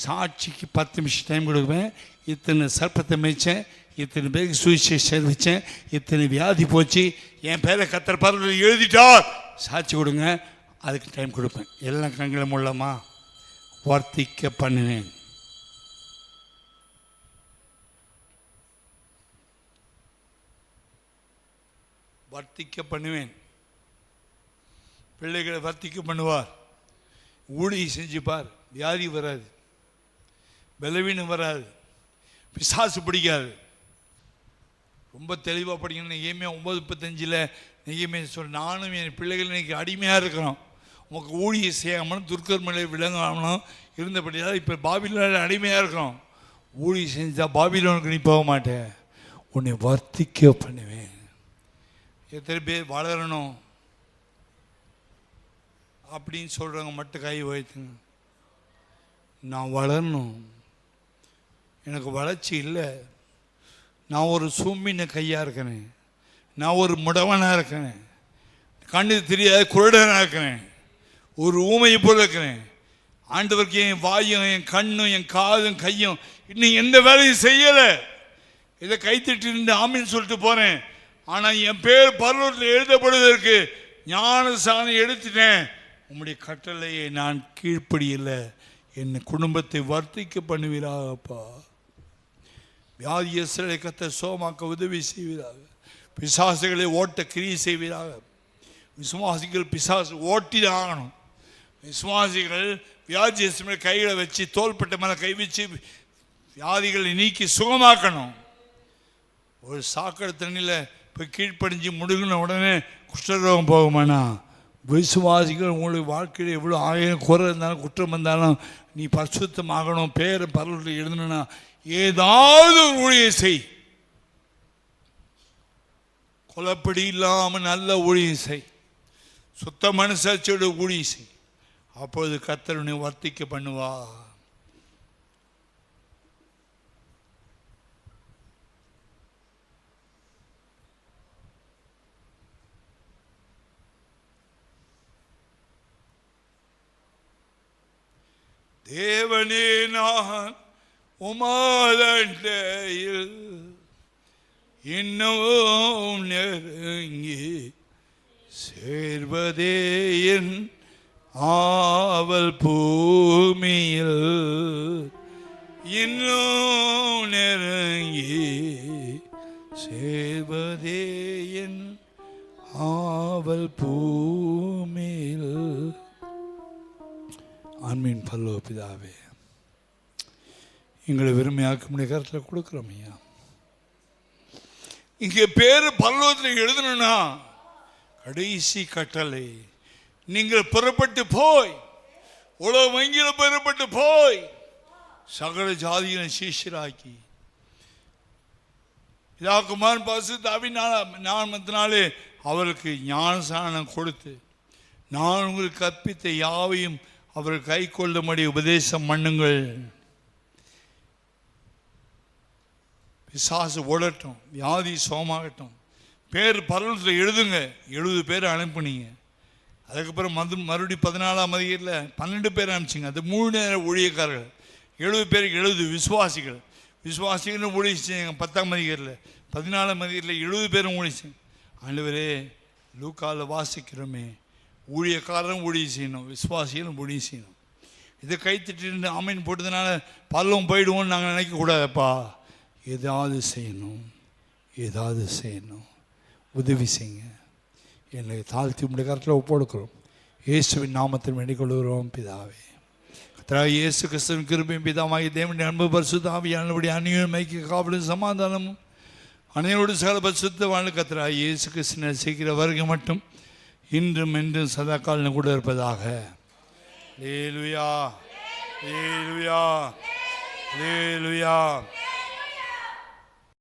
சாட்சிக்கு 10 நிமிஷம் டைம் கொடுப்பேன். இத்தனை சர்ப்பத்தை மிதித்தேன், இத்தனை பேருக்கு சுவிசேஷம் அறிவித்தேன், இத்தனை வியாதி போச்சு, என் பேரை கர்த்தர் பரலோகத்தில் எழுதிட்டார், சாட்சி கொடுங்க. அதுக்கு டைம் கொடுப்பேன். எல்லாம் கண்களை மூலமா வர்த்திக்க பண்ணினேன். வர்த்திக்க பண்ணுவேன். பிள்ளைகளை வர்த்திக்க பண்ணுவார். ஊழியை செஞ்சுப்பார். வியாதி வராது, பலவீனம் வராது, பிசாசு பிடிக்காது. ரொம்ப தெளிவாக படிக்கணும். நெகேமியா 9:35 நெகேமியா சொல், நானும் என் பிள்ளைகள் இன்னைக்கு அடிமையாக இருக்கிறோம், உனக்கு ஊழியை செய்யாமலும் துர்க்கர்மலை விளங்காமலும் இருந்தபடியால் இப்போ பாபிலோனில் அடிமையாக இருக்கிறோம். ஊழியை செஞ்சால் பாபிலோனுக்கு நீ போக மாட்டேன், உன்னை வர்த்திக்க பண்ணுவேன். எத்தனை பேர் வளரணும் அப்படின்னு சொல்கிறவங்க மட்டும் கை வைத்துங்க. நான் வளரணும், எனக்கு வளர்ச்சி இல்லை, நான் ஒரு சூம்பின கையாக இருக்கிறேன், நான் ஒரு முடவனாக இருக்கிறேன், கண்ணு தெரியாத குருடனாக இருக்கிறேன், ஒரு ஊமையை போல இருக்கிறேன். ஆண்டவருக்கு என் வாயும் என் கண்ணும் என் காதும் கையும் இன்னும் எந்த வேலையும் செய்யலை. இதை கைத்தட்டு ஆமின்னு சொல்லிட்டு போகிறேன். ஆனால் என் பேர் பரலோகத்தில் எழுதப்படுவதற்கு ஞானசானம் எடுத்துட்டேன். உம்முடைய கட்டளையை நான் கீழ்ப்படியில்லை, என் குடும்பத்தை வர்த்திக்க பண்ணுவீராகப்பா. வியாதியஸ்தரை கர்த்தர் சோமாக்க உதவி செய்வீராக. பிசாசுகளை ஓட்ட கிரியை செய்வீராக. விசுவாசிகள் பிசாசு ஓட்டி தான் ஆகணும். விசுவாசிகள் வியாதியஸ்தரை கைகளை வச்சு தோள்பட்ட மேலே கை வச்சு வியாதிகளை நீக்கி சுகமாக்கணும். ஒரு சாக்கடை தண்ணியில் இப்போ கீழ்ப்படிஞ்சு முடுகின உடனே குஷ்டரோகம் போகுமானா? விசுவாசிகள் உங்களுடைய வாழ்க்கையில் எவ்வளோ ஆயிரம் குறை இருந்தாலும் குற்றம் வந்தாலும் நீ பரிசுத்தமாகணும், பேரை பரலோகத்தில் எழுதணும்னா ஏதாவது ஒரு ஊழியை செய். கொலைப்படி இல்லாமல் நல்ல ஊழியை செய், சுத்த மனசாட்சியோட ஊழியை செய். அப்பொழுது கர்த்தர் உன்னை வர்த்திக்க பண்ணுவா. தேவனே நான் உமாதண்டையில் இன்னும் நெருங்கி சேர்வதே என் ஆவல் பூமியில், இன்னும் நெருங்கி சேர்வதே என் ஆவல் பூமியில். ஆன்மீன் பல்லோ பிதாவே, எங்களை விரும்பியாக்க முடிய கருத்தில் கொடுக்குறோம் ஐயா. இங்கே பேர் பல்லோகத்தில் எழுதணும்னா கடைசி கட்டளை, நீங்கள் புறப்பட்டு போய் உலக வங்கியில் புறப்பட்டு போய் சகல ஜாதியின சீஷராக்கி இதாக்குமான் பரிசுத்த நாமத்தினாலே அவருக்கு ஞானஸ்நானம் கொடுத்து நான் உங்களுக்கு கற்பித்த யாவையும் அவர் கை கொள்ளும்படி உபதேசம் பண்ணுங்கள். பிசாசு ஓடட்டும், வியாதி சோமாகட்டும், பேர் பரலோகத்தில் எழுதுங்க. 70 பேர் அனுப்புனீங்க. அதுக்கப்புறம் மறுபடியும் 14ஆம் அதிகாரத்தில் 12 பேர் அனுப்பிச்சிங்க. அது 3 நேர ஊழியக்காரர்கள். 70 பேருக்கு 70 விசுவாசிகள். விசுவாசிகள் ஊழிய செஞ்சாங்க. 10ஆம் அதிகாரத்தில் 14ஆம் அதிகாரத்தில் 70 பேரும் ஊழிய செய்யும். ஆண்டவரே, லூக்காவில் வாசிக்கிறோமே, ஊழியக்காரரும் ஊழிய செய்யணும், விசுவாசிகளும் ஊழிய செய்யணும். இதை கைத்திட்டு ஆமீன் போட்டதுனால பல்லும் போயிடுவோம்னு நாங்கள் நினைக்கக்கூடாதுப்பா. ஏதாவது செய்யணும், ஏதாவது செய்யணும். உதவி செய்யுங்க. என்னை தாழ்த்தி உடைய கருத்தில் ஒப்பொடுக்கிறோம். இயேசுவின் நாமத்தில் வேண்டிக் கொள்கிறோம் பிதாவே. கர்த்தராகிய இயேசு கிறிஸ்துவின் கிருபையும் பிதாவாகிய தேவனுடைய அன்பு பரிசுத்த ஆவியானவருடைய அந்நியோன்ய ஐக்கிய காவலும் சமாதானமும் அனைவரோடு சகல பரிசுத்த வாழ்ந்து கர்த்தராகிய இயேசு கிறிஸ்துவின் சீக்கிர வருகை மட்டும் இன்றும் என்றும் சதா காலம் கூட இருப்பதாக. அல்லேலூயா, அல்லேலூயா, அல்லேலூயா.